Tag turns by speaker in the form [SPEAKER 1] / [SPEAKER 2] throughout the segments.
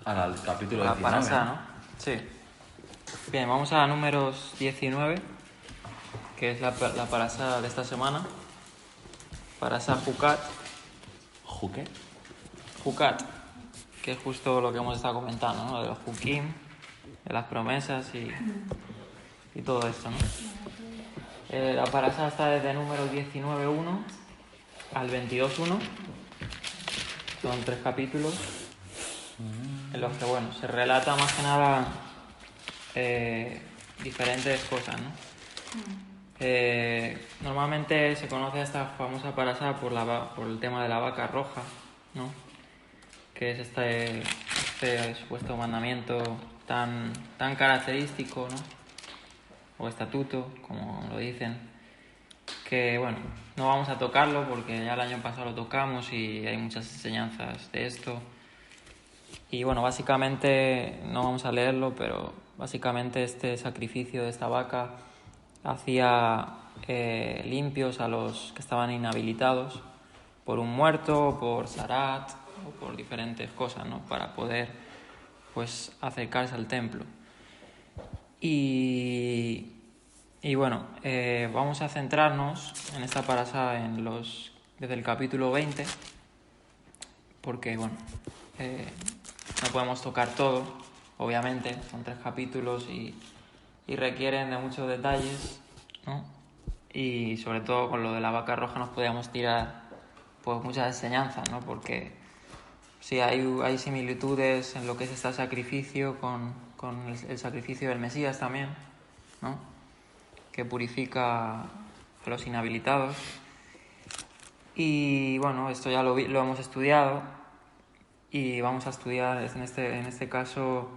[SPEAKER 1] Al capítulo
[SPEAKER 2] La
[SPEAKER 1] 19.
[SPEAKER 2] parasá, ¿no? Sí. Bien, vamos a números 19, que es la parasá de esta semana. Parasá Jucat.
[SPEAKER 1] ¿Juque?
[SPEAKER 2] Jucat, que es justo lo que hemos estado comentando, ¿no? De los Jukim, de las promesas y todo esto, ¿no? La parasá está desde número 19.1 al 22.1. Son 3 capítulos en los que, bueno, se relata más que nada diferentes cosas, ¿no? Normalmente se conoce esta famosa parasá por el tema de la vaca roja, ¿no? Que es este supuesto mandamiento tan característico, ¿no? O estatuto, como lo dicen, que bueno, no vamos a tocarlo porque ya el año pasado lo tocamos y hay muchas enseñanzas de esto. Y bueno, básicamente, no vamos a leerlo, pero básicamente este sacrificio de esta vaca hacía limpios a los que estaban inhabilitados por un muerto, por zarat o por diferentes cosas, ¿no? Para poder, pues, acercarse al templo. Y bueno, vamos a centrarnos en esta parasá desde el capítulo 20, porque bueno, no podemos tocar todo, obviamente, son 3 capítulos y requieren de muchos detalles, ¿no? Y sobre todo con lo de la vaca roja nos podíamos tirar pues muchas enseñanzas, ¿no? Porque sí hay similitudes en lo que es este sacrificio con el sacrificio del Mesías también, ¿no? Que purifica a los inhabilitados. Y bueno, esto ya lo hemos estudiado y vamos a estudiar en este caso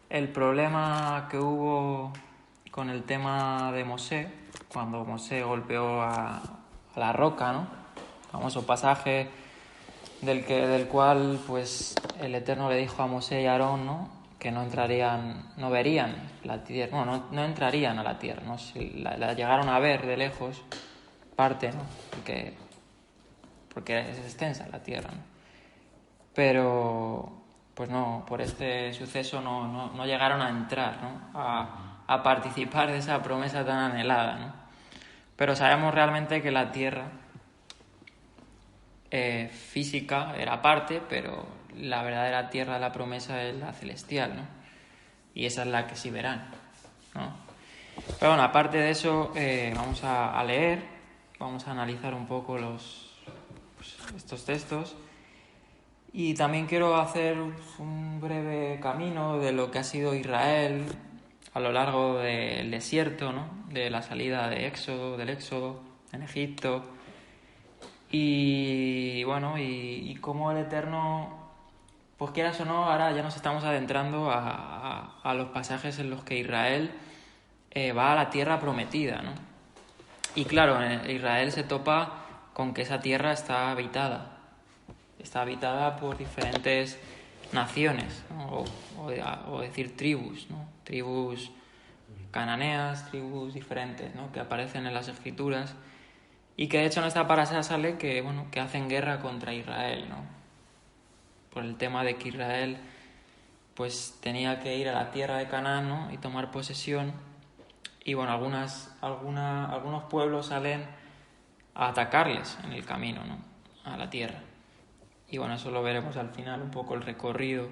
[SPEAKER 2] el problema que hubo con el tema de Mosé, cuando Mosé golpeó a la roca, ¿no? Famoso pasaje del cual pues el Eterno le dijo a Mosé y a Aarón, ¿no? Que no verían la tierra, no entrarían a la tierra, ¿no? Si la llegaron a ver de lejos, parte, ¿no? Porque es extensa la tierra, ¿no? Pero pues no, por este suceso no llegaron a entrar, ¿no? A participar de esa promesa tan anhelada, ¿no? Pero sabemos realmente que la tierra física era parte, pero la verdadera tierra de la promesa es la celestial, ¿no? Y esa es la que sí verán, ¿no? Pero bueno, aparte de eso, vamos a leer, vamos a analizar un poco estos textos. Y también quiero hacer un breve camino de lo que ha sido Israel a lo largo del desierto, ¿no? De la salida del Éxodo en Egipto. Y bueno, y cómo el Eterno, pues quieras o no, ahora ya nos estamos adentrando a los pasajes en los que Israel va a la tierra prometida, ¿no? Y claro, Israel se topa con que esa tierra está habitada por diferentes naciones, ¿no? o decir tribus, ¿no? Tribus cananeas, tribus diferentes, ¿no? Que aparecen en las escrituras y que de hecho en esta parasha sale que hacen guerra contra Israel, ¿no? Por el tema de que Israel pues tenía que ir a la tierra de Canaán, ¿no? Y tomar posesión, y bueno, algunos pueblos salen a atacarles en el camino, ¿no? A la tierra. Y bueno, eso lo veremos al final, un poco el recorrido,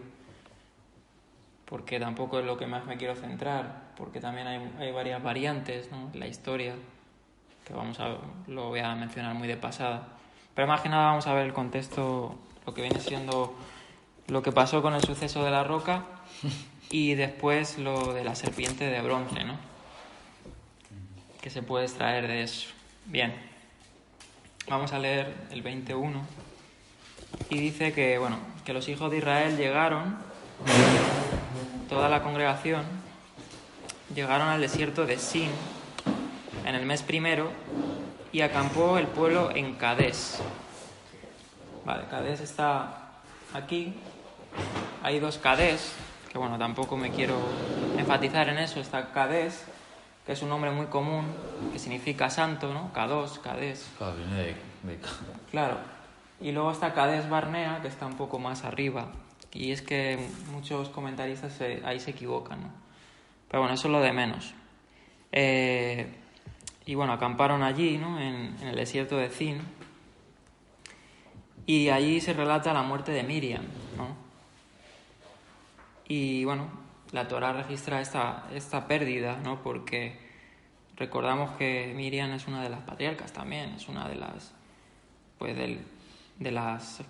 [SPEAKER 2] porque tampoco es lo que más me quiero centrar, porque también hay varias variantes, ¿no? En la historia, que lo voy a mencionar muy de pasada. Pero más que nada vamos a ver el contexto, lo que viene siendo lo que pasó con el suceso de la roca y después lo de la serpiente de bronce, ¿no? Que se puede extraer de eso. Bien, vamos a leer el 21. Y dice que los hijos de Israel llegaron, toda la congregación, llegaron al desierto de Sin en el mes primero y acampó el pueblo en Cadés. Vale, Cadés está aquí. Hay 2 Cadés, que tampoco me quiero enfatizar en eso. Está Cadés, que es un nombre muy común, que significa santo, ¿no? Kadosh, Cadés.
[SPEAKER 1] Claro, viene de...
[SPEAKER 2] Claro. Y luego está Cadés Barnea, que está un poco más arriba, Y es que muchos comentaristas ahí se equivocan, ¿no? Pero bueno, eso es lo de menos. Y bueno, acamparon allí, ¿no? En el desierto de Zin. Y allí se relata la muerte de Miriam, ¿no? Y bueno, la Torá registra esta pérdida, ¿no? Porque recordamos que Miriam es una de las patriarcas también, es una de las, pues de las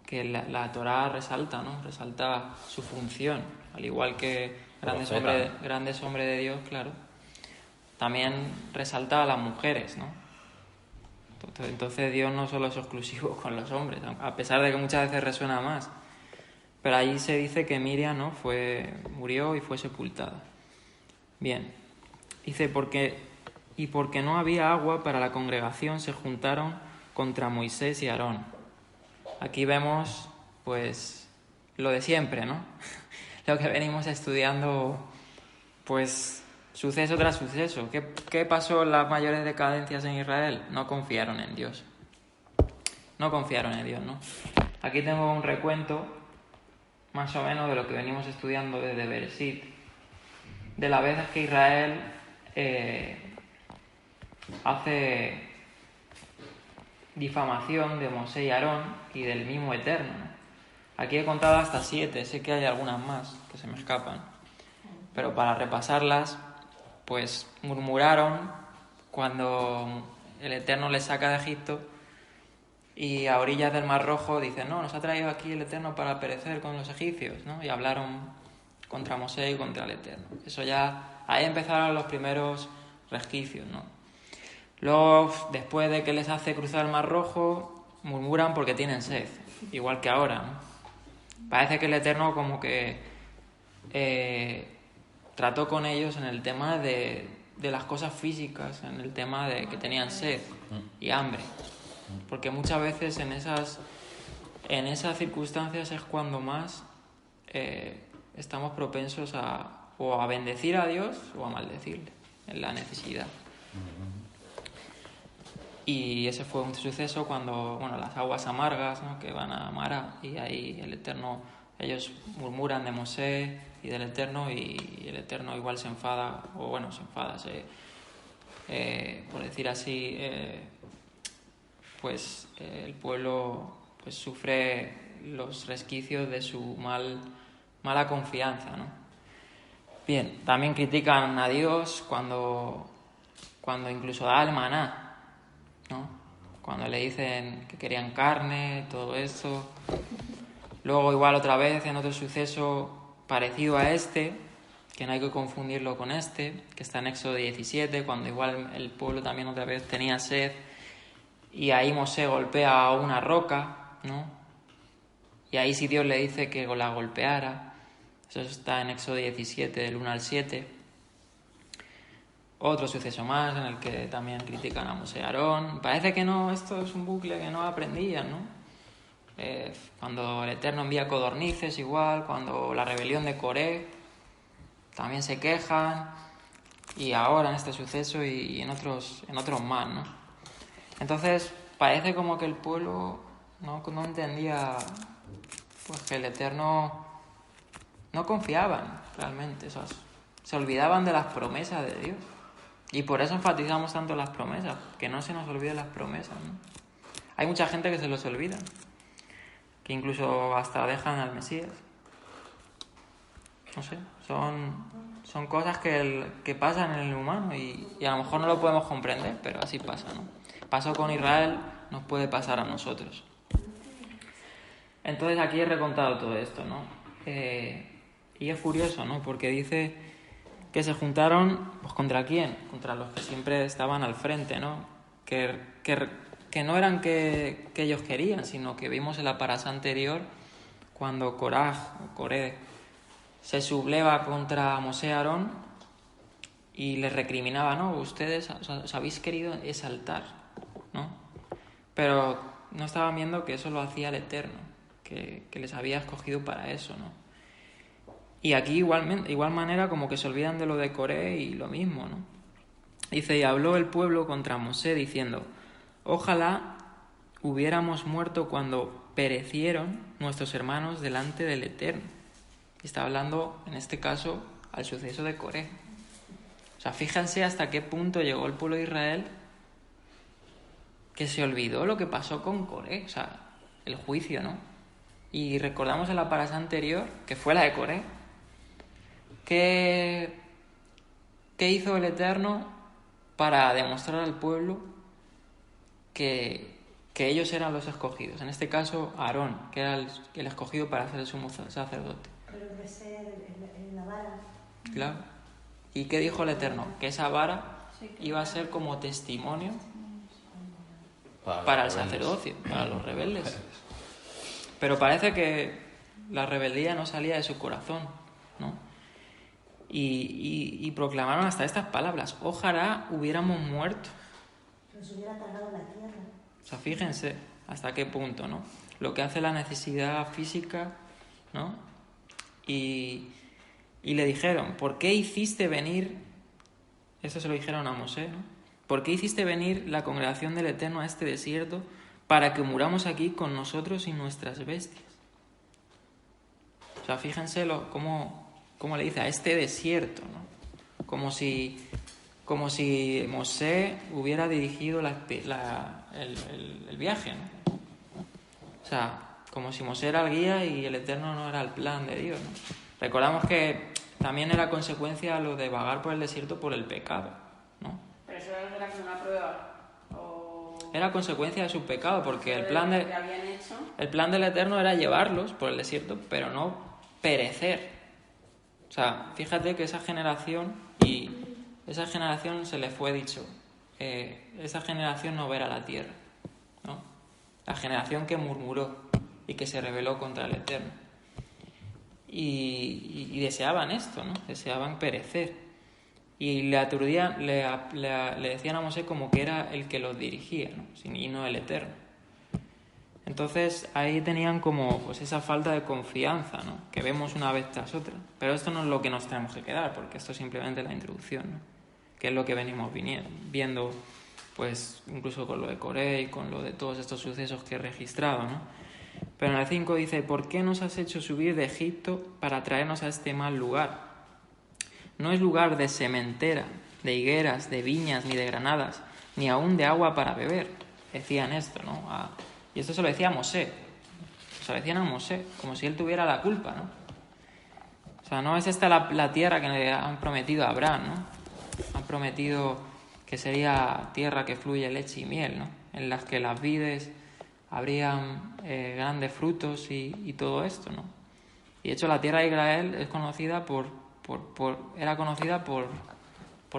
[SPEAKER 2] que la Torá resalta, ¿no? Resalta su función, al igual que grandes hombres de Dios, claro. También resalta a las mujeres, ¿no? Entonces Dios no solo es exclusivo con los hombres, a pesar de que muchas veces resuena más. Pero allí se dice que Miriam, ¿no? murió y fue sepultada. Bien, dice, porque no había agua para la congregación, se juntaron contra Moisés y Aarón. Aquí vemos, pues, lo de siempre, ¿no? Lo que venimos estudiando, pues, suceso tras suceso. ¿Qué pasó en las mayores decadencias en Israel? No confiaron en Dios. No confiaron en Dios, ¿no? Aquí tengo un recuento, más o menos, de lo que venimos estudiando desde Bereshit, de las veces que Israel hace difamación de Mosé y Aarón y del mismo Eterno, ¿no? Aquí he contado hasta 7, sé que hay algunas más que se me escapan, pero para repasarlas, pues murmuraron cuando el Eterno les saca de Egipto y a orillas del Mar Rojo dicen, no, nos ha traído aquí el Eterno para perecer con los egipcios, ¿no? Y hablaron contra Mosé y contra el Eterno. Eso ya, ahí empezaron los primeros resquicios, ¿no? Luego, después de que les hace cruzar el Mar Rojo, murmuran porque tienen sed, igual que ahora, ¿no? Parece que el Eterno como que trató con ellos en el tema de las cosas físicas, en el tema de que tenían sed y hambre. Porque muchas veces en esas circunstancias es cuando más estamos propensos o a bendecir a Dios o a maldecirle, en la necesidad. Y ese fue un suceso cuando, bueno, las aguas amargas, ¿no? Que van a Mara, y ahí el Eterno, ellos murmuran de Mosé y del Eterno, y el Eterno igual se enfada, por decir así, pues el pueblo pues sufre los resquicios de su mala confianza, ¿no? Bien, también critican a Dios cuando incluso da el maná, ¿no? Cuando le dicen que querían carne, todo esto. Luego igual otra vez en otro suceso parecido a este, que no hay que confundirlo con este, que está en Éxodo 17, cuando igual el pueblo también otra vez tenía sed y ahí Mosé golpea a una roca, ¿no? Y ahí sí Dios le dice que la golpeara. Eso está en Éxodo 17, del 1 al 7. Otro suceso más en el que también critican a Mosé y Aarón. Parece que no, esto es un bucle que no aprendían, ¿no? Cuando el Eterno envía codornices igual, cuando la rebelión de Coré, también se quejan, y ahora en este suceso y en otros más, ¿no? Entonces parece como que el pueblo no entendía, pues, que el Eterno no confiaban realmente, se olvidaban de las promesas de Dios. Y por eso enfatizamos tanto las promesas, que no se nos olviden las promesas, ¿no? Hay mucha gente que se los olvida, que incluso hasta dejan al Mesías. No sé, son cosas que pasan en el humano y a lo mejor no lo podemos comprender, pero así pasa, ¿no? Pasó con Israel, nos puede pasar a nosotros. Entonces aquí he recontado todo esto, ¿no? Y es curioso, ¿no? Porque dice que se juntaron, pues, ¿contra quién? Contra los que siempre estaban al frente, ¿no? Que no eran que ellos querían, sino que vimos en la parasha anterior cuando Coré se subleva contra Mosé y Aarón y les recriminaba, ¿no? Ustedes os habéis querido exaltar, ¿no? Pero no estaban viendo que eso lo hacía el Eterno, que les había escogido para eso, ¿no? Y aquí igual manera como que se olvidan de lo de Coré y lo mismo, ¿no? Dice, y habló el pueblo contra Mosé diciendo, ojalá hubiéramos muerto cuando perecieron nuestros hermanos delante del Eterno. Y está hablando, en este caso, al suceso de Coré. O sea, fíjense hasta qué punto llegó el pueblo de Israel que se olvidó lo que pasó con Coré, o sea, el juicio, ¿no? Y recordamos en la parasha anterior, que fue la de Coré, ¿qué hizo el Eterno para demostrar al pueblo que ellos eran los escogidos? En este caso, Aarón, que era el escogido para ser el sumo sacerdote.
[SPEAKER 3] Pero de ser en la vara.
[SPEAKER 2] Claro. ¿Y qué dijo el Eterno? Que esa vara iba a ser como testimonio para el sacerdocio, para los rebeldes. Pero parece que la rebeldía no salía de su corazón, ¿no? Y proclamaron hasta estas palabras: ojalá hubiéramos muerto.
[SPEAKER 3] Nos hubiera tragado la tierra.
[SPEAKER 2] O sea, fíjense hasta qué punto, ¿no? Lo que hace la necesidad física, ¿no? Y le dijeron: ¿por qué hiciste venir? Eso se lo dijeron a Mosé, ¿no? ¿Por qué hiciste venir la congregación del Eterno a este desierto para que muramos aquí con nosotros y nuestras bestias? O sea, fíjense cómo le dice: a este desierto, ¿no? Como si Mosé hubiera dirigido el viaje, ¿no? O sea, como si Mosé era el guía y el Eterno no era el plan de Dios, ¿no? Recordamos que también era consecuencia lo de vagar por el desierto por el pecado, ¿no?
[SPEAKER 4] Pero eso era como una prueba. O...
[SPEAKER 2] Era consecuencia de su pecado, porque
[SPEAKER 4] que habían hecho.
[SPEAKER 2] el plan del Eterno era llevarlos por el desierto, pero no perecer. O sea, fíjate que esa generación se le fue dicho: esa generación no verá la tierra, ¿no? La generación que murmuró y que se rebeló contra el Eterno. Y deseaban esto, ¿no? Deseaban perecer. Y le aturdían, le decían a Mosé como que era el que los dirigía, ¿no? Y no el Eterno. Entonces ahí tenían como pues esa falta de confianza, ¿no? Que vemos una vez tras otra. Pero esto no es lo que nos tenemos que quedar, porque esto es simplemente la introducción, ¿no? Que es lo que venimos viendo, pues incluso con lo de Coré y con lo de todos estos sucesos que he registrado, ¿no? Pero en el 5 dice: ¿por qué nos has hecho subir de Egipto para traernos a este mal lugar? No es lugar de sementera, de higueras, de viñas, ni de granadas, ni aún de agua para beber. Decían esto, ¿no? Y esto se lo decía a Mosé. Se lo decían a Mosé, como si él tuviera la culpa, ¿no? O sea, no es esta la tierra que le han prometido a Abraham, ¿no? Han prometido que sería tierra que fluye leche y miel, ¿no? En las que las vides habrían grandes frutos y todo esto, ¿no? Y de hecho la tierra de Israel es conocida era conocida por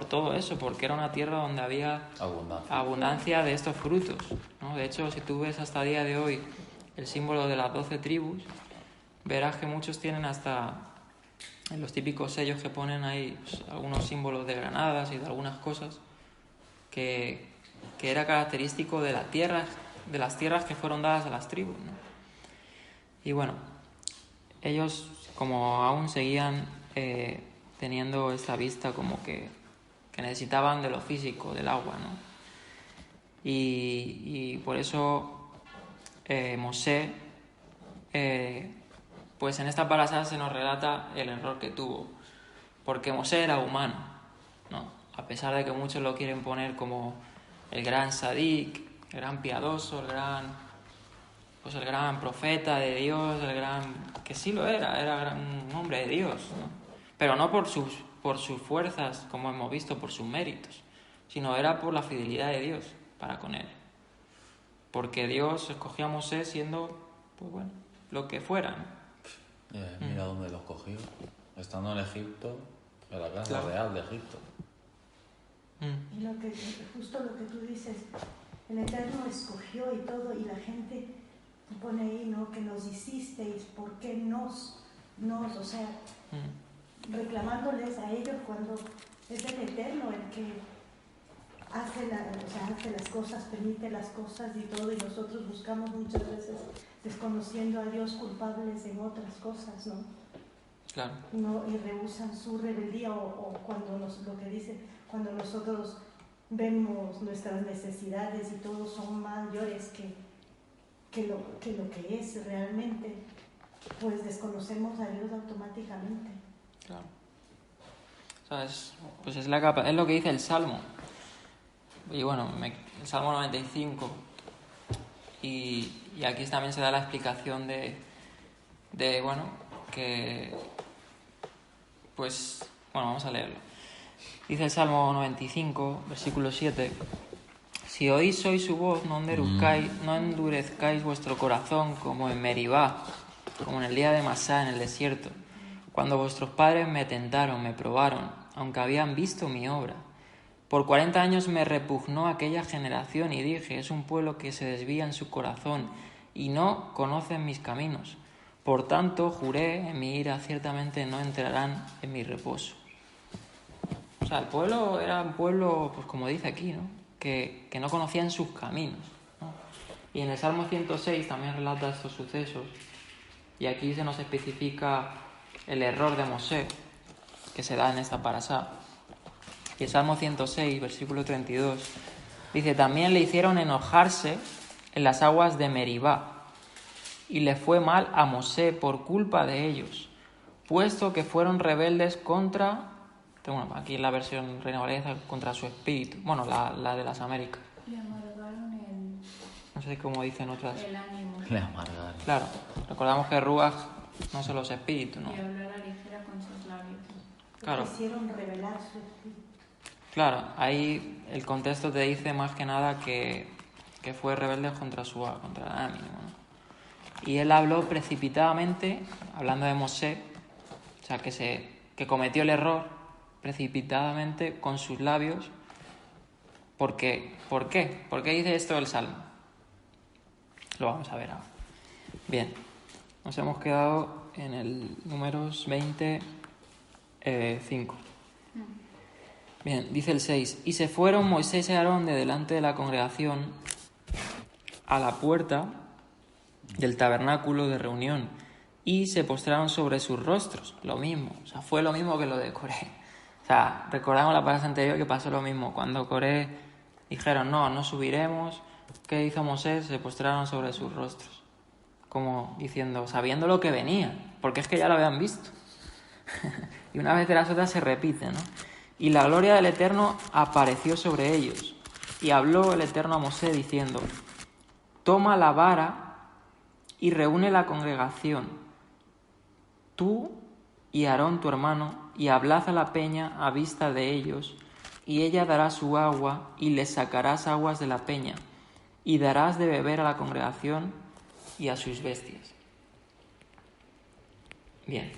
[SPEAKER 2] todo eso, porque era una tierra donde había abundancia de estos frutos, ¿no? De hecho, si tú ves hasta el día de hoy el símbolo de las 12 tribus, verás que muchos tienen hasta en los típicos sellos que ponen ahí pues, algunos símbolos de granadas y de algunas cosas que era característico de las tierras que fueron dadas a las tribus, ¿no? Y bueno, ellos como aún seguían teniendo esta vista como que necesitaban de lo físico, del agua, ¿no? Y por eso Mosé, pues en esta parasha se nos relata el error que tuvo, porque Mosé era humano, ¿no? A pesar de que muchos lo quieren poner como el gran sadik, el gran piadoso, el gran profeta de Dios, que sí lo era un hombre de Dios, ¿no? Pero no por sus fuerzas, como hemos visto, por sus méritos, sino era por la fidelidad de Dios para con él. Porque Dios escogió a Mosé siendo, pues bueno, lo que fuera, ¿no?
[SPEAKER 1] Mira dónde lo escogió. Estando en Egipto, en la casa real de Egipto.
[SPEAKER 3] Y justo lo que tú dices, el Eterno escogió y todo, y la gente pone ahí, ¿no? Que nos hicisteis, ¿por qué nos, o sea, reclamándoles a ellos cuando es el Eterno el que hace las cosas, permite las cosas y todo, y nosotros buscamos muchas veces, desconociendo a Dios, culpables en otras cosas, ¿no?
[SPEAKER 2] Claro.
[SPEAKER 3] No, y rehusan su rebeldía, o cuando lo que dice, cuando nosotros vemos nuestras necesidades y todo son mayores que que es realmente, pues desconocemos a Dios automáticamente.
[SPEAKER 2] Claro. O sea, pues es lo que dice el Salmo. Y bueno, el Salmo 95. Y aquí también se da la explicación de bueno, que... Pues, bueno, vamos a leerlo. Dice el Salmo 95, versículo 7. Si oís hoy su voz, no endurezcáis vuestro corazón como en Meribá, como en el día de Masá en el desierto, cuando vuestros padres me tentaron, me probaron, aunque habían visto mi obra. Por 40 años me repugnó aquella generación y dije, es un pueblo que se desvía en su corazón y no conocen mis caminos. Por tanto, juré en mi ira, ciertamente no entrarán en mi reposo. O sea, el pueblo era un pueblo, pues como dice aquí, ¿no? Que no conocían sus caminos, ¿no? Y en el Salmo 106 también relata estos sucesos. Y aquí se nos especifica el error de Mosé, que se da en esta parasá. Y el Salmo 106, versículo 32, dice, también le hicieron enojarse en las aguas de Meribá, y le fue mal a Mosé por culpa de ellos, puesto que fueron rebeldes contra, bueno, aquí en la versión Reina Valera, contra su espíritu, bueno, la de las Américas.
[SPEAKER 5] Le amargaron
[SPEAKER 2] No sé cómo dicen otras.
[SPEAKER 5] el ánimo
[SPEAKER 1] Le amargaron.
[SPEAKER 2] Claro, recordamos que Ruach no son los espíritus, ¿no?
[SPEAKER 5] y habló a la ligera con sus labios.
[SPEAKER 2] Claro.
[SPEAKER 3] Quisieron revelar su espíritu.
[SPEAKER 2] Claro, ahí el contexto te dice más que nada que fue rebelde contra el ánimo, ¿no? Y él habló precipitadamente, hablando de Mosé, o sea, que cometió el error precipitadamente con sus labios. ¿Por qué? ¿Por qué dice esto el Salmo? Lo vamos a ver ahora. Bien, nos hemos quedado en el números 25. Bien, dice el 6. Y se fueron Moisés y Aarón de delante de la congregación a la puerta del tabernáculo de reunión y se postraron sobre sus rostros. Lo mismo, o sea, fue lo mismo que lo de Coré. O sea, recordamos la parasha anterior que pasó lo mismo. Cuando Coré dijeron, no subiremos, ¿qué hizo Moisés? Se postraron sobre sus rostros. Como diciendo, sabiendo lo que venía, porque es que ya lo habían visto. Y una vez de las otras se repite, ¿no? Y la gloria del Eterno apareció sobre ellos. Y habló el Eterno a Mosé diciendo, toma la vara y reúne la congregación, tú y Aarón tu hermano, y hablad a la peña a vista de ellos, y ella dará su agua, y les sacarás aguas de la peña, y darás de beber a la congregación y a sus bestias. Bien.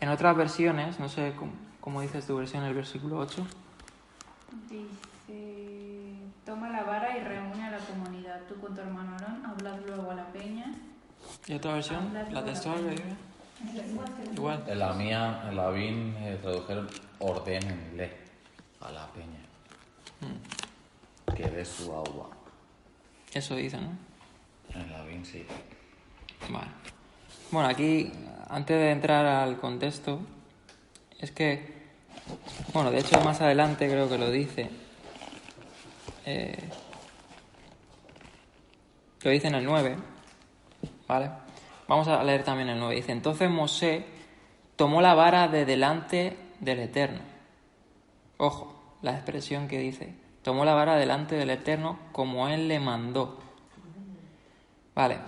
[SPEAKER 2] En otras versiones, no sé cómo dices tu versión, el versículo 8.
[SPEAKER 5] Dice, toma la vara y reúne a la comunidad. Tú con tu hermano Aarón, hablad luego a la peña.
[SPEAKER 2] ¿Y otra versión? ¿La textual? Igual.
[SPEAKER 1] En la mía, en la BIN, tradujeron ordénenle a la peña que dé su agua.
[SPEAKER 2] Eso dice, ¿no?
[SPEAKER 1] En la BIN sí.
[SPEAKER 2] Vale. Bueno, aquí, antes de entrar al contexto, es que, bueno, de hecho más adelante creo que lo dice. Lo dice en el 9, ¿vale? Vamos a leer también el 9. Dice, entonces Mosé tomó la vara de delante del Eterno. Ojo, la expresión que dice, tomó la vara delante del Eterno como él le mandó. Vale,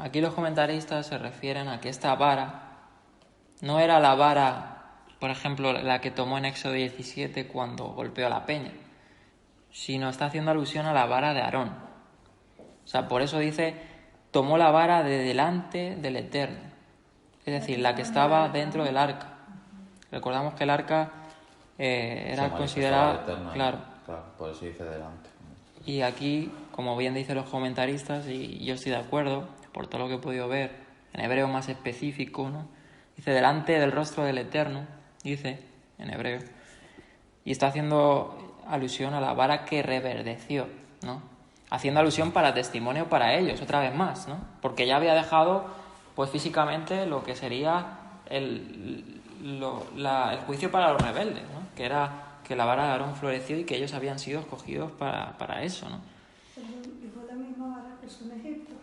[SPEAKER 2] aquí los comentaristas se refieren a que esta vara no era la vara, por ejemplo, la que tomó en Éxodo 17 cuando golpeó a la peña, sino está haciendo alusión a la vara de Aarón. O sea, por eso dice, tomó la vara de delante del Eterno, es decir, la que estaba dentro del arca. Recordamos que el arca era considerada, claro,
[SPEAKER 1] por eso dice delante.
[SPEAKER 2] y aquí, como bien dicen los comentaristas, y yo estoy de acuerdo, por todo lo que he podido ver, en hebreo más específico, ¿no? Dice, delante del rostro del Eterno, dice, en hebreo. Y está haciendo alusión a la vara que reverdeció, ¿no? Haciendo alusión para testimonio para ellos, otra vez más, ¿no? Porque ya había dejado, pues físicamente, lo que sería el juicio para los rebeldes, ¿no? Que era que la vara de Aarón floreció y que ellos habían sido escogidos para eso, ¿no?
[SPEAKER 3] Y fue la misma vara que usó en Egipto.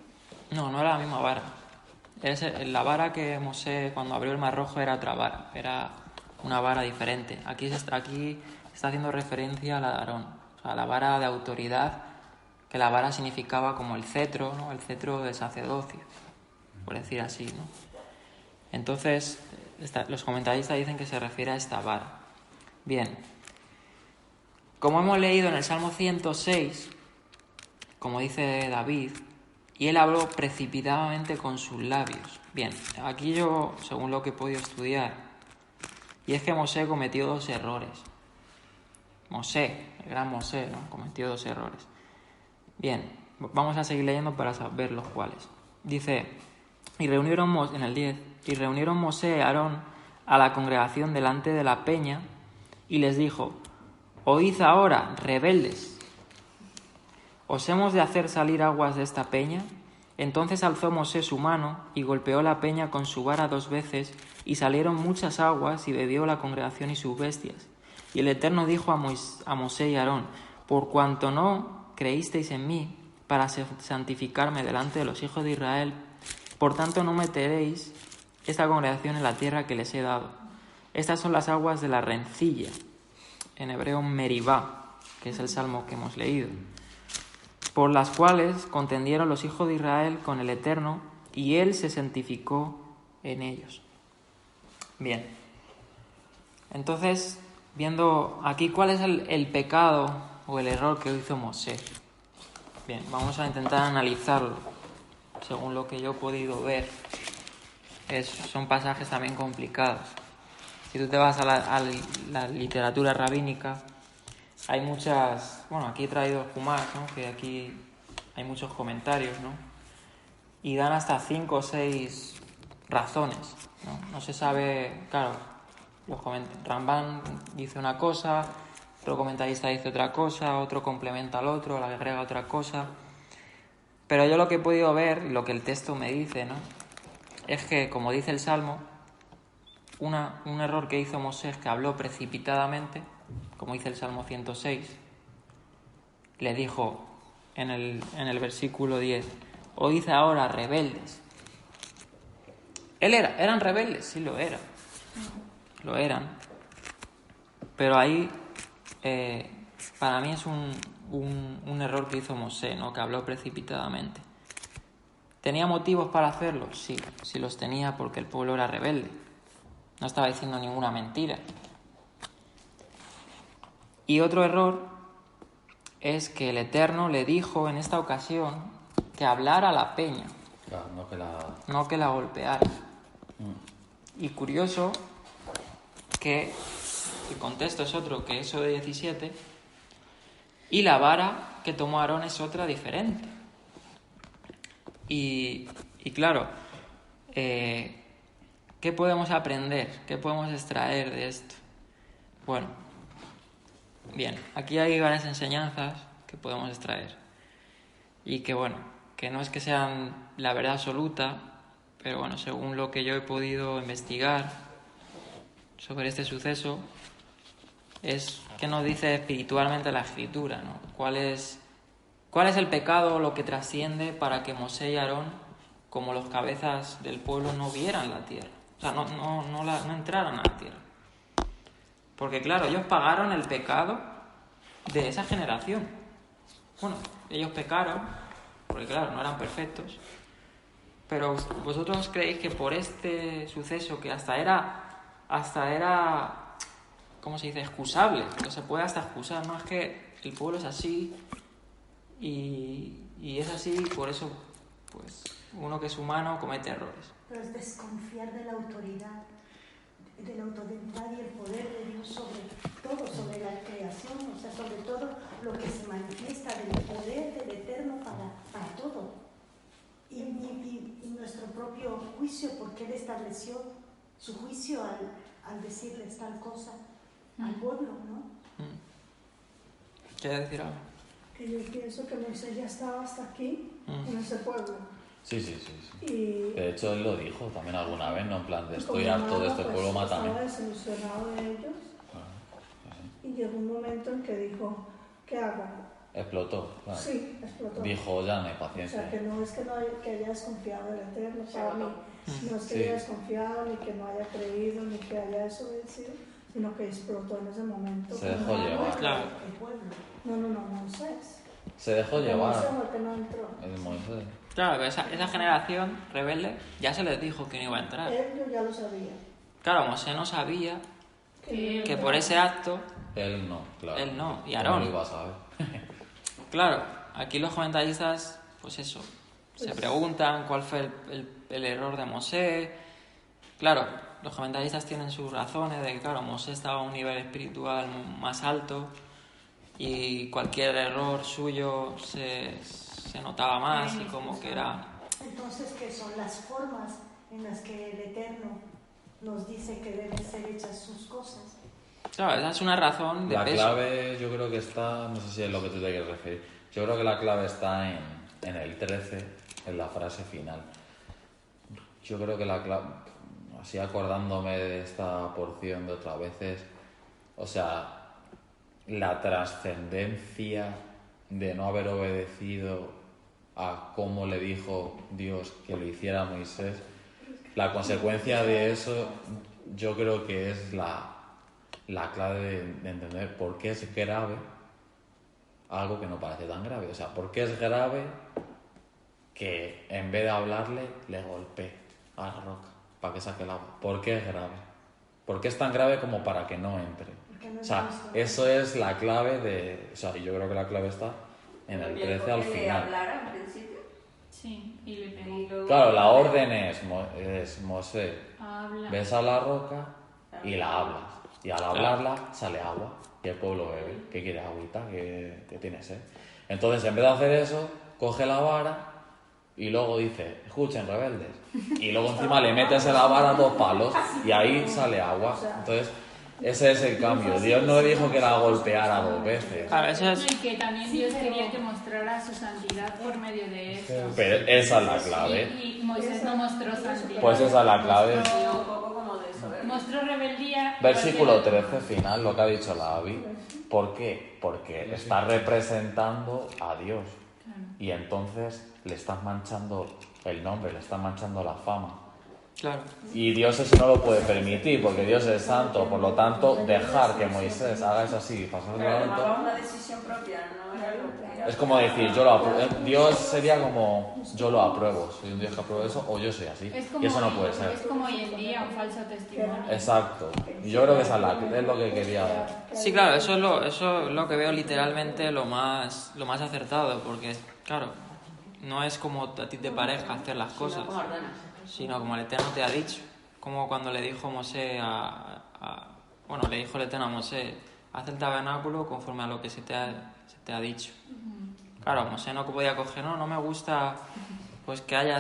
[SPEAKER 2] No, no era la misma vara. La vara que Mosé cuando abrió el Mar Rojo era otra vara, era una vara diferente. Aquí está haciendo referencia a la de Aarón, o sea, la vara de autoridad, que la vara significaba como el cetro, ¿no? El cetro de sacerdocio, por decir así, ¿no? Entonces, los comentaristas dicen que se refiere a esta vara. Bien, como hemos leído en el Salmo 106, como dice David, y él habló precipitadamente con sus labios. Bien, aquí yo, según lo que he podido estudiar, y es que Mosé cometió 2 errores. Mosé, el gran Mosé, ¿no? Cometió 2 errores. Bien, vamos a seguir leyendo para saber los cuales. Dice, en el 10, y reunieron Mosé y Aarón a la congregación delante de la peña, y les dijo, oíd ahora, rebeldes, ¿os hemos de hacer salir aguas de esta peña? Entonces alzó Mosé su mano y golpeó la peña con su vara 2 veces, y salieron muchas aguas, y bebió la congregación y sus bestias. Y el Eterno dijo a Mosé y a Aarón, por cuanto no creísteis en mí, para santificarme delante de los hijos de Israel, por tanto no meteréis esta congregación en la tierra que les he dado. Estas son las aguas de la rencilla, en hebreo Meribá, que es el salmo que hemos leído, por las cuales contendieron los hijos de Israel con el Eterno, y él se santificó en ellos. Bien, entonces, viendo aquí cuál es el pecado o el error que hizo Mosé. Bien, vamos a intentar analizarlo, según lo que yo he podido ver. Son pasajes también complicados. Si tú te vas a la literatura rabínica, hay muchas... Bueno, aquí he traído el Humash, ¿no? Que aquí hay muchos comentarios, ¿no? Y dan hasta 5 o 6 razones, ¿no? No se sabe... Claro, Rambán dice una cosa, otro comentarista dice otra cosa, otro complementa al otro, le agrega otra cosa. Pero yo lo que he podido ver, y lo que el texto me dice, ¿no? Es que, como dice el Salmo, un error que hizo Mosé es que habló precipitadamente, como dice el Salmo 106, le dijo en el versículo 10, oíd ahora, rebeldes. ¿Eran rebeldes? Sí, lo eran. Pero ahí, para mí es un error que hizo Mosé, ¿no? Que habló precipitadamente. ¿Tenía motivos para hacerlo? Sí los tenía, porque el pueblo era rebelde. No estaba diciendo ninguna mentira. Y otro error es que el Eterno le dijo en esta ocasión que hablara a la peña.
[SPEAKER 1] Claro,
[SPEAKER 2] no que la golpeara. Y curioso que el contexto es otro que eso de 17, y la vara que tomó Aarón es otra diferente. Y claro, ¿qué podemos aprender? ¿Qué podemos extraer de esto? Bueno, bien, aquí hay varias enseñanzas que podemos extraer. Y que bueno, que no es que sean la verdad absoluta, pero bueno, según lo que yo he podido investigar sobre este suceso, es que nos dice espiritualmente la Escritura, ¿no? ¿Cuál es el pecado, lo que trasciende para que Mosé y Aarón, como los cabezas del pueblo, no vieran la tierra? O sea, no entraran a la tierra. Porque claro, ellos pagaron el pecado de esa generación. Bueno, ellos pecaron, porque claro, no eran perfectos. Pero vosotros creéis que por este suceso, que hasta era ¿cómo se dice? Excusable, que se puede hasta excusar, ¿no? Es que el pueblo es así y es así, y por eso, pues, uno que es humano comete errores.
[SPEAKER 3] Pero es desconfiar de la autoridad y el poder de Dios sobre todo, sobre la creación, o sea, sobre todo lo que se manifiesta del poder del Eterno para todo. Y nuestro propio juicio, porque Él estableció su juicio al decirles tal cosa al pueblo, ¿no?
[SPEAKER 2] ¿Quieres decir algo?
[SPEAKER 6] Que yo pienso que Moisés ya estaba hasta aquí, en ese pueblo.
[SPEAKER 1] Sí.
[SPEAKER 6] Y
[SPEAKER 1] De hecho, él lo dijo también alguna vez, ¿no? En plan, de estoy
[SPEAKER 6] como
[SPEAKER 1] harto de
[SPEAKER 6] nada,
[SPEAKER 1] este pueblo, mátame.
[SPEAKER 6] Estaba desilusionado de ellos.
[SPEAKER 1] Claro, sí.
[SPEAKER 6] Y llegó un momento en que dijo, ¿qué hago?
[SPEAKER 1] Explotó, claro.
[SPEAKER 6] Sí, explotó.
[SPEAKER 1] Dijo, ya no hay
[SPEAKER 6] O
[SPEAKER 1] paciencia.
[SPEAKER 6] sea, que no es que, que haya desconfiado del Eterno para mí, no es que
[SPEAKER 1] Sí.
[SPEAKER 6] haya desconfiado, ni que no haya creído, ni que haya desobedecido, sino que explotó en ese momento.
[SPEAKER 1] Se dejó
[SPEAKER 6] Como
[SPEAKER 1] llevar.
[SPEAKER 2] Claro.
[SPEAKER 3] El pueblo.
[SPEAKER 6] No, Moisés.
[SPEAKER 1] Se dejó
[SPEAKER 6] Porque
[SPEAKER 1] llevar.
[SPEAKER 6] Moisés fue el que no entró.
[SPEAKER 1] El Moisés.
[SPEAKER 2] Claro, que esa generación rebelde ya se les dijo que no iba a entrar.
[SPEAKER 6] Él ya lo sabía.
[SPEAKER 2] Claro, Mosé no sabía
[SPEAKER 6] Que
[SPEAKER 2] que por ese acto,
[SPEAKER 1] Él no, claro.
[SPEAKER 2] Él no, y
[SPEAKER 1] ¿Cómo
[SPEAKER 2] Aarón.
[SPEAKER 1] lo iba a saber?
[SPEAKER 2] claro, aquí los comentaristas, pues eso, se preguntan cuál fue el error de Mosé. Claro, los comentaristas tienen sus razones de que, claro, Mosé estaba a un nivel espiritual más alto y cualquier error suyo se notaba más y como que era...
[SPEAKER 3] Entonces, ¿qué son las formas en las que el Eterno nos dice que deben ser hechas sus cosas?
[SPEAKER 2] Claro, esa es una razón de
[SPEAKER 1] La
[SPEAKER 2] peso.
[SPEAKER 1] clave yo creo que está, no sé si es lo que tú te quieres referir, yo creo que la clave está en el 13, en la frase final. Yo creo que la clave, así acordándome de esta porción de otras veces, o sea, la trascendencia de no haber obedecido a cómo le dijo Dios que lo hiciera a Moisés, la consecuencia de eso yo creo que es la clave de entender por qué es grave algo que no parece tan grave. O sea, por qué es grave que en vez de hablarle le golpee a la roca para que saque el agua. ¿Por qué es grave? ¿Por qué es tan grave como para que no entre?
[SPEAKER 3] Porque no
[SPEAKER 1] O sea,
[SPEAKER 3] hemos-
[SPEAKER 1] eso es la clave de... O sea, yo creo que la clave está en el 13 al
[SPEAKER 4] Que le
[SPEAKER 1] final.
[SPEAKER 4] hablara al principio.
[SPEAKER 5] Sí, y le pegó.
[SPEAKER 4] Y luego-
[SPEAKER 1] Claro, la orden es Mosé,
[SPEAKER 5] Habla.
[SPEAKER 1] ves a la roca y la hablas. Y al hablarla sale agua y el pueblo bebe. ¿Qué quiere? Agüita, que tiene sed. Entonces, en vez de hacer eso, coge la vara y luego dice, escuchen, rebeldes. Y luego encima le metes en la vara 2 palos y ahí sale agua. Entonces, ese es el cambio. Dios no le dijo que la golpeara 2 veces.
[SPEAKER 2] Claro, eso es...
[SPEAKER 5] Y que también Dios quería que mostrara su santidad por medio de eso.
[SPEAKER 1] Pero esa es la clave.
[SPEAKER 5] Y Moisés no mostró santidad.
[SPEAKER 1] Pues esa es la clave.
[SPEAKER 4] Sí, un poco como de soberbia.
[SPEAKER 5] Mostró rebeldía.
[SPEAKER 1] Versículo 13, final, lo que ha dicho la Abby. ¿Por qué? Porque está representando a Dios.
[SPEAKER 5] Claro.
[SPEAKER 1] Y entonces le estás manchando el nombre, le estás manchando la fama.
[SPEAKER 2] Claro.
[SPEAKER 1] Y Dios eso no lo puede permitir, porque Dios es santo. Por lo tanto, dejar que Moisés haga eso así, pasar
[SPEAKER 4] Pero
[SPEAKER 1] de
[SPEAKER 4] tomaba
[SPEAKER 1] alto,
[SPEAKER 4] una decisión propia, no era lo que...
[SPEAKER 1] es como decir, yo lo apruebo. Dios sería como, yo lo apruebo. Soy un Dios que apruebo eso, o yo soy así.
[SPEAKER 5] Es como,
[SPEAKER 1] Y eso no puede ser.
[SPEAKER 5] Es como hoy en día un falso testimonio.
[SPEAKER 1] Exacto. Y yo creo que esa es lo que quería ver.
[SPEAKER 2] Sí, claro, eso es lo que veo literalmente lo más acertado, porque, claro, no es como a ti te parezca hacer las cosas,
[SPEAKER 4] Como ordenas.
[SPEAKER 2] sino como el Eterno te ha dicho. Como cuando le dijo Mosé bueno, le dijo el Eterno a Mosé, haz el tabernáculo conforme a lo que se te ha dicho. Claro, Mosé no podía coger, no me gusta pues que haya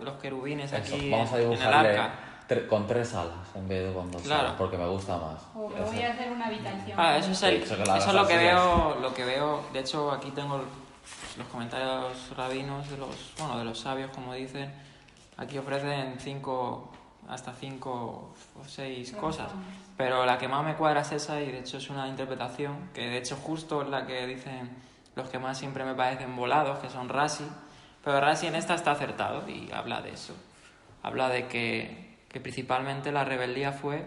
[SPEAKER 2] los querubines
[SPEAKER 1] Eso,
[SPEAKER 2] aquí
[SPEAKER 1] vamos a
[SPEAKER 2] en el
[SPEAKER 1] dibujarle
[SPEAKER 2] arca.
[SPEAKER 1] con 3 alas en vez de con 2
[SPEAKER 2] Claro.
[SPEAKER 1] alas, porque me gusta más.
[SPEAKER 5] O me voy a hacer una habitación.
[SPEAKER 2] Ah, eso es,
[SPEAKER 1] Sí, eso que la
[SPEAKER 2] eso es lo que
[SPEAKER 1] hagas
[SPEAKER 2] veo. De hecho, aquí tengo los comentarios rabinos de los sabios, como dicen. Aquí ofrecen hasta 5 o 6 cosas. Pero la que más me cuadra es esa, y de hecho es una interpretación que de hecho justo es la que dicen los que más siempre me parecen volados, que son Rashi. Pero Rashi en esta está acertado y habla de eso. Habla de que principalmente la rebeldía fue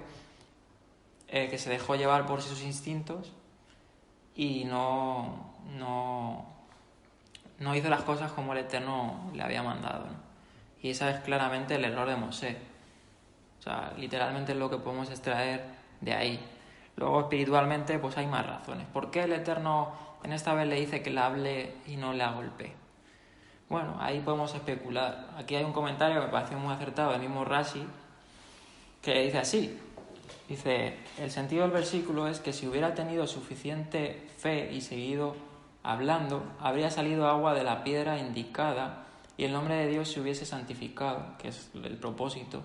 [SPEAKER 2] que se dejó llevar por sus instintos y no hizo las cosas como el Eterno le había mandado, ¿no? Y esa es claramente el error de Mosé. O sea, literalmente es lo que podemos extraer de ahí. Luego, espiritualmente, pues hay más razones. ¿Por qué el Eterno en esta vez le dice que la hable y no la golpee? Bueno, ahí podemos especular. Aquí hay un comentario que me pareció muy acertado del mismo Rashi, que dice así. Dice, el sentido del versículo es que si hubiera tenido suficiente fe y seguido hablando, habría salido agua de la piedra indicada y el nombre de Dios se hubiese santificado, que es el propósito,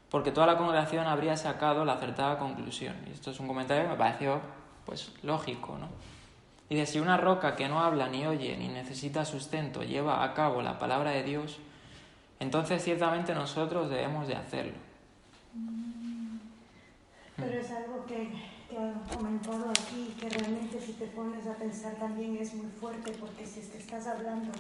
[SPEAKER 2] porque toda la congregación habría sacado la acertada conclusión. Y esto es un comentario que me pareció pues lógico, ¿no? Y dice, si una roca que no habla ni oye ni necesita sustento lleva a cabo la palabra de Dios, entonces ciertamente nosotros debemos de hacerlo.
[SPEAKER 3] Pero es algo que ha comentado aquí, que realmente si te pones a pensar también es muy fuerte, porque si es que estás hablando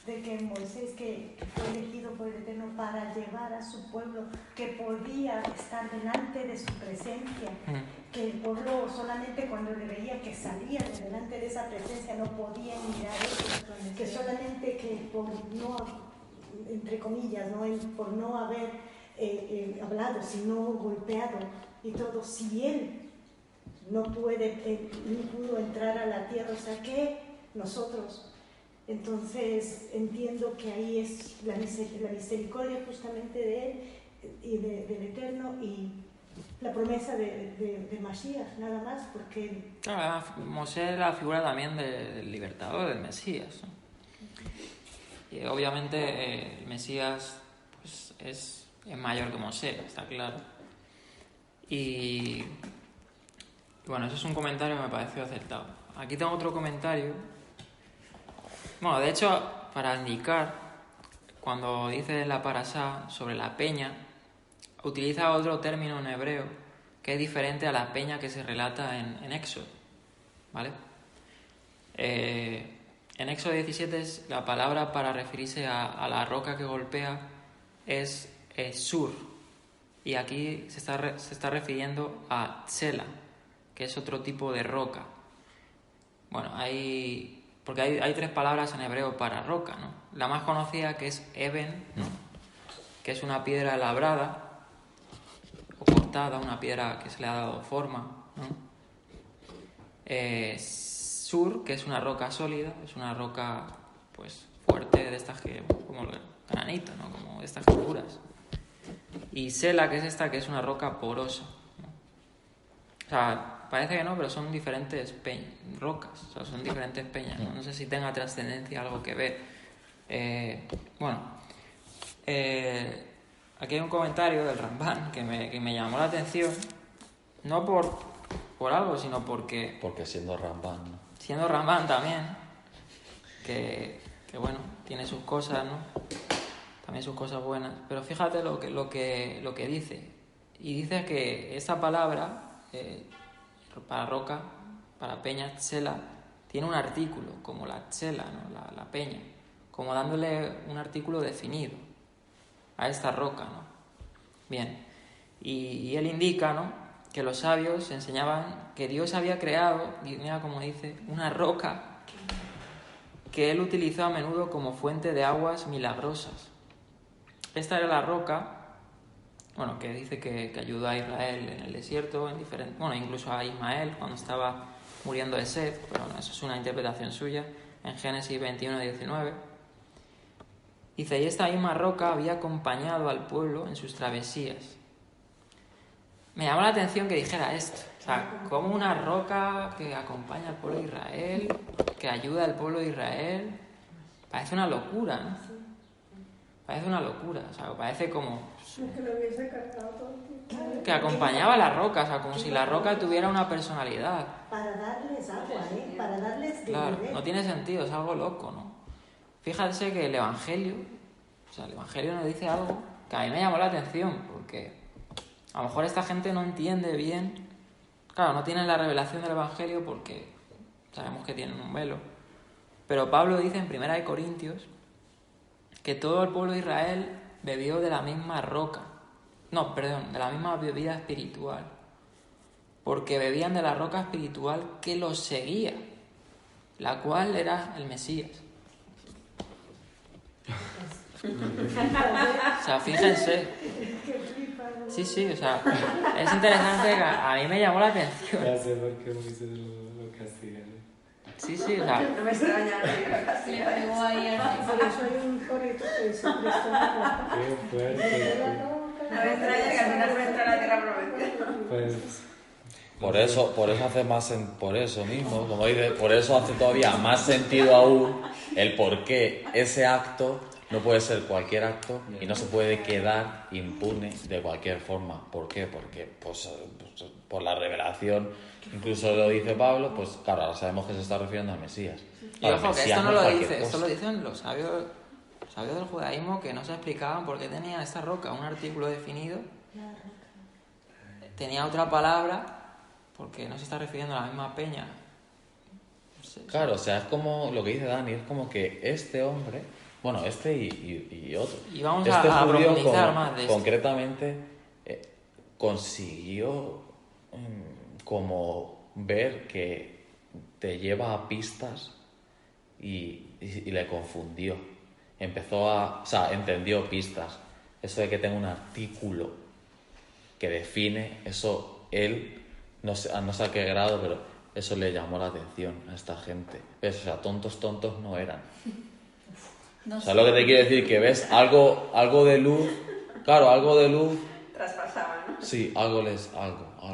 [SPEAKER 3] de que Moisés, que fue elegido por el Eterno para llevar a su pueblo, que podía estar delante de su presencia, que el pueblo solamente cuando le veía que salía de delante de esa presencia no podía mirar eso, que solamente que por no, entre comillas, ¿no? Por no haber hablado, sino golpeado y todo, si él no puede, ni pudo entrar a la tierra, o sea que nosotros. Entonces entiendo que ahí es la misericordia justamente de él y del Eterno y la promesa de Mashiach, nada más, porque...
[SPEAKER 2] Claro, Moshe es la figura también del libertador, del Mesías, ¿no? Y obviamente el Mesías pues, es mayor que Moshe, está claro. Y bueno, eso es un comentario que me pareció acertado. Aquí tengo otro comentario. Bueno, de hecho, para indicar, cuando dice la parashá sobre la peña, utiliza otro término en hebreo que es diferente a la peña que se relata en Éxodo, ¿vale? En Éxodo 17 la palabra para referirse a la roca que golpea es sur, y aquí se está refiriendo a tsela, que es otro tipo de roca. Bueno, porque hay tres palabras en hebreo para roca, ¿no? La más conocida, que es eben, ¿no? Que es una piedra labrada o cortada, una piedra que se le ha dado forma, ¿no? Sur, que es una roca sólida, es una roca pues fuerte, de estas que, como el granito, ¿no? Como estas figuras. Y sela, que es esta, que es una roca porosa, ¿no? O sea, parece que no, pero son diferentes rocas, o sea, son diferentes peñas, ¿no? No sé si tenga trascendencia, algo que ver. Aquí hay un comentario del Ramban que me llamó la atención, no por algo, sino porque
[SPEAKER 1] siendo Ramban, ¿no?
[SPEAKER 2] Siendo Ramban también, que bueno, tiene sus cosas, ¿no? También sus cosas buenas. Pero fíjate lo que dice. Y dice que esa palabra, para roca, para peña, tsela, tiene un artículo, como la tsela, ¿no? La peña, como dándole un artículo definido a esta roca, ¿no? Bien. Y él indica, ¿no?, que los sabios enseñaban que Dios había creado, y mira como dice, una roca que él utilizó a menudo como fuente de aguas milagrosas. Esta era la roca, bueno, que dice que ayudó a Israel en el desierto, incluso a Ismael cuando estaba muriendo de sed, pero bueno, eso es una interpretación suya, en Génesis 21:19. Dice, y esta misma roca había acompañado al pueblo en sus travesías. Me llamó la atención que dijera esto. O sea, como una roca que acompaña al pueblo de Israel, que ayuda al pueblo de Israel. Parece una locura, ¿no? Parece una locura. O sea, parece como...
[SPEAKER 6] Que lo hubiese cargado todo el tiempo.
[SPEAKER 2] Que acompañaba a la roca, o sea, como si la roca tuviera una personalidad.
[SPEAKER 3] Para darles agua, para darles de
[SPEAKER 2] Claro,
[SPEAKER 3] beber.
[SPEAKER 2] no tiene sentido, es algo loco, ¿no? Fíjate que el Evangelio nos dice algo que a mí me llamó la atención, porque a lo mejor esta gente no entiende bien, claro, no tienen la revelación del Evangelio porque sabemos que tienen un velo, pero Pablo dice en 1 Corintios que todo el pueblo de Israel bebió de la misma roca, de la misma bebida espiritual, porque bebían de la roca espiritual que los seguía, la cual era el Mesías. O sea, fíjense. Sí, o sea, es interesante, que a mí me llamó la atención.
[SPEAKER 7] Ya sé por qué Moisés lo castigan.
[SPEAKER 2] Sí, o sea,
[SPEAKER 4] No me extraña que
[SPEAKER 5] Le pegó ahí al
[SPEAKER 6] Por eso hay un corito que dice Cristo la roca.
[SPEAKER 7] Qué fuerte.
[SPEAKER 4] no me extraña que al final no entra a la tierra prometida.
[SPEAKER 7] Pues
[SPEAKER 1] Por eso hace por eso mismo, como dice, por eso hace todavía más sentido aún el por qué ese acto no puede ser cualquier acto y no se puede quedar impune de cualquier forma. ¿Por qué? Porque pues por la revelación, incluso lo dice Pablo, pues claro, ahora sabemos que se está refiriendo al Mesías.
[SPEAKER 2] y ojo, que esto no lo
[SPEAKER 1] cualquier
[SPEAKER 2] dice,
[SPEAKER 1] cosa.
[SPEAKER 2] esto lo dicen los sabios del judaísmo, que no se explicaban por qué tenía esta roca un artículo definido. tenía otra palabra, porque no se está refiriendo a la misma peña. No sé,
[SPEAKER 1] Claro, o sea, es como lo que dice Dani, es como que este hombre, bueno, este y otro.
[SPEAKER 2] Y vamos
[SPEAKER 1] este
[SPEAKER 2] a
[SPEAKER 1] judío
[SPEAKER 2] profundizar más de esto.
[SPEAKER 1] concretamente consiguió como ver que te lleva a pistas y le confundió. O sea, entendió pistas. Eso de que tenga un artículo que define, eso él, no sé a qué grado, pero eso le llamó la atención a esta gente. ¿Ves? O sea, tontos no eran.
[SPEAKER 5] No
[SPEAKER 1] O sea,
[SPEAKER 5] sé.
[SPEAKER 1] lo que te quiero decir, que ves algo de luz, claro, algo de luz,
[SPEAKER 4] Traspasaba, ¿no?
[SPEAKER 1] sí, algo.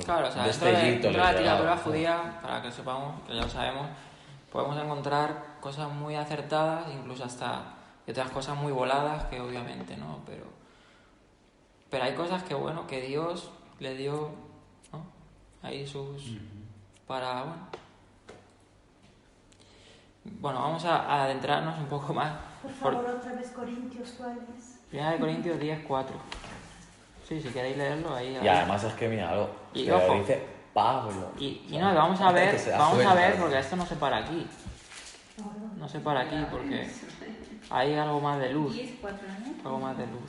[SPEAKER 2] Claro, o sea, dentro
[SPEAKER 1] destellito
[SPEAKER 2] de
[SPEAKER 1] les
[SPEAKER 2] la
[SPEAKER 1] llegaba.
[SPEAKER 2] literatura judía, para que sepamos, que ya lo sabemos, podemos encontrar cosas muy acertadas, incluso hasta otras cosas muy voladas, que obviamente no, pero hay cosas que, bueno, que Dios le dio, ¿no? Ahí sus... para, bueno, vamos a adentrarnos un poco más.
[SPEAKER 3] Por favor, otra vez Corintios, ¿cuál es?
[SPEAKER 2] 1 Corintios 10:4. Sí, si queréis leerlo, ahí.
[SPEAKER 1] Y además es que mira algo,
[SPEAKER 2] Y
[SPEAKER 1] que
[SPEAKER 2] ojo.
[SPEAKER 1] lo dice Pablo.
[SPEAKER 2] Y no, vamos a ver,
[SPEAKER 1] Que se da cuenta.
[SPEAKER 2] porque esto no se para aquí. No se para aquí porque hay algo más de luz.
[SPEAKER 5] 10, 4 años.
[SPEAKER 2] Algo más de luz.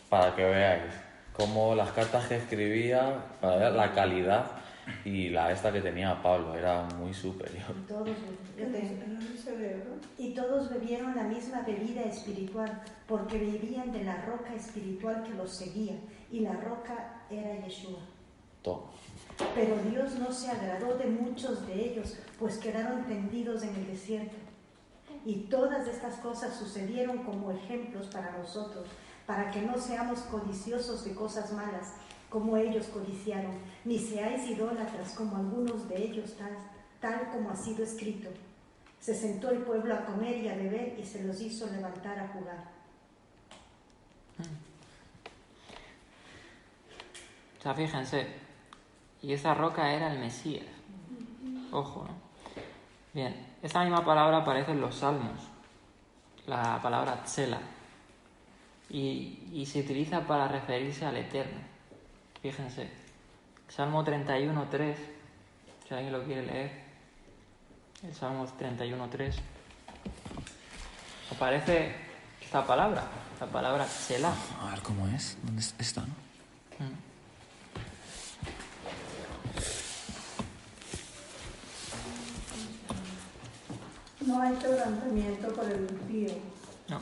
[SPEAKER 1] Para que veáis cómo las cartas que escribía, para ver la calidad y esta que tenía Pablo, era muy superior.
[SPEAKER 3] Y todos bebieron la misma bebida espiritual, porque bebían de la roca espiritual que los seguía, y la roca era Yeshua.
[SPEAKER 1] Toma.
[SPEAKER 3] Pero Dios no se agradó de muchos de ellos, pues quedaron tendidos en el desierto. Y todas estas cosas sucedieron como ejemplos para nosotros, para que no seamos codiciosos de cosas malas, como ellos codiciaron, ni seáis idólatras como algunos de ellos, tal como ha sido escrito. Se sentó el pueblo a comer y a beber y se los hizo levantar a jugar.
[SPEAKER 2] O sea, fíjense, y esa roca era el Mesías. Ojo, ¿no? Bien, esta misma palabra aparece en los Salmos, la palabra tsela, y se utiliza para referirse al Eterno. Fíjense, Salmo 31:3, si alguien lo quiere leer, el Salmo 31:3, aparece esta palabra, la palabra tsela.
[SPEAKER 1] A ver cómo es, ¿dónde está? ¿No?
[SPEAKER 6] No hay quebrantamiento por el impío.
[SPEAKER 2] No,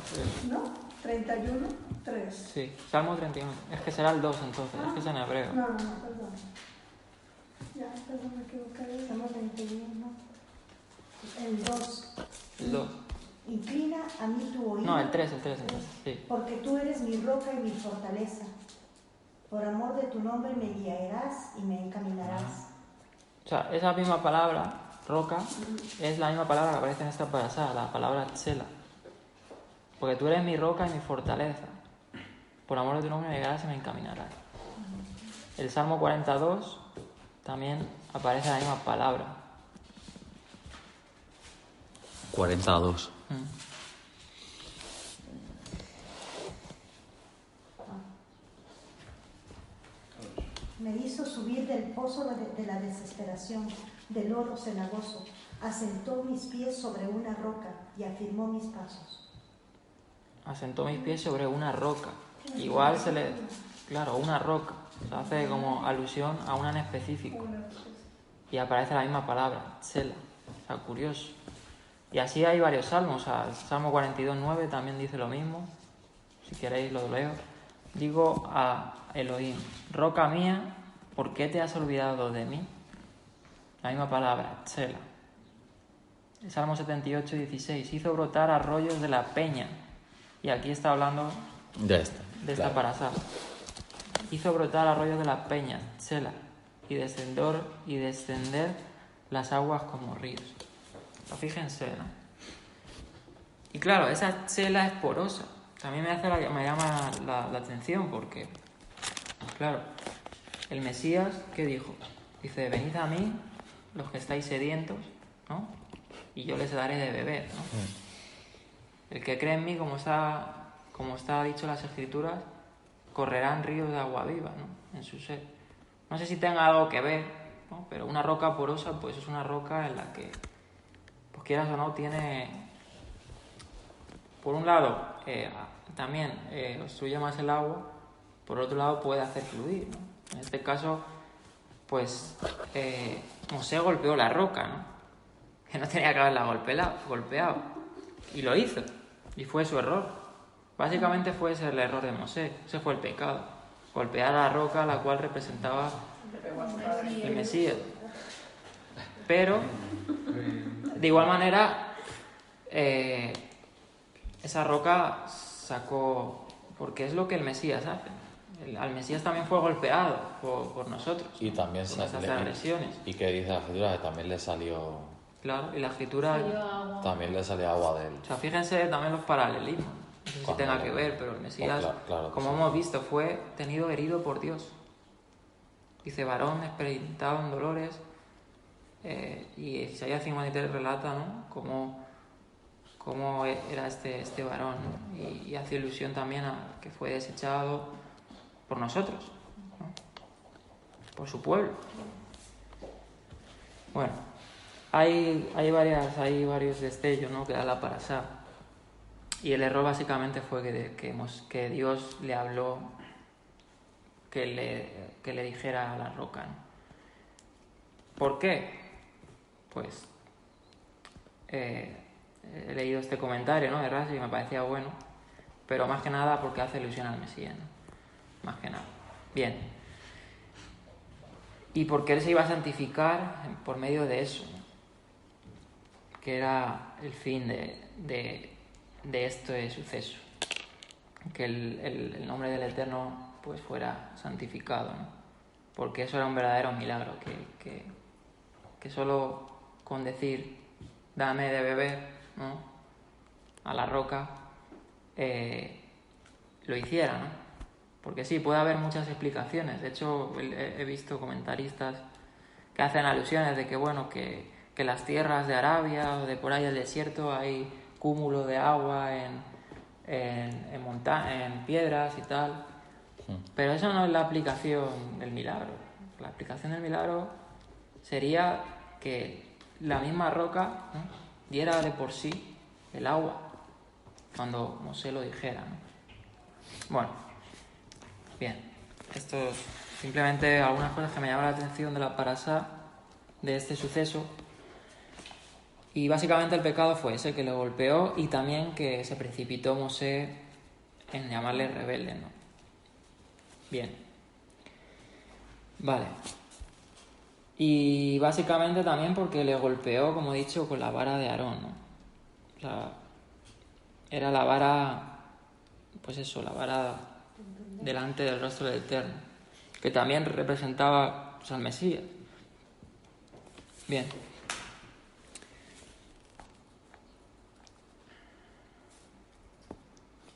[SPEAKER 6] ¿No? 31, 3.
[SPEAKER 2] sí, Salmo 31. Es que será el 2 entonces, es que es en hebreo.
[SPEAKER 6] No, perdón. Ya, perdón, me equivoqué.
[SPEAKER 3] Estamos en 21. El 2.
[SPEAKER 2] El 2.
[SPEAKER 3] Inclina a mí tu oído.
[SPEAKER 2] No, el 3 entonces, sí.
[SPEAKER 3] Porque tú eres mi roca y mi fortaleza. Por amor de tu nombre me guiarás y me encaminarás.
[SPEAKER 2] O sea, esa misma palabra, roca, es la misma palabra que aparece en esta pasada, la palabra tsela. Porque tú eres mi roca y mi fortaleza. Por amor de tu nombre me guiarás y me encaminarás. El Salmo 42 también aparece la misma palabra.
[SPEAKER 1] 42.
[SPEAKER 3] Me hizo subir del pozo de la desesperación, del lodo cenagoso. Asentó mis pies sobre una roca y afirmó mis pasos.
[SPEAKER 2] Asentó mis pies sobre una roca. Igual claro, una roca. Se hace como alusión a una en específico. Y aparece la misma palabra, tsela. O sea, curioso. Y así hay varios salmos. O sea, el Salmo 42:9 también dice lo mismo. Si queréis lo leo. Digo a Elohim, roca mía, ¿por qué te has olvidado de mí? La misma palabra, tsela. El Salmo 78:16, hizo brotar arroyos de la peña. Y aquí está hablando
[SPEAKER 1] De esta.
[SPEAKER 2] de esta
[SPEAKER 1] claro.
[SPEAKER 2] parasha. Hizo brotar arroyos de la peña, tsela, y descender las aguas como ríos. Fíjense, ¿no? Y claro, esa tsela es porosa. También me llama la atención porque, claro, el Mesías, ¿qué dijo? Dice, venid a mí, los que estáis sedientos, ¿no? Y yo les daré de beber, ¿no? El que cree en mí, como está dicho en las Escrituras, correrán ríos de agua viva, ¿no? En su ser. No sé si tenga algo que ver, ¿no? Pero una roca porosa, pues es una roca en la que, pues quieras o no, tiene, por un lado, también obstruye más el agua, por otro lado puede hacer fluir, ¿no? En este caso, pues Mosé golpeó la roca, ¿no? Que no tenía que haberla golpeado. Y lo hizo. Y fue su error. Básicamente fue ese el error de Mosé. Ese fue el pecado. Golpear a la roca, la cual representaba el Mesías. Pero, de igual manera, esa roca sacó... Porque es lo que el Mesías hace. Al Mesías también fue golpeado por nosotros.
[SPEAKER 1] Y también
[SPEAKER 2] por nuestras agresiones.
[SPEAKER 1] Y que dice la escritura que también le salió...
[SPEAKER 2] Claro, y la escritura...
[SPEAKER 1] También le salió agua de él.
[SPEAKER 2] O sea, fíjense también los paralelismos. No sé si
[SPEAKER 1] Cuando
[SPEAKER 2] tenga que ver, pero el Mesías,
[SPEAKER 1] pues claro que
[SPEAKER 2] como
[SPEAKER 1] sí.
[SPEAKER 2] hemos visto, fue tenido herido por Dios. Dice, varón experimentado en dolores. Y Isaías 53 relata, ¿no? Cómo era este varón, ¿no? Y hace ilusión también a que fue desechado por nosotros, ¿no? Por su pueblo. Bueno, hay varios destellos, ¿no? Que da la parasá. Y el error básicamente fue que Dios le habló, que le dijera a la roca, ¿no? ¿Por qué? Pues he leído este comentario, ¿no? De Rashi y me parecía bueno, pero más que nada porque hace ilusión al Mesías, ¿no? Más que nada. Bien. Y porque él se iba a santificar por medio de eso, ¿no? Que era el fin de este suceso, que el nombre del Eterno pues fuera santificado, ¿no? Porque eso era un verdadero milagro, que solo con decir dame de beber, ¿no? A la roca lo hiciera, ¿no? Porque sí, puede haber muchas explicaciones. De hecho, he visto comentaristas que hacen alusiones de que, bueno, que las tierras de Arabia o de por ahí el desierto hay cúmulo de agua en piedras y tal. Pero eso no es la aplicación del milagro. La aplicación del milagro sería que la misma roca, ¿no? diera de por sí el agua cuando Mosé lo dijera, ¿no? Bueno, bien. Esto es simplemente algunas cosas que me llaman la atención de la parasá de este suceso. Y básicamente el pecado fue ese, que le golpeó, y también que se precipitó Mosé en llamarle rebelde, ¿no? Bien. Vale. Y básicamente también porque le golpeó, como he dicho, con la vara de Aarón, ¿no? O sea, era la vara, pues eso, la vara delante del rostro del Eterno, que también representaba, pues, al Mesías. Bien.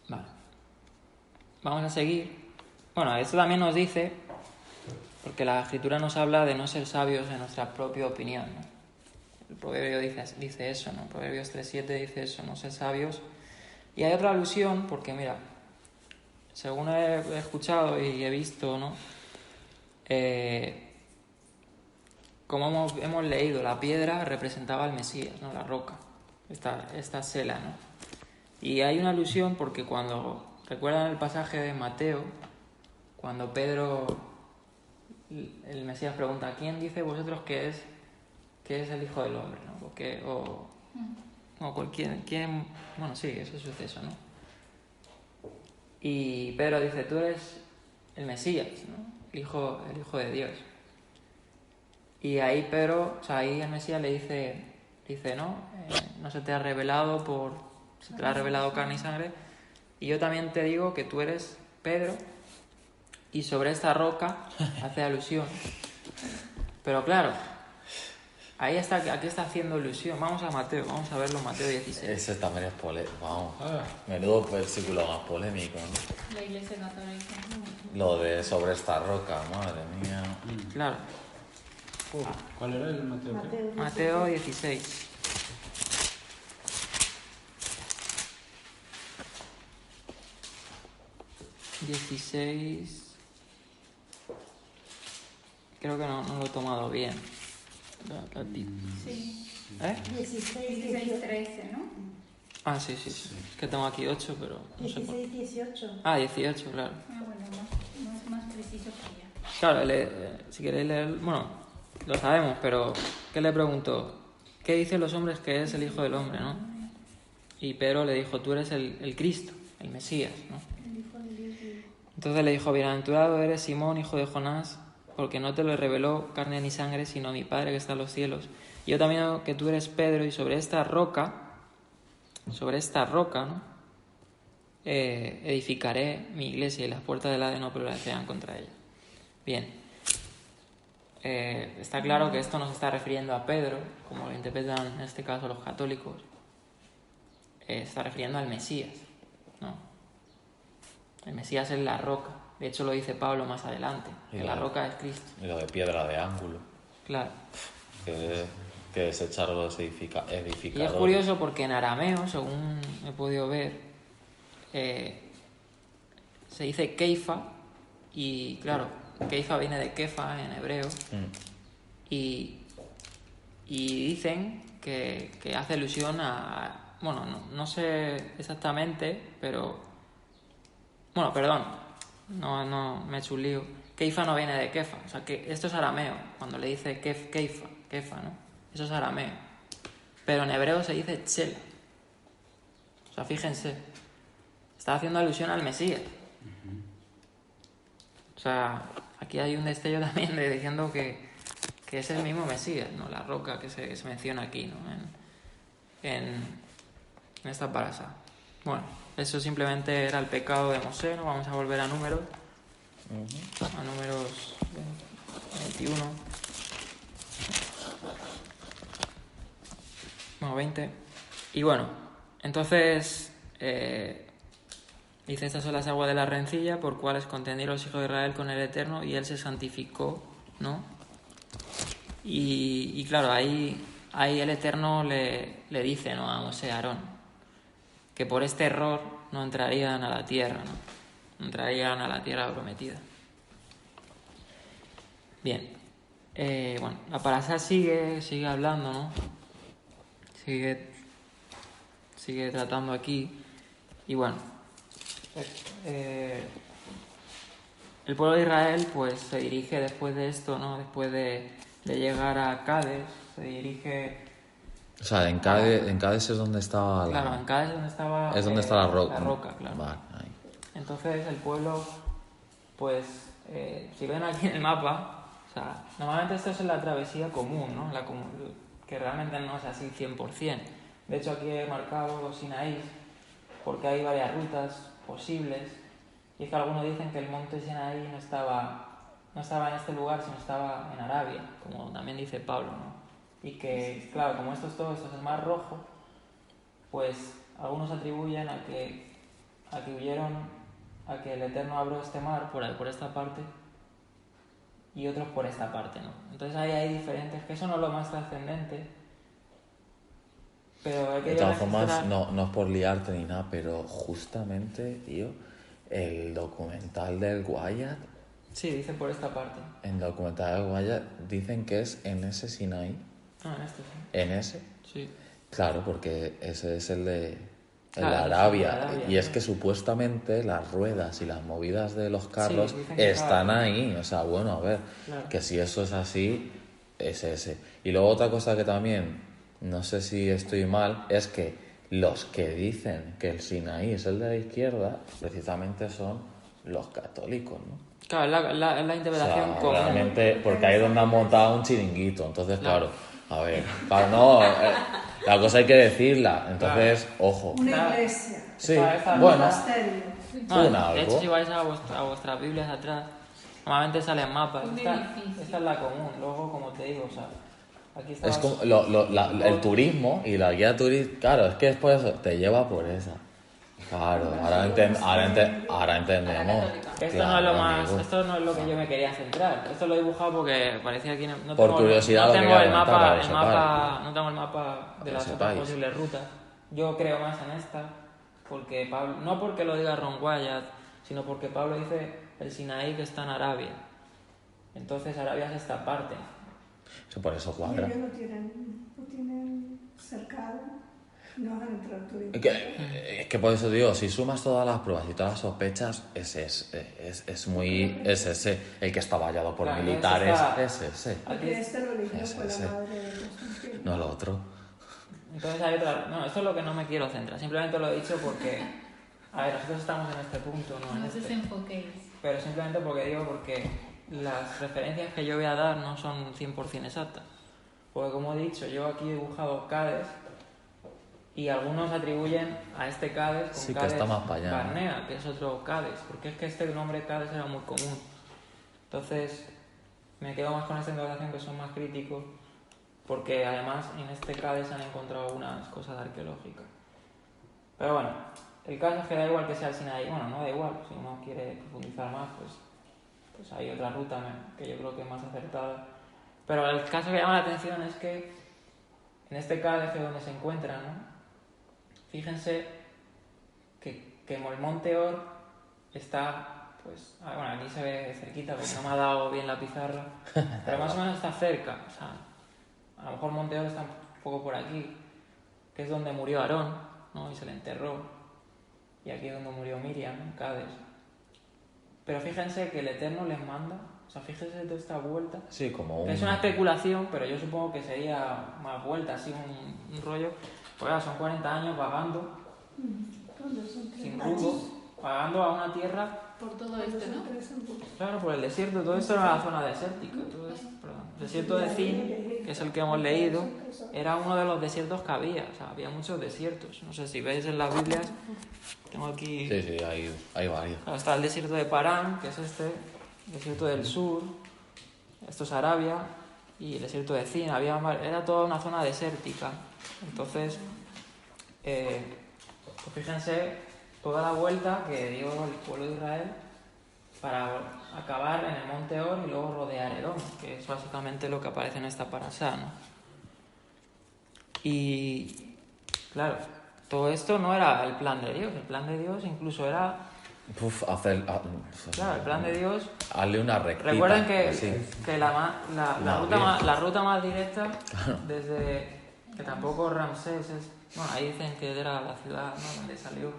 [SPEAKER 2] Vale. Vamos a seguir. Bueno, esto también nos dice, porque la Escritura nos habla de no ser sabios en nuestra propia opinión, ¿no? El Proverbio dice eso, ¿no? Proverbios 3:7 dice eso, no ser sabios. Y hay otra alusión, porque mira, según he escuchado y he visto, ¿no? Como hemos leído, la piedra representaba al Mesías, ¿no? La roca, esta sela, ¿no? Y hay una alusión porque recuerdan el pasaje de Mateo, cuando Pedro, el Mesías pregunta, ¿quién dice vosotros que es el Hijo del Hombre? ¿No? ¿Quién? Bueno, sí, ese suceso, ¿no? Y Pedro dice, tú eres el Mesías, ¿no? El hijo de Dios. Y ahí ahí el Mesías le dice, no, no se te ha revelado se te ha revelado carne y sangre, y yo también te digo que tú eres Pedro, y sobre esta roca hace alusión. Pero claro, aquí está haciendo alusión. Vamos a Mateo, vamos a verlo en Mateo 16.
[SPEAKER 1] Ese también es polémico, vamos. Menudo versículo más polémico, ¿no?
[SPEAKER 5] La Iglesia Católica.
[SPEAKER 1] Lo de sobre esta roca, madre mía.
[SPEAKER 2] Claro.
[SPEAKER 7] ¿Cuál era el Mateo?
[SPEAKER 2] Mateo 16. 16... Creo que no lo he tomado bien.
[SPEAKER 5] Sí.
[SPEAKER 2] ¿Eh?
[SPEAKER 3] 16,
[SPEAKER 5] 16,
[SPEAKER 3] 18.
[SPEAKER 5] 13, ¿no?
[SPEAKER 2] Ah, sí. Es que tengo aquí 8, pero no sé por qué.
[SPEAKER 3] 16, 18.
[SPEAKER 2] Ah, 18, claro.
[SPEAKER 5] Ah, bueno, más preciso que ya.
[SPEAKER 2] Claro, si queréis leer... Bueno, lo sabemos, pero ¿qué le preguntó? ¿Qué dicen los hombres que es el Hijo del Hombre, no? Y Pedro le dijo, tú eres el Cristo, el Mesías, ¿no? Entonces le dijo, bienaventurado eres Simón, hijo de Jonás, porque no te lo reveló carne ni sangre, sino mi Padre que está en los cielos. Y yo también digo que tú eres Pedro, y sobre esta roca, ¿no? Edificaré mi iglesia, y las puertas del Hades no prevalecerán contra ella. Bien. Está claro que esto no se está refiriendo a Pedro, como lo interpretan en este caso los católicos. Se está refiriendo al Mesías, ¿no? El Mesías es la roca. De hecho, lo dice Pablo más adelante, que la roca es Cristo.
[SPEAKER 1] Y lo de piedra de ángulo.
[SPEAKER 2] Claro.
[SPEAKER 1] Que es echar los edificadores.
[SPEAKER 2] Y es curioso porque en arameo, según he podido ver, se dice Keifa, y claro, Keifa viene de Kefa en hebreo, y dicen que hace alusión a... Bueno, no sé exactamente, pero... Bueno, perdón, no me he hecho un lío. Keifa no viene de Kefa, o sea que esto es arameo, cuando le dice Kefa, ¿no? Eso es arameo. Pero en hebreo se dice Tshela. O sea, fíjense, está haciendo alusión al Mesías. O sea, aquí hay un destello también de diciendo que es el mismo Mesías, ¿no? La roca que se menciona aquí, ¿no? En esta parasha. Bueno, eso simplemente era el pecado de Mosé, ¿no? Vamos a volver a números. A números 21. Bueno, 20. Y bueno, entonces dice, estas son las aguas de la rencilla por cuales contendieron los hijos de Israel con el Eterno, y él se santificó, ¿no? Y claro, ahí el Eterno le dice, ¿no? A Mosé, a Aarón, que por este error no entrarían a la tierra, ¿no? No entrarían a la tierra prometida. Bien. Bueno, la parasha sigue hablando, ¿no? Sigue tratando aquí. Y bueno, el pueblo de Israel pues se dirige después de esto, ¿no? Después de llegar a Cádiz, se dirige...
[SPEAKER 1] O sea, en Cádiz es donde estaba
[SPEAKER 2] Claro, en Cádiz es donde estaba...
[SPEAKER 1] Es donde está la roca.
[SPEAKER 2] La roca, claro.
[SPEAKER 1] Vale, ahí.
[SPEAKER 2] Entonces el pueblo, pues, si ven aquí en el mapa, o sea, normalmente esto es en la travesía común, ¿no? Que realmente no es así 100%. De hecho, aquí he marcado los Sinaí, porque hay varias rutas posibles, y es que algunos dicen que el monte Sinaí no estaba en este lugar, sino estaba en Arabia, como también dice Pablo, ¿no? Y que, claro, como esto es el Mar Rojo, pues algunos atribuyen a que huyeron, a que el Eterno abrió este mar por esta parte, y otros por esta parte, ¿no? Entonces ahí hay diferentes, que eso no es lo más trascendente, pero hay que...
[SPEAKER 1] De todas formas, no es por liarte ni nada, pero justamente, tío, el documental del Wyatt...
[SPEAKER 2] Sí, dice por esta parte.
[SPEAKER 1] En el documental del Wyatt dicen que es en ese Sinaí.
[SPEAKER 2] Ah, en este sí.
[SPEAKER 1] ¿En ese?
[SPEAKER 2] Sí.
[SPEAKER 1] Claro, porque ese es el de
[SPEAKER 2] Claro,
[SPEAKER 1] Arabia.
[SPEAKER 2] el de Arabia,
[SPEAKER 1] Y es
[SPEAKER 2] ¿no?
[SPEAKER 1] que supuestamente las ruedas y las movidas de los carros
[SPEAKER 2] Sí, dicen que
[SPEAKER 1] están
[SPEAKER 2] estaba-
[SPEAKER 1] ahí. O sea, bueno, a ver,
[SPEAKER 2] Claro.
[SPEAKER 1] que si eso es así, es ese. Y luego otra cosa que también, no sé si estoy mal, es que los que dicen que el Sinaí es el de la izquierda, precisamente son los católicos, ¿no?
[SPEAKER 2] Claro, es la interpretación
[SPEAKER 1] O sea,
[SPEAKER 2] común.
[SPEAKER 1] realmente, porque ahí es donde han montado un chiringuito. Entonces,
[SPEAKER 2] Claro.
[SPEAKER 1] claro, a ver, claro, no, la cosa hay que decirla. Entonces, ojo.
[SPEAKER 6] Una iglesia,
[SPEAKER 1] Sí,
[SPEAKER 2] Esta-
[SPEAKER 6] un
[SPEAKER 1] bueno,
[SPEAKER 6] monasterio.
[SPEAKER 2] No,
[SPEAKER 1] un algo.
[SPEAKER 2] de hecho, si vais a vuestras Biblias atrás, normalmente salen mapas.
[SPEAKER 5] Un
[SPEAKER 2] Esta
[SPEAKER 5] edificio.
[SPEAKER 2] es la común. Luego, como te digo, o sea, aquí está...
[SPEAKER 1] Es como el turismo y la guía turística. Claro, es que después te lleva por esa. Claro, ahora entendemos.
[SPEAKER 2] Esto
[SPEAKER 1] Claro,
[SPEAKER 2] no es lo más,
[SPEAKER 1] amigo.
[SPEAKER 2] esto no es lo que yo me quería centrar. Esto lo he dibujado porque parecía aquí no
[SPEAKER 1] Por
[SPEAKER 2] tengo,
[SPEAKER 1] curiosidad
[SPEAKER 2] no
[SPEAKER 1] lo
[SPEAKER 2] tengo
[SPEAKER 1] quería
[SPEAKER 2] el
[SPEAKER 1] comentar,
[SPEAKER 2] mapa,
[SPEAKER 1] para que sepáis.
[SPEAKER 2] no tengo el mapa de
[SPEAKER 1] Que
[SPEAKER 2] las otras
[SPEAKER 1] sepáis.
[SPEAKER 2] posibles rutas. Yo creo más en esta, porque Pablo, no porque lo diga Ron Wyatt, sino porque Pablo dice el Sinaí que está en Arabia. Entonces Arabia es esta parte.
[SPEAKER 1] Sí, por eso
[SPEAKER 6] Y
[SPEAKER 1] cuadra.
[SPEAKER 6] ellos no tienen cercado, no van a entrar turismo.
[SPEAKER 1] Es que por eso digo, si sumas todas las pruebas y todas las sospechas, ese es ese. El que está vallado por
[SPEAKER 2] Claro,
[SPEAKER 1] militares
[SPEAKER 2] está-
[SPEAKER 1] es ese.
[SPEAKER 6] Porque este lo eligió
[SPEAKER 1] Ese,
[SPEAKER 6] fue
[SPEAKER 1] ese.
[SPEAKER 6] la madre de Constantino.
[SPEAKER 1] No lo otro.
[SPEAKER 2] Entonces hay otra... No, esto es lo que no me quiero centrar. Simplemente lo he dicho porque... A ver, nosotros estamos en este punto, no en
[SPEAKER 5] No os
[SPEAKER 2] este.
[SPEAKER 5] desenfoquéis.
[SPEAKER 2] Pero simplemente porque las referencias que yo voy a dar no son 100% exactas. Porque como he dicho, yo aquí he dibujado Cádiz y algunos atribuyen a este Cádiz con
[SPEAKER 1] Sí, que
[SPEAKER 2] Cádiz
[SPEAKER 1] está más para allá, ¿no?
[SPEAKER 2] Barnea, que es otro Cádiz, porque es que este nombre Cádiz era muy común. Entonces me quedo más con esta interpretación que son más críticos, porque además en este Cádiz se han encontrado unas cosas arqueológicas. Pero bueno, el caso es que da igual que sea el Sinaí, bueno, no da igual, si uno quiere profundizar más, pues hay otra ruta que yo creo que es más acertada. Pero el caso que llama la atención es que en este Cádiz que es donde se encuentran, ¿no? Fíjense que el Monte Or está, pues, bueno, aquí se ve cerquita porque no me ha dado bien la pizarra, pero más o menos está cerca, o sea, a lo mejor Monte Or está un poco por aquí, que es donde murió Aarón, ¿no? Y se le enterró, y aquí es donde murió Miriam, en Cádiz. Pero fíjense que el Eterno les manda, o sea, fíjense toda esta vuelta.
[SPEAKER 1] Sí, como un...
[SPEAKER 2] Es una especulación, pero yo supongo que sería más vuelta, así un rollo. Pues claro, son 40 años vagando,
[SPEAKER 6] ¿Dónde son tres?
[SPEAKER 2] sin rumbo, vagando a una tierra,
[SPEAKER 5] Por todo
[SPEAKER 6] ¿Dónde
[SPEAKER 5] esto,
[SPEAKER 6] son
[SPEAKER 5] ¿no?
[SPEAKER 6] tres en bus?
[SPEAKER 2] claro, por el desierto. Todo esto era la zona desértica. Todo esto, perdón. El desierto de Zin, que es el que hemos leído, era uno de los desiertos que había. O sea, había muchos desiertos. No sé si veis en las Biblias, tengo aquí...
[SPEAKER 1] Sí, sí, hay varios.
[SPEAKER 2] Claro, está el desierto de Parán, que es este, el desierto del sur, esto es Arabia, y el desierto de Zin, era toda una zona desértica. Entonces, pues fíjense toda la vuelta que dio el pueblo de Israel para acabar en el monte Or y luego rodear Edom, que es básicamente lo que aparece en esta parasá, ¿no? Y claro, todo esto no era el plan de Dios, el plan de Dios incluso era... Claro, el plan de Dios...
[SPEAKER 1] Hazle una rectita.
[SPEAKER 2] Recuerden que
[SPEAKER 1] así.
[SPEAKER 2] la ruta más directa desde... Que tampoco Ramsés es... Bueno, ahí dicen que era la ciudad, ¿no?, donde salió.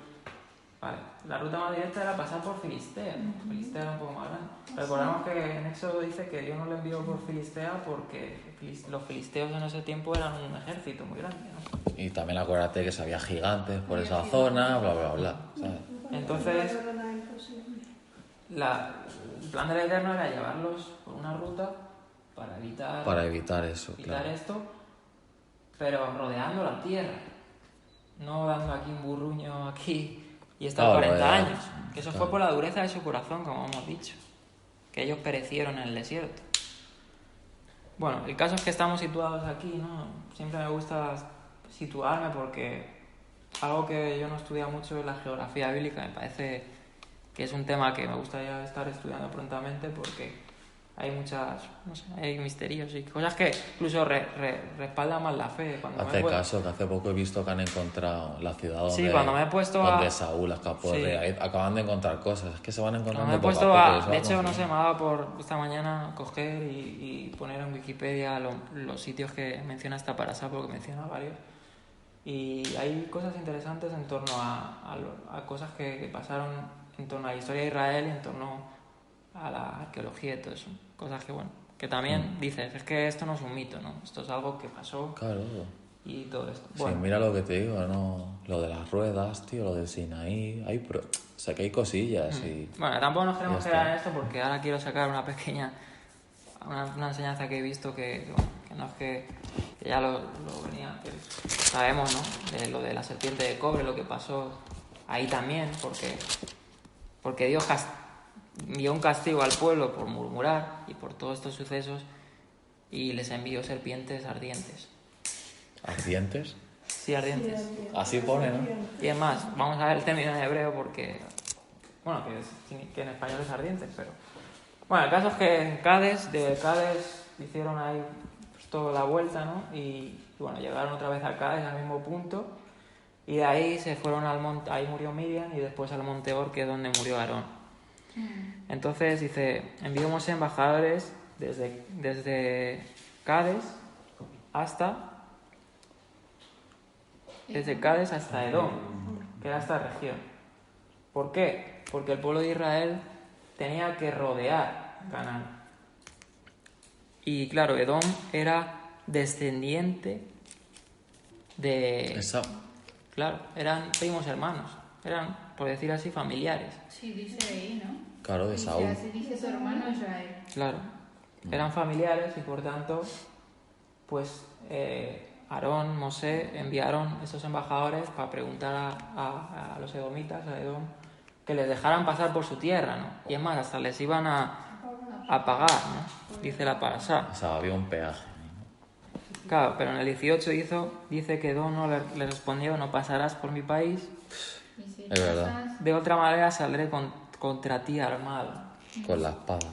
[SPEAKER 2] Vale, la ruta más directa era pasar por Filistea. Filistea era un poco más grande. Recordemos que en Éxodo dice que Dios no le envió por Filistea porque los filisteos en ese tiempo eran un ejército muy grande, ¿no?
[SPEAKER 1] Y también acuérdate que había gigantes por esa zona, bla, bla, bla. ¿Sabes?
[SPEAKER 2] Entonces,
[SPEAKER 6] No era nada imposible.
[SPEAKER 2] el plan del Eterno era llevarlos por una ruta para evitar
[SPEAKER 1] eso, claro.
[SPEAKER 2] esto, pero rodeando la tierra, no dando aquí un burruño aquí y estar
[SPEAKER 1] Claro,
[SPEAKER 2] 40 años. Que eso
[SPEAKER 1] claro.
[SPEAKER 2] fue por la dureza de su corazón, como hemos dicho, que ellos perecieron en el desierto. Bueno, el caso es que estamos situados aquí, ¿no? Siempre me gusta situarme porque algo que yo no he estudiado mucho es la geografía bíblica. Me parece que es un tema que me gustaría estar estudiando prontamente porque hay muchas, no sé, hay misterios y cosas que incluso respaldan más la fe. Cuando
[SPEAKER 1] Hace caso, que hace poco he visto que han encontrado la ciudad donde,
[SPEAKER 2] Sí, cuando me he puesto
[SPEAKER 1] donde
[SPEAKER 2] a...
[SPEAKER 1] Saúl escapó
[SPEAKER 2] Sí.
[SPEAKER 1] de ahí. Acaban de encontrar cosas, es que se van
[SPEAKER 2] Cuando
[SPEAKER 1] encontrando
[SPEAKER 2] me he
[SPEAKER 1] poco
[SPEAKER 2] puesto
[SPEAKER 1] a poco.
[SPEAKER 2] a...
[SPEAKER 1] eso
[SPEAKER 2] De
[SPEAKER 1] vamos,
[SPEAKER 2] hecho, no sé, me ha dado por esta mañana coger y poner en Wikipedia los sitios que menciona esta parasá, porque menciona varios. Y hay cosas interesantes en torno a cosas que pasaron en torno a la historia de Israel y en torno a la arqueología y todo eso. Cosas que, bueno, que también dices, es que esto no es un mito, ¿no? Esto es algo que pasó
[SPEAKER 1] Claro.
[SPEAKER 2] y todo esto.
[SPEAKER 1] Sí,
[SPEAKER 2] Bueno,
[SPEAKER 1] mira lo que te digo, ¿no? Lo de las ruedas, tío, lo del Sinaí. O sea, que hay cosillas y...
[SPEAKER 2] bueno, tampoco nos queremos
[SPEAKER 1] Ya
[SPEAKER 2] quedar
[SPEAKER 1] está.
[SPEAKER 2] en esto porque ahora quiero sacar una pequeña... Una enseñanza que he visto que no es que ya lo venía, que sabemos, ¿no? De lo de la serpiente de cobre, lo que pasó ahí también, porque Dios envió un castigo al pueblo por murmurar y por todos estos sucesos y les envió serpientes ardientes.
[SPEAKER 1] ¿Ardientes?
[SPEAKER 2] Sí, ardientes.
[SPEAKER 1] Así pone, ¿no?
[SPEAKER 2] Y es más, vamos a ver el término en hebreo porque, bueno, que en español es ardientes, pero... Bueno, el caso es que en de Cádiz hicieron ahí pues, toda la vuelta, ¿no? Y bueno, llegaron otra vez a Cádiz, al mismo punto, y de ahí se fueron al monte, ahí murió Miriam, y después al monte Or, que es donde murió Aarón. Entonces dice, envió Mosé embajadores desde Cádiz hasta Edom, que era esta región. ¿Por qué? Porque el pueblo de Israel tenía que rodear Canaán. Y claro, Edom era descendiente de...
[SPEAKER 1] Esa.
[SPEAKER 2] Claro, eran primos hermanos, eran, por decir así, familiares.
[SPEAKER 5] Sí, dice ahí, ¿no?
[SPEAKER 1] Claro, de
[SPEAKER 5] Dice
[SPEAKER 1] Saúl.
[SPEAKER 5] así, dice su hermano Israel.
[SPEAKER 2] Claro, eran familiares y por tanto, pues Aarón, Mosé enviaron esos embajadores para preguntar a los edomitas, a Edom, que les dejaran pasar por su tierra, ¿no? Y es más, hasta les iban a pagar, ¿no? Dice la parasá.
[SPEAKER 1] O sea, había un peaje.
[SPEAKER 2] Claro, pero en el 18 dice que Edom no le respondió, no pasarás por mi país,
[SPEAKER 5] Y si
[SPEAKER 1] Es verdad.
[SPEAKER 5] pasas-
[SPEAKER 2] de otra manera saldré contra ti armado.
[SPEAKER 1] Con la espada.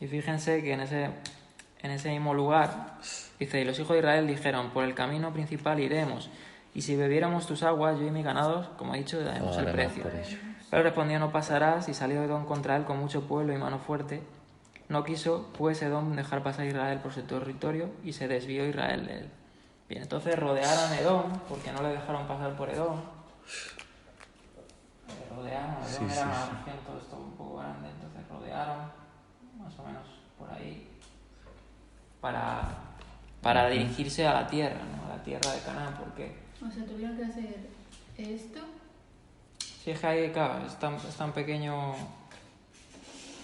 [SPEAKER 2] Y fíjense que en ese mismo lugar, dice, y los hijos de Israel dijeron, por el camino principal iremos, y si bebiéramos tus aguas, yo y mis ganados, como he dicho, daremos el
[SPEAKER 1] Pagaremos
[SPEAKER 2] precio.
[SPEAKER 1] por ello.
[SPEAKER 2] Pero respondió, no pasarás, y salió Edom contra él con mucho pueblo y mano fuerte. No quiso, pues, Edom dejar pasar a Israel por su territorio, y se desvió Israel de él. Bien, entonces rodearon Edom, porque no le dejaron pasar por Edom. Rodearon, Edom
[SPEAKER 1] Sí,
[SPEAKER 2] era
[SPEAKER 1] sí,
[SPEAKER 2] una
[SPEAKER 1] sí.
[SPEAKER 2] región todo esto un poco grande, entonces rodearon, más o menos por ahí, para dirigirse a la tierra, ¿no? A la tierra de Canaán, porque
[SPEAKER 5] O sea, tuvieron que hacer esto.
[SPEAKER 2] si es que ahí, claro, es tan pequeño.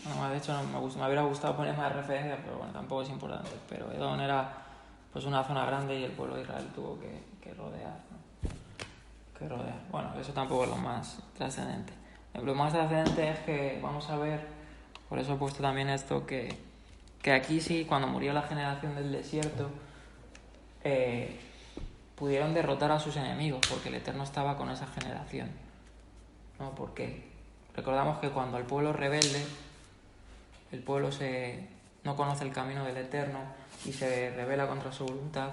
[SPEAKER 2] No, de hecho, me hubiera gustado poner más referencias, pero bueno, tampoco es importante. Pero Edom era pues una zona grande y el pueblo de Israel tuvo que rodear, ¿no? Que rodear. Bueno, eso tampoco es lo más trascendente. Lo más trascendente es que vamos a ver, por eso he puesto también esto, que aquí sí, cuando murió la generación del desierto, pudieron derrotar a sus enemigos, porque el Eterno estaba con esa generación. ¿No? Porque recordamos que cuando el pueblo rebelde, el pueblo no conoce el camino del Eterno y se rebela contra su voluntad,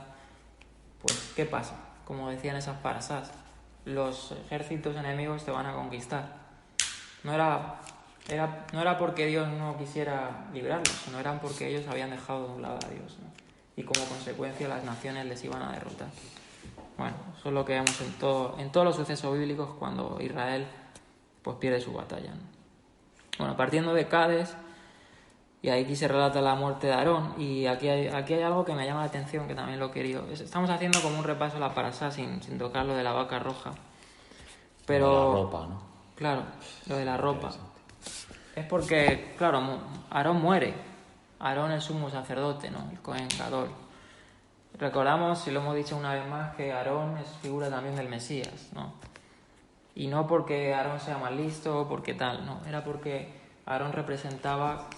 [SPEAKER 2] pues ¿qué pasa? Como decían esas parasás, los ejércitos enemigos te van a conquistar. No era porque Dios no quisiera librarlos, sino eran porque ellos habían dejado de un lado a Dios, ¿no? Y como consecuencia las naciones les iban a derrotar. Bueno, eso es lo que vemos en todos los sucesos bíblicos cuando Israel pues pierde su batalla, ¿no? Bueno, partiendo de Cádiz, y aquí se relata la muerte de Aarón, y aquí hay algo que me llama la atención, que también lo he querido. Estamos haciendo como un repaso de la parasá sin tocar lo de la vaca roja. Pero
[SPEAKER 1] La ropa, ¿no?
[SPEAKER 2] claro, lo de la ropa. Es porque, claro, Aarón muere. Aarón es sumo sacerdote, ¿no? El Cohen Gadol. Recordamos, y lo hemos dicho una vez más, que Aarón es figura también del Mesías, ¿no? Y no porque Aarón sea más listo o porque tal, no. Era porque Aarón representaba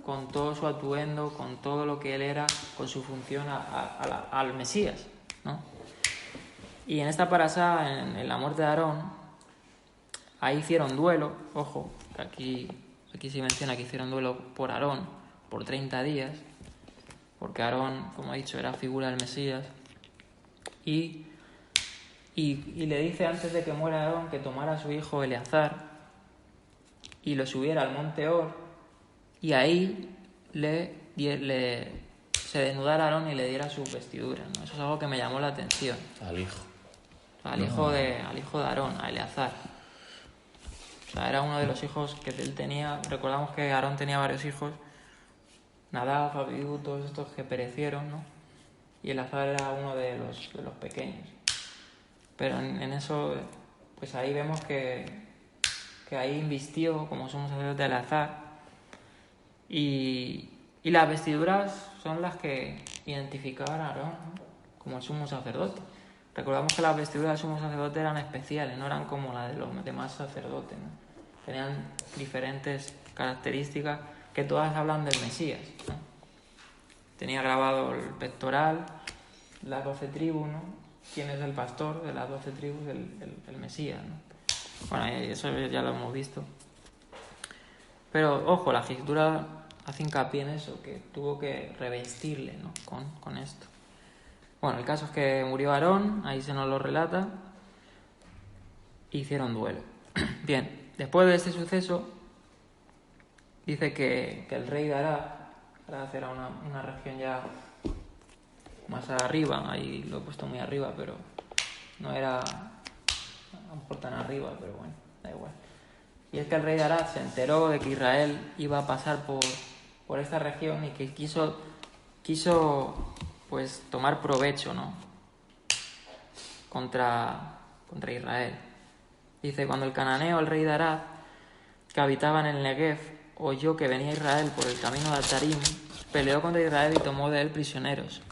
[SPEAKER 2] con todo su atuendo, con todo lo que él era, con su función al Mesías, ¿no? Y en esta parasá, en la muerte de Aarón, ahí hicieron duelo, ojo, aquí se menciona que hicieron duelo por Aarón por 30 días, porque Aarón, como he dicho, era figura del Mesías, y le dice antes de que muera Aarón que tomara a su hijo Eleazar y lo subiera al monte Or, y ahí se desnudara Aarón y le diera su vestidura, ¿no? Eso es algo que me llamó la atención.
[SPEAKER 1] Al hijo.
[SPEAKER 2] Al hijo de Aarón, a Eleazar. O sea, era uno de los hijos que él tenía. Recordamos que Aarón tenía varios hijos, Nadab, Abiú, todos estos que perecieron, ¿no? Y Eleazar era uno de los pequeños. Pero en eso, pues ahí vemos que ahí invistió como sumo sacerdote Eleazar. Y las vestiduras son las que identificaban a Aarón, ¿no? Como el sumo sacerdote. Recordamos que las vestiduras del sumo sacerdote eran especiales, no eran como las de los demás sacerdotes, ¿no? Tenían diferentes características que todas hablan del Mesías, ¿no? Tenía grabado el pectoral, las 12 tribus, ¿no? ¿Quién es el pastor de las 12 tribus? El Mesías, ¿no? Bueno, eso ya lo hemos visto. Pero, ojo, la escritura hace hincapié en eso, que tuvo que revestirle, ¿no? con esto. Bueno, el caso es que murió Aarón, ahí se nos lo relata, e hicieron duelo. Bien, después de este suceso, dice que el rey de Arad era una región ya más arriba, ahí lo he puesto muy arriba, pero no era a lo mejor tan arriba, pero bueno, da igual. Y es que el rey de Arad se enteró de que Israel iba a pasar por esta región y que quiso pues tomar provecho, ¿no? contra Israel. Dice, cuando el cananeo, el rey de Arad, que habitaba en el Negev, oyó que venía Israel por el camino de Atarim, peleó contra Israel y tomó de él prisioneros.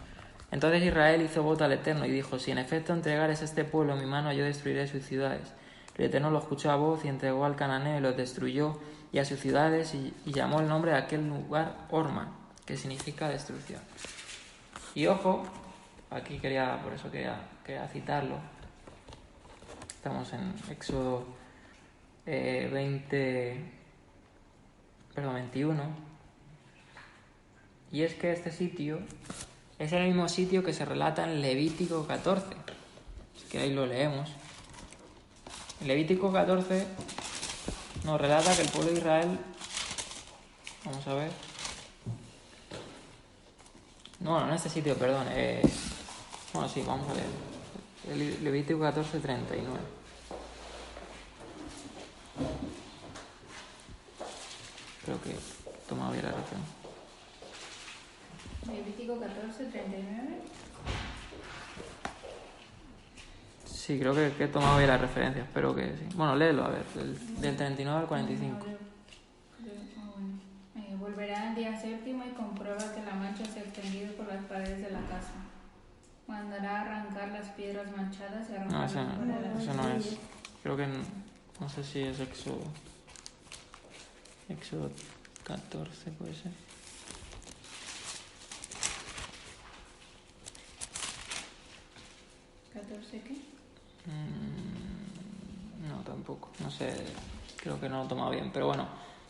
[SPEAKER 2] Entonces Israel hizo voto al Eterno y dijo, si en efecto entregares este pueblo en mi mano, yo destruiré sus ciudades. El Eterno lo escuchó a voz y entregó al cananeo y los destruyó y a sus ciudades y llamó el nombre de aquel lugar Orma, que significa destrucción. Y ojo, aquí por eso quería citarlo. Estamos en Éxodo 21. Y es que este sitio es el mismo sitio que se relata en Levítico 14. Si queréis lo leemos. En Levítico 14 nos relata que el pueblo de Israel... Vamos a ver. No, en este sitio, perdón. Bueno, sí, vamos a leer. Levítico 14, 39. Creo que he tomado bien la referencia.
[SPEAKER 5] Levítico 14, 39.
[SPEAKER 2] Sí, creo que he tomado bien la referencia. Espero que sí. Bueno, léelo, a ver. Del 39 al 45.
[SPEAKER 5] Volverá el día séptimo y comprueba que la mancha se ha extendido por las paredes de la casa. Mandará a arrancar las piedras manchadas y arrancar
[SPEAKER 2] Eso no es. Creo que no sé si es Éxodo 14, puede ser.
[SPEAKER 5] ¿14 qué?
[SPEAKER 2] No, tampoco. No sé, creo que no lo he tomado bien. Pero bueno,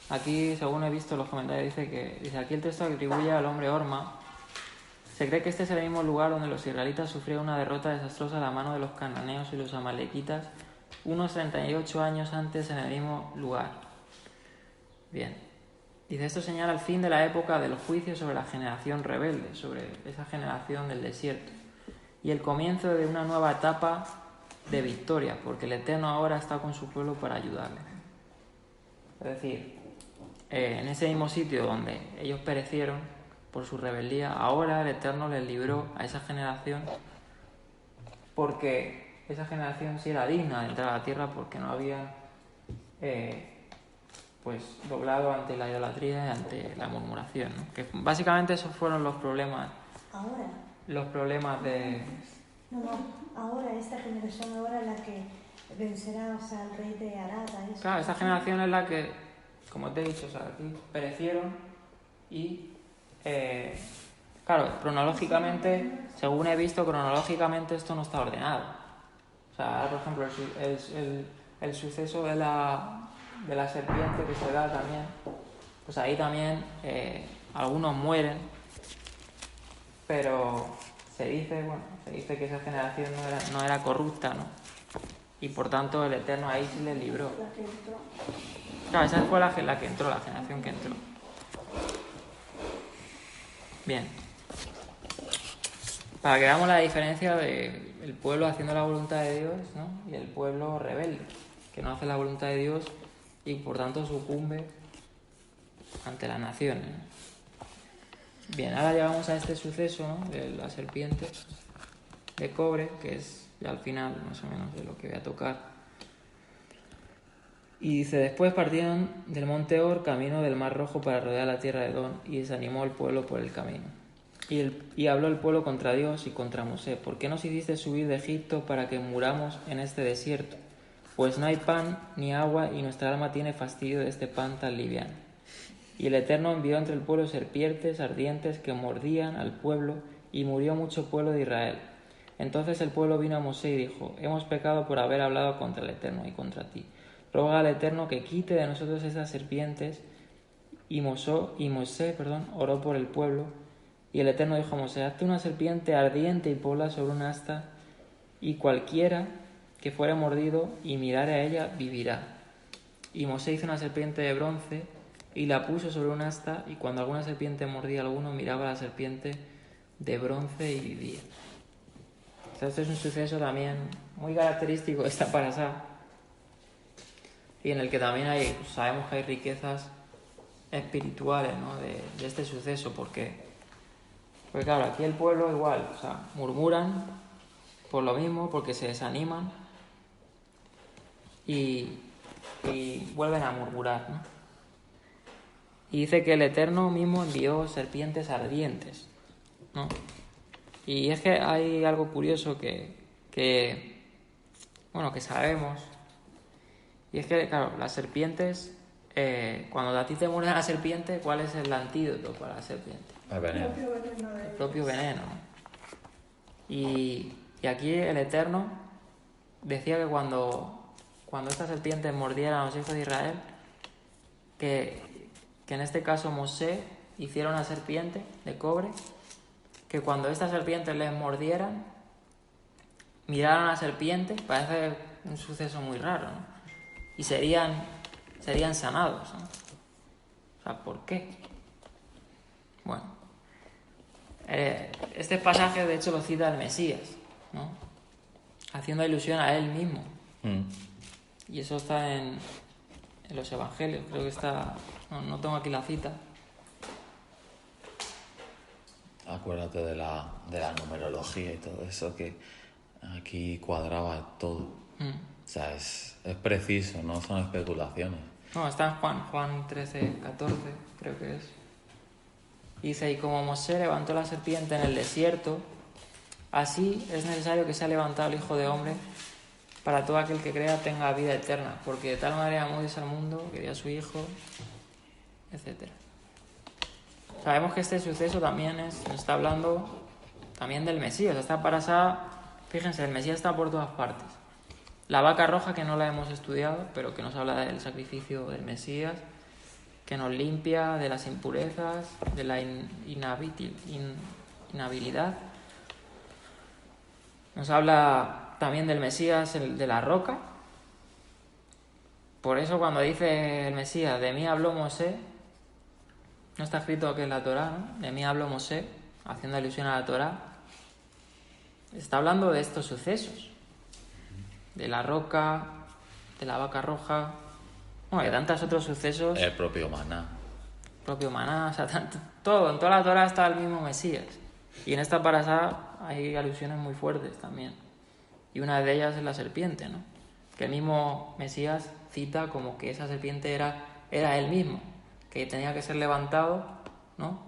[SPEAKER 2] aquí, según he visto en los comentarios, dice aquí el texto atribuye al hombre Orma. Se cree que este es el mismo lugar donde los israelitas sufrieron una derrota desastrosa a la mano de los cananeos y los amalequitas unos 38 años antes en el mismo lugar. Bien. Dice, esto señala el fin de la época del juicio sobre la generación rebelde, sobre esa generación del desierto, y el comienzo de una nueva etapa de victoria, porque el Eterno ahora está con su pueblo para ayudarle. Es decir, en ese mismo sitio donde ellos perecieron por su rebeldía, ahora el Eterno les libró a esa generación, porque esa generación sí era digna de entrar a la tierra, porque no habían pues doblado ante la idolatría y ante la murmuración, ¿no? Que básicamente esos fueron los problemas.
[SPEAKER 3] Ahora.
[SPEAKER 2] Los problemas de...
[SPEAKER 3] No, ahora, esta generación ahora la que vencerá, o sea, al rey de Arad.
[SPEAKER 2] Claro, esta generación es la que, como te he dicho, o sea, aquí perecieron y, claro, cronológicamente, según he visto, cronológicamente esto no está ordenado. O sea, por ejemplo, el suceso de la serpiente que se da también, pues ahí también algunos mueren, pero se dice que esa generación no era corrupta, ¿no? Y por tanto el Eterno ahí sí les libró. Claro, esa fue la que entró, la generación que entró. Bien. Para que veamos la diferencia del pueblo haciendo la voluntad de Dios, ¿no? Y el pueblo rebelde, que no hace la voluntad de Dios y por tanto sucumbe ante las naciones, ¿no? Bien, ahora llegamos a este suceso, ¿no? De la serpiente de cobre, que es ya al final más o menos de lo que voy a tocar. Y dice, después partieron del monte Or camino del Mar Rojo para rodear la tierra de Edom, y desanimó el pueblo por el camino. Y habló el pueblo contra Dios y contra Mosé: ¿por qué nos hiciste subir de Egipto para que muramos en este desierto? Pues no hay pan ni agua, y nuestra alma tiene fastidio de este pan tan liviano. Y el Eterno envió entre el pueblo serpientes ardientes que mordían al pueblo, y murió mucho pueblo de Israel. Entonces el pueblo vino a Mosé y dijo: hemos pecado por haber hablado contra el Eterno y contra ti. Roga al Eterno que quite de nosotros esas serpientes. Y Mosé oró por el pueblo. Y el Eterno dijo a Mosé: hazte una serpiente ardiente y ponla sobre un asta, y cualquiera que fuere mordido y mirare a ella vivirá. Y Mosé hizo una serpiente de bronce y la puso sobre un asta, y cuando alguna serpiente mordía a alguno, miraba a la serpiente de bronce y vivía. O sea, este es un suceso también muy característico de esta parasá, y en el que también sabemos que hay riquezas espirituales, ¿no? de este suceso, porque claro, aquí el pueblo igual, o sea, murmuran por lo mismo, porque se desaniman y vuelven a murmurar, ¿no? Y dice que el Eterno mismo envió serpientes ardientes, ¿no? Y es que hay algo curioso que sabemos, y es que, claro, las serpientes, cuando a ti te muerde la serpiente, ¿cuál es el antídoto para la serpiente?
[SPEAKER 1] El veneno.
[SPEAKER 2] El propio veneno, ¿no? Y aquí el Eterno decía que cuando estas serpientes mordieran a los hijos de Israel, que en este caso Mosé hiciera una serpiente de cobre, que cuando estas serpientes les mordieran, miraran a la serpiente, parece un suceso muy raro, ¿no? Y serían sanados, ¿no? O sea, ¿por qué? Bueno, este pasaje de hecho lo cita el Mesías, ¿no? Haciendo alusión a él mismo. Y eso está en los evangelios, creo que está, no tengo aquí la cita.
[SPEAKER 1] Acuérdate de la numerología y todo eso, que aquí cuadraba todo. O sea, es preciso, no son especulaciones.
[SPEAKER 2] No, está en Juan 13, 14, creo que es. Dice, y como Mosé levantó la serpiente en el desierto, así es necesario que sea levantado el Hijo de Hombre, para todo aquel que crea tenga vida eterna, porque de tal manera amó Dios al mundo, que dio a su Hijo, etc. Sabemos que este suceso también nos está hablando también del Mesías. Esta parasá, fíjense, el Mesías está por todas partes. La vaca roja, que no la hemos estudiado, pero que nos habla del sacrificio del Mesías, que nos limpia de las impurezas, de la inhabilidad. Nos habla también del Mesías, de la roca. Por eso cuando dice el Mesías, de mí habló Mosé, no está escrito que es la Torá, ¿no? De mí habló Mosé, haciendo alusión a la Torá. Está hablando de estos sucesos, de la roca, de la vaca roja, bueno, de tantos otros sucesos.
[SPEAKER 1] El propio maná.
[SPEAKER 2] O sea, todo, en toda la Torá está el mismo Mesías. Y en esta parasá hay alusiones muy fuertes también. Y una de ellas es la serpiente, ¿no? Que el mismo Mesías cita como que esa serpiente era él mismo, que tenía que ser levantado, ¿no?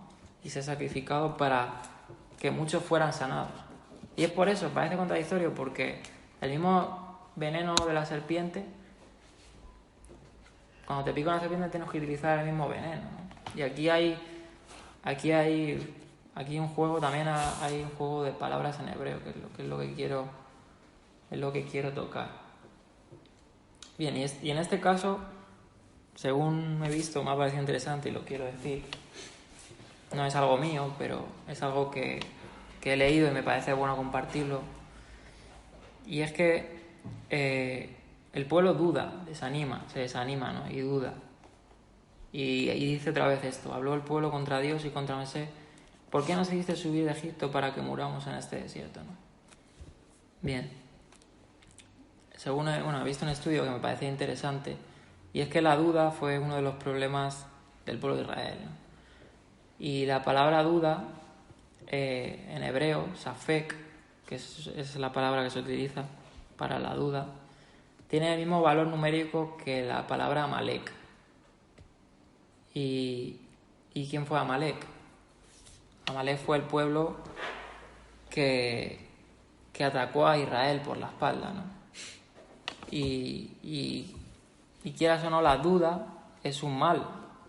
[SPEAKER 2] Y ser sacrificado para que muchos fueran sanados. Y es por eso, parece contradictorio, porque el mismo veneno de la serpiente, cuando te pica una serpiente tienes que utilizar el mismo veneno, ¿no? Y aquí hay un juego, también hay un juego de palabras en hebreo, que es lo que quiero tocar. Bien, y en este caso, según he visto, me ha parecido interesante y lo quiero decir. No es algo mío, pero es algo que he leído y me parece bueno compartirlo. Y es que el pueblo se desanima, ¿no? Y duda. Y dice otra vez esto: habló el pueblo contra Dios y contra Mosé: ¿por qué nos hiciste subir de Egipto para que muramos en este desierto, ¿no? Bien. Según he visto un estudio que me parece interesante, y es que la duda fue uno de los problemas del pueblo de Israel, ¿no? Y la palabra duda, en hebreo, safek, que es la palabra que se utiliza para la duda, tiene el mismo valor numérico que la palabra Amalek. ¿Y quién fue Amalek? Amalek fue el pueblo que atacó a Israel por la espalda, ¿no? Y quieras o no, la duda es un mal,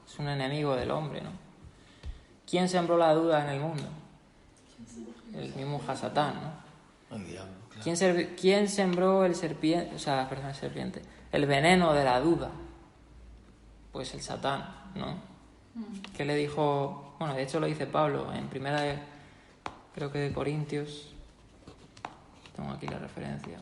[SPEAKER 2] es un enemigo del hombre, ¿no? ¿Quién sembró la duda en el mundo? El mismo Hasatán, ¿no?
[SPEAKER 1] El diablo, claro.
[SPEAKER 2] ¿Quién sembró el veneno de la duda? Pues el Satán, ¿no? ¿Qué le dijo? Bueno, de hecho lo dice Pablo en primera, creo que de Corintios. Tengo aquí la referencia.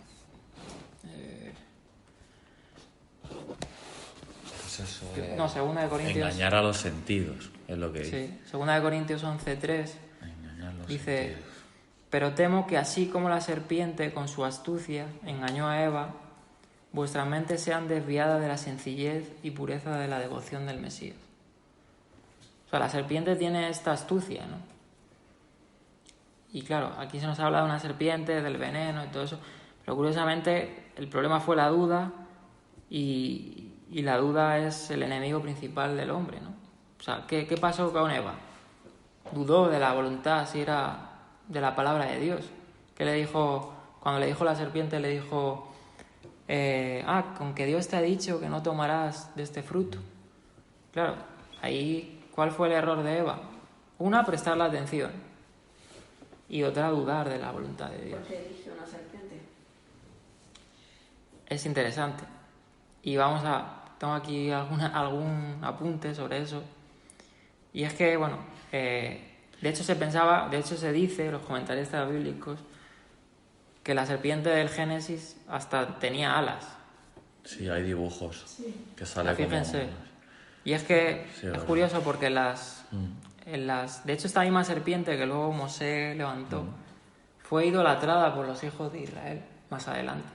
[SPEAKER 1] Pues eso
[SPEAKER 2] No, segunda de Corintios.
[SPEAKER 1] engañar a los sentidos, es lo que dice.
[SPEAKER 2] Sí, segunda de Corintios 11:3
[SPEAKER 1] Engañar a los
[SPEAKER 2] dice:
[SPEAKER 1] sentidos.
[SPEAKER 2] pero temo que así como la serpiente con su astucia engañó a Eva, vuestras mentes sean desviadas de la sencillez y pureza de la devoción del Mesías. O sea, la serpiente tiene esta astucia, ¿no? Y claro, aquí se nos habla de una serpiente, del veneno y todo eso, pero curiosamente el problema fue la duda y la duda es el enemigo principal del hombre, ¿no? O sea, ¿qué pasó con Eva? Dudó de la voluntad, si era de la palabra de Dios. ¿Qué le dijo? Cuando le dijo la serpiente, le dijo, con que Dios te ha dicho que no tomarás de este fruto. Claro, ahí, ¿cuál fue el error de Eva? Una, prestarle atención. Y otra, dudar de la voluntad de Dios.
[SPEAKER 4] ¿Por qué eligió una serpiente?
[SPEAKER 2] Es interesante. Y tengo aquí algún apunte sobre eso. Y es que, bueno, de hecho se dice, los comentaristas bíblicos, que la serpiente del Génesis hasta tenía alas.
[SPEAKER 1] Sí, hay dibujos
[SPEAKER 6] Sí.
[SPEAKER 1] que sale como...
[SPEAKER 2] Fíjense. Y es que
[SPEAKER 1] Sí,
[SPEAKER 2] es
[SPEAKER 1] verdad.
[SPEAKER 2] curioso porque de hecho, esta misma serpiente que luego Mosé levantó fue idolatrada por los hijos de Israel más adelante.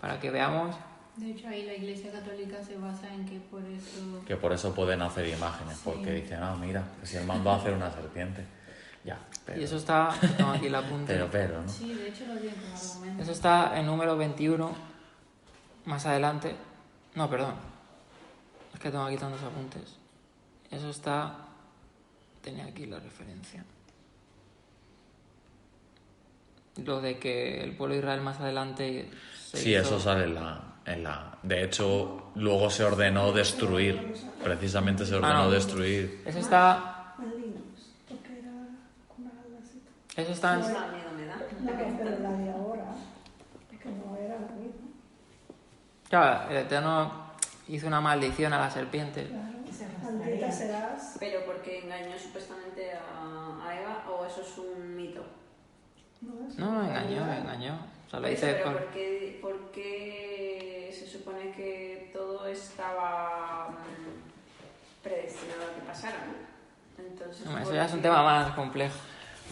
[SPEAKER 2] Para que veamos.
[SPEAKER 5] De hecho, ahí la Iglesia Católica se basa en que por eso...
[SPEAKER 1] Que por eso pueden hacer imágenes, porque dicen, mira, que si él mandó a hacer una serpiente. Ya, pero...
[SPEAKER 2] Y eso está, tengo aquí el apunte.
[SPEAKER 1] pero, ¿no?
[SPEAKER 5] Sí, de hecho lo tienen como argumento.
[SPEAKER 2] Eso está en número 21, más adelante. No, perdón. Es que tengo aquí tantos apuntes. Eso está... Tenía aquí la referencia. Lo de que el pueblo de Israel más adelante...
[SPEAKER 1] Sí, eso sale en la... De hecho, luego se ordenó destruir. Precisamente se ordenó destruir.
[SPEAKER 2] Eso está...
[SPEAKER 6] Malignos, porque era con alas y todo.
[SPEAKER 2] Eso está en...
[SPEAKER 4] Más miedo me da.
[SPEAKER 6] No, pero la de ahora, que no era la misma.
[SPEAKER 2] Claro, el Eterno hizo una maldición a la serpiente.
[SPEAKER 6] Maldita serás.
[SPEAKER 4] ¿Pero porque engañó supuestamente a Eva o eso es un mito?
[SPEAKER 2] No, engañó. O sea, lo
[SPEAKER 4] Por eso,
[SPEAKER 2] dice...
[SPEAKER 4] pero ¿por qué se supone que todo estaba predestinado a que pasara, ¿no? Entonces,
[SPEAKER 2] No, eso
[SPEAKER 4] ¿por
[SPEAKER 2] ya es un
[SPEAKER 4] qué?
[SPEAKER 2] tema más complejo.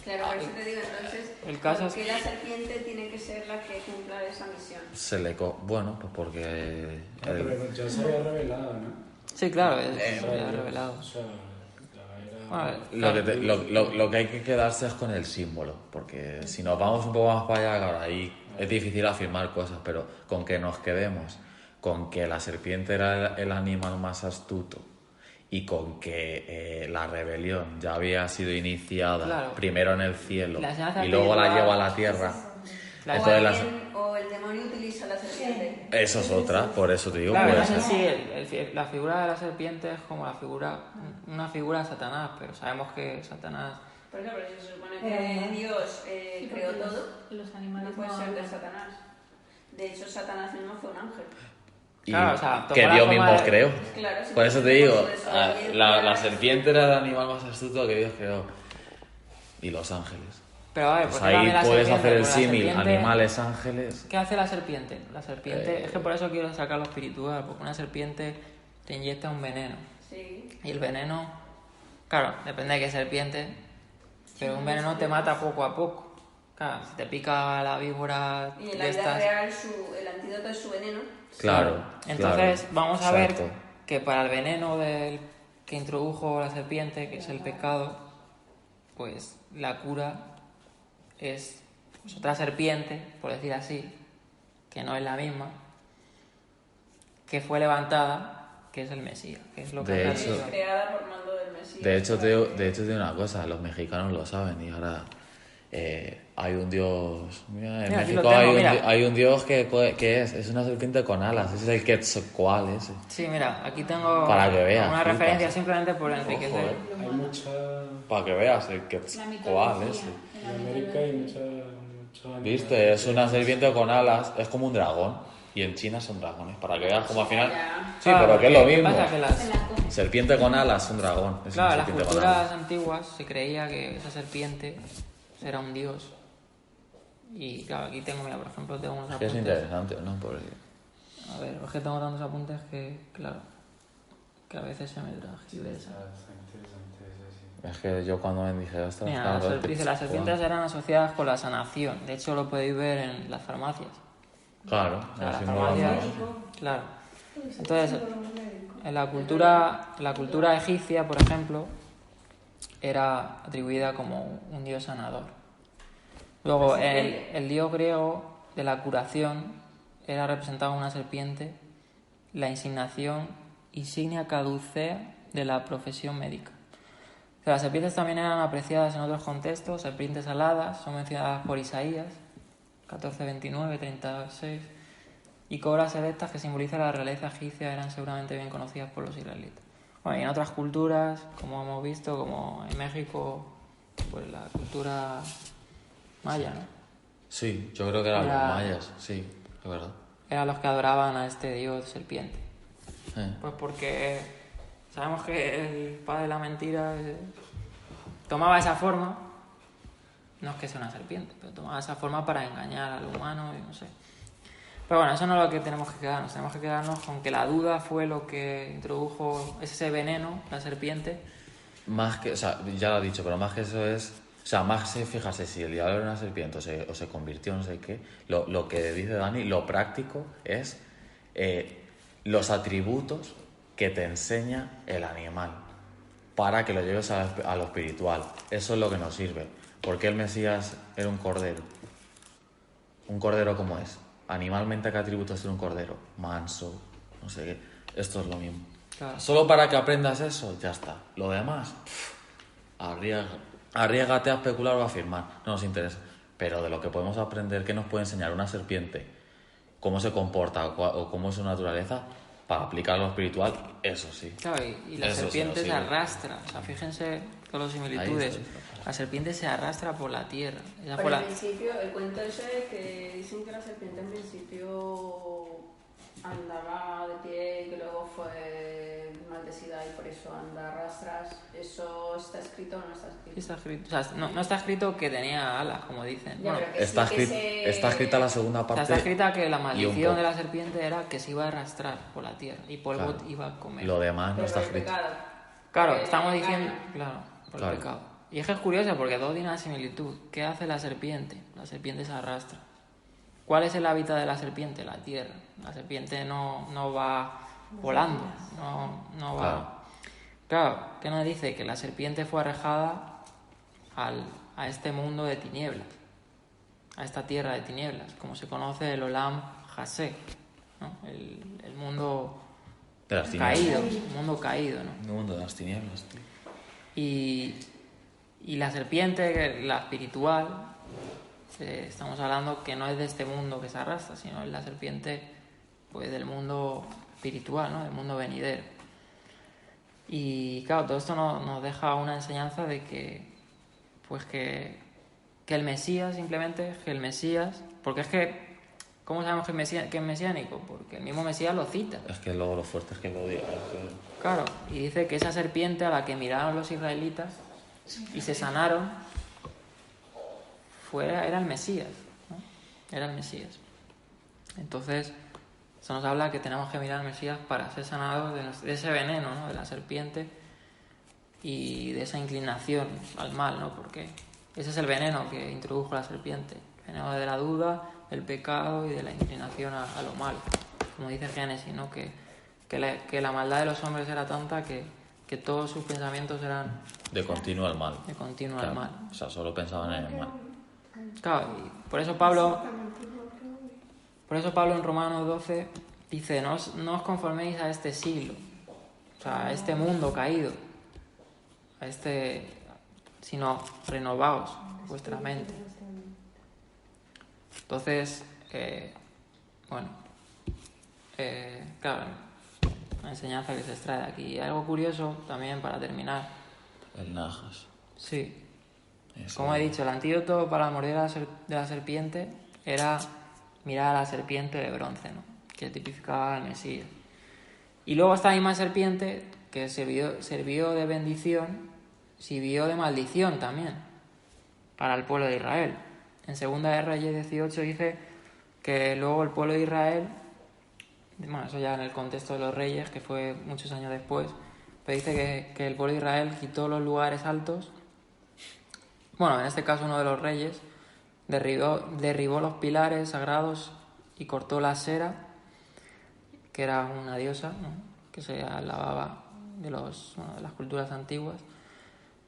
[SPEAKER 4] Claro, por eso te digo, entonces,
[SPEAKER 2] El caso
[SPEAKER 4] ¿por
[SPEAKER 2] es
[SPEAKER 4] qué
[SPEAKER 2] que-
[SPEAKER 4] la serpiente tiene que ser la que cumpla esa misión?
[SPEAKER 1] Bueno, pues porque...
[SPEAKER 7] Pero ya se había revelado, ¿no?
[SPEAKER 2] Sí, claro,
[SPEAKER 7] O
[SPEAKER 2] se
[SPEAKER 7] sea,
[SPEAKER 2] había revelado.
[SPEAKER 7] O sea, ya era...
[SPEAKER 2] Bueno,
[SPEAKER 1] Lo que hay que quedarse es con el símbolo, porque si nos vamos un poco más para allá, claro, ahí es difícil afirmar cosas, pero con que nos quedemos con que la serpiente era el animal más astuto y con que la rebelión ya había sido iniciada
[SPEAKER 2] Claro.
[SPEAKER 1] primero en el cielo
[SPEAKER 2] La enseñanza
[SPEAKER 1] y luego la
[SPEAKER 2] espiritual-
[SPEAKER 1] lleva a la tierra.
[SPEAKER 2] La-
[SPEAKER 1] Entonces
[SPEAKER 4] O el demonio utiliza la serpiente.
[SPEAKER 1] eso es otra, por eso te digo,
[SPEAKER 2] Claro,
[SPEAKER 1] puede
[SPEAKER 2] no sé
[SPEAKER 1] ser.
[SPEAKER 2] si la figura de la serpiente es como una figura de Satanás, pero sabemos que Satanás...
[SPEAKER 4] Por eso, pero si se supone que Dios
[SPEAKER 5] Sí,
[SPEAKER 4] creó
[SPEAKER 5] porque
[SPEAKER 4] todo,
[SPEAKER 5] los animales
[SPEAKER 4] no puede
[SPEAKER 5] no
[SPEAKER 4] ser de
[SPEAKER 5] hablan.
[SPEAKER 4] Satanás. De hecho, Satanás mismo fue un ángel.
[SPEAKER 1] Y
[SPEAKER 2] Claro, o sea,
[SPEAKER 1] que
[SPEAKER 2] tomó la
[SPEAKER 1] Dios
[SPEAKER 2] forma
[SPEAKER 1] mismo
[SPEAKER 2] de-
[SPEAKER 1] creó.
[SPEAKER 4] Claro, sí,
[SPEAKER 1] Por eso te
[SPEAKER 4] por
[SPEAKER 1] digo,
[SPEAKER 4] desobediencia.
[SPEAKER 1] la serpiente era el animal más astuto que Dios creó. Y los ángeles.
[SPEAKER 2] Pero a ver,
[SPEAKER 1] Pues
[SPEAKER 2] ¿por qué también
[SPEAKER 1] ahí
[SPEAKER 2] la
[SPEAKER 1] puedes
[SPEAKER 2] serpiente?
[SPEAKER 1] hacer el
[SPEAKER 2] Porque la
[SPEAKER 1] símil,
[SPEAKER 2] serpiente-
[SPEAKER 1] animales, ángeles.
[SPEAKER 2] ¿Qué hace la serpiente? La serpiente, es que por eso quiero sacar lo espiritual, porque una serpiente te inyecta un veneno.
[SPEAKER 4] Sí.
[SPEAKER 2] Y el veneno, claro, depende de qué serpiente, pero un veneno te mata poco a poco. Claro, si te pica la víbora
[SPEAKER 4] Y en la
[SPEAKER 2] de
[SPEAKER 4] vida
[SPEAKER 2] estas...
[SPEAKER 4] real el antídoto es su veneno.
[SPEAKER 1] Claro.
[SPEAKER 2] Entonces,
[SPEAKER 1] claro,
[SPEAKER 2] vamos a ver
[SPEAKER 1] exacto.
[SPEAKER 2] que para el veneno que introdujo la serpiente, que es el pecado, pues la cura es pues, otra serpiente, por decir así, que no es la misma, que fue levantada, que es el Mesías, que es lo que
[SPEAKER 1] De
[SPEAKER 2] hace
[SPEAKER 1] hecho-
[SPEAKER 2] la religión.
[SPEAKER 4] Creada por mando del Mesías.
[SPEAKER 1] De hecho, te digo una cosa, los mexicanos lo saben y ahora hay un dios... Mira, en
[SPEAKER 2] Mira, aquí
[SPEAKER 1] México
[SPEAKER 2] lo tengo, mira.
[SPEAKER 1] hay un dios que es una serpiente con alas, ese es el Quetzalcóatl ese.
[SPEAKER 2] Sí, mira, aquí tengo
[SPEAKER 1] Para que veas,
[SPEAKER 2] una
[SPEAKER 1] flipas.
[SPEAKER 2] referencia simplemente por enriquecer.
[SPEAKER 1] Ojo,
[SPEAKER 7] Hay mucha...
[SPEAKER 1] Para que veas el
[SPEAKER 5] La
[SPEAKER 1] Quetzalcóatl
[SPEAKER 5] mitología.
[SPEAKER 1] ese.
[SPEAKER 5] En la
[SPEAKER 7] En América hay
[SPEAKER 5] mitología.
[SPEAKER 7] mucha...
[SPEAKER 1] ¿Viste? Es una serpiente con alas, es como un dragón. Y en China son dragones, para que veas como al final...
[SPEAKER 4] Ya.
[SPEAKER 1] Sí, pero que es lo
[SPEAKER 2] ¿qué
[SPEAKER 1] mismo.
[SPEAKER 2] pasa? Que las,
[SPEAKER 5] Se la come.
[SPEAKER 1] Serpiente con alas, un dragón. Es
[SPEAKER 2] claro,
[SPEAKER 1] una
[SPEAKER 2] las
[SPEAKER 1] serpiente con
[SPEAKER 2] culturas
[SPEAKER 1] alas.
[SPEAKER 2] antiguas se creía que esa serpiente era un dios. Y claro, aquí tengo, mira, por ejemplo, tengo unos
[SPEAKER 1] Es que es
[SPEAKER 2] apuntes.
[SPEAKER 1] interesante, ¿no? Porque...
[SPEAKER 2] A ver, es que tengo tantos apuntes que, claro. que a veces se me transgiversa.
[SPEAKER 7] Está interesante eso, sí.
[SPEAKER 1] Es que yo cuando me dije, ostras,
[SPEAKER 2] Mira,
[SPEAKER 1] claro,
[SPEAKER 2] dice, las serpientes eran asociadas con la sanación. De hecho, lo podéis ver en las farmacias.
[SPEAKER 1] claro,
[SPEAKER 2] O sea,
[SPEAKER 1] el
[SPEAKER 2] la
[SPEAKER 1] símbolo
[SPEAKER 2] farmacia-
[SPEAKER 1] amoroso.
[SPEAKER 2] Claro.
[SPEAKER 6] Pues,
[SPEAKER 2] Entonces,
[SPEAKER 6] sí, pero no médico.
[SPEAKER 2] en la cultura egipcia, por ejemplo, era atribuida como un dios sanador. Luego, el dios griego de la curación era representado en una serpiente, la insignia caducea de la profesión médica. O sea, las serpientes también eran apreciadas en otros contextos, serpientes aladas, son mencionadas por Isaías, 14, 29, 36, y cobras erectas que simbolizan la realeza egipcia eran seguramente bien conocidas por los israelitas. Bueno, y en otras culturas, como hemos visto, como en México, pues la cultura maya, ¿no?
[SPEAKER 1] Sí, yo creo que eran
[SPEAKER 2] Era-
[SPEAKER 1] los mayas, sí, es verdad.
[SPEAKER 2] Eran los que adoraban a este dios serpiente.
[SPEAKER 1] Eh.
[SPEAKER 2] Pues porque sabemos que el padre de la mentira tomaba esa forma, no es que sea una serpiente, pero tomaba esa forma para engañar al humano y no sé. Pero bueno, eso no es lo que tenemos que quedarnos. Tenemos que quedarnos con que la duda fue lo que introdujo ese veneno, la serpiente.
[SPEAKER 1] Más que, o sea, ya lo he dicho, pero más que eso es... O sea, más que fijarse si el diablo era una serpiente o se convirtió en no sé qué, lo que dice Dani, lo práctico es los atributos que te enseña el animal para que lo lleves a lo espiritual. Eso es lo que nos sirve. ¿Por qué el Mesías era un cordero? ¿Un cordero cómo es? Animalmente, ¿qué atributos tiene un cordero? Manso, no sé qué. Esto es lo mismo.
[SPEAKER 2] Claro.
[SPEAKER 1] Solo para que aprendas eso, ya está. Lo demás, arriégate a especular o a afirmar. No nos interesa. Pero de lo que podemos aprender, ¿qué nos puede enseñar una serpiente? ¿Cómo se comporta o cómo es su naturaleza? Para aplicar a lo espiritual, eso sí.
[SPEAKER 2] Claro, y la
[SPEAKER 1] Eso sí
[SPEAKER 2] serpiente
[SPEAKER 1] nos
[SPEAKER 2] se
[SPEAKER 1] sirve.
[SPEAKER 2] arrastra. O sea, fíjense todas las similitudes.
[SPEAKER 1] Ahí está.
[SPEAKER 2] La serpiente se arrastra por la tierra. Esa
[SPEAKER 4] Pero
[SPEAKER 2] fue la-
[SPEAKER 4] al principio, el cuento ese que dicen que la serpiente en principio andaba de pie y que luego fue maldecida y por eso anda a rastras, ¿eso está escrito o no está escrito?
[SPEAKER 2] Sí está escrito. O sea, no está escrito que tenía alas, como dicen.
[SPEAKER 4] Ya,
[SPEAKER 2] Bueno,
[SPEAKER 4] pero que
[SPEAKER 1] Está,
[SPEAKER 4] sí que
[SPEAKER 1] está escrita la segunda
[SPEAKER 2] o sea,
[SPEAKER 1] parte.
[SPEAKER 2] está escrita que la
[SPEAKER 1] y un
[SPEAKER 2] maldición
[SPEAKER 1] poco.
[SPEAKER 2] de la serpiente era que se iba a arrastrar por la tierra y polvo
[SPEAKER 1] Claro.
[SPEAKER 2] iba a comer.
[SPEAKER 1] Lo demás no
[SPEAKER 4] Pero
[SPEAKER 1] está
[SPEAKER 4] el
[SPEAKER 1] escrito.
[SPEAKER 4] pecado.
[SPEAKER 2] Claro,
[SPEAKER 4] Porque
[SPEAKER 2] estamos
[SPEAKER 4] engaña.
[SPEAKER 2] diciendo, claro, por
[SPEAKER 1] Claro.
[SPEAKER 2] el pecado. Y es que es curioso porque todo tiene una similitud. ¿Qué hace la serpiente? La serpiente se arrastra. ¿Cuál es el hábitat de la serpiente? La tierra. La serpiente no va volando, no va... Claro, ¿qué nos dice? Que la serpiente fue arrojada a este mundo de tinieblas, a esta tierra de tinieblas, como se conoce el Olam Hasé, ¿no? El mundo
[SPEAKER 1] De las tinieblas.
[SPEAKER 2] caído, el mundo caído, ¿no?
[SPEAKER 1] El mundo de las tinieblas, tío.
[SPEAKER 2] Y la serpiente, la espiritual, estamos hablando que no es de este mundo que se arrastra, sino es la serpiente pues del mundo espiritual, ¿no? Del mundo venidero. Y claro, todo esto nos deja una enseñanza de que pues que el Mesías simplemente, que el Mesías, porque es que ¿cómo sabemos que es mesiánico? Porque el mismo Mesías lo cita.
[SPEAKER 1] Es que luego lo fuerte es que lo diga. Es que...
[SPEAKER 2] Claro, y dice que esa serpiente a la que miraron los israelitas y se sanaron era el Mesías, ¿no? Era el Mesías. Entonces, eso nos habla que tenemos que mirar al Mesías para ser sanados de ese veneno, ¿no? De la serpiente y de esa inclinación al mal, ¿no? Porque ese es el veneno que introdujo la serpiente, el veneno de la duda, del pecado y de la inclinación a lo malo. Como dice Génesis, ¿no? Que la maldad de los hombres era tanta que todos sus pensamientos eran
[SPEAKER 1] De continuo al mal.
[SPEAKER 2] de continuo
[SPEAKER 1] Claro.
[SPEAKER 2] al mal.
[SPEAKER 1] O sea, solo pensaban en el mal.
[SPEAKER 2] Claro, y por eso Pablo en Romanos 12 dice, no os conforméis a este siglo, o sea, a este mundo caído, sino renovaos vuestra mente. Entonces, claro, la enseñanza que se extrae de aquí. Y algo curioso también para terminar.
[SPEAKER 1] El Najas.
[SPEAKER 2] Sí,
[SPEAKER 1] Eso.
[SPEAKER 2] como he dicho, el antídoto para la mordida de la serpiente era mirar a la serpiente de bronce, ¿no? Que tipificaba al Mesías. Y luego esta misma serpiente que sirvió de bendición, sirvió de maldición también para el pueblo de Israel. En 2 de Reyes 18 dice que luego el pueblo de Israel bueno, eso ya en el contexto de los reyes, que fue muchos años después, pero dice que el pueblo de Israel quitó los lugares altos, bueno, en este caso uno de los reyes, derribó los pilares sagrados y cortó la Asera, que era una diosa, ¿no?, que se alababa de las culturas antiguas.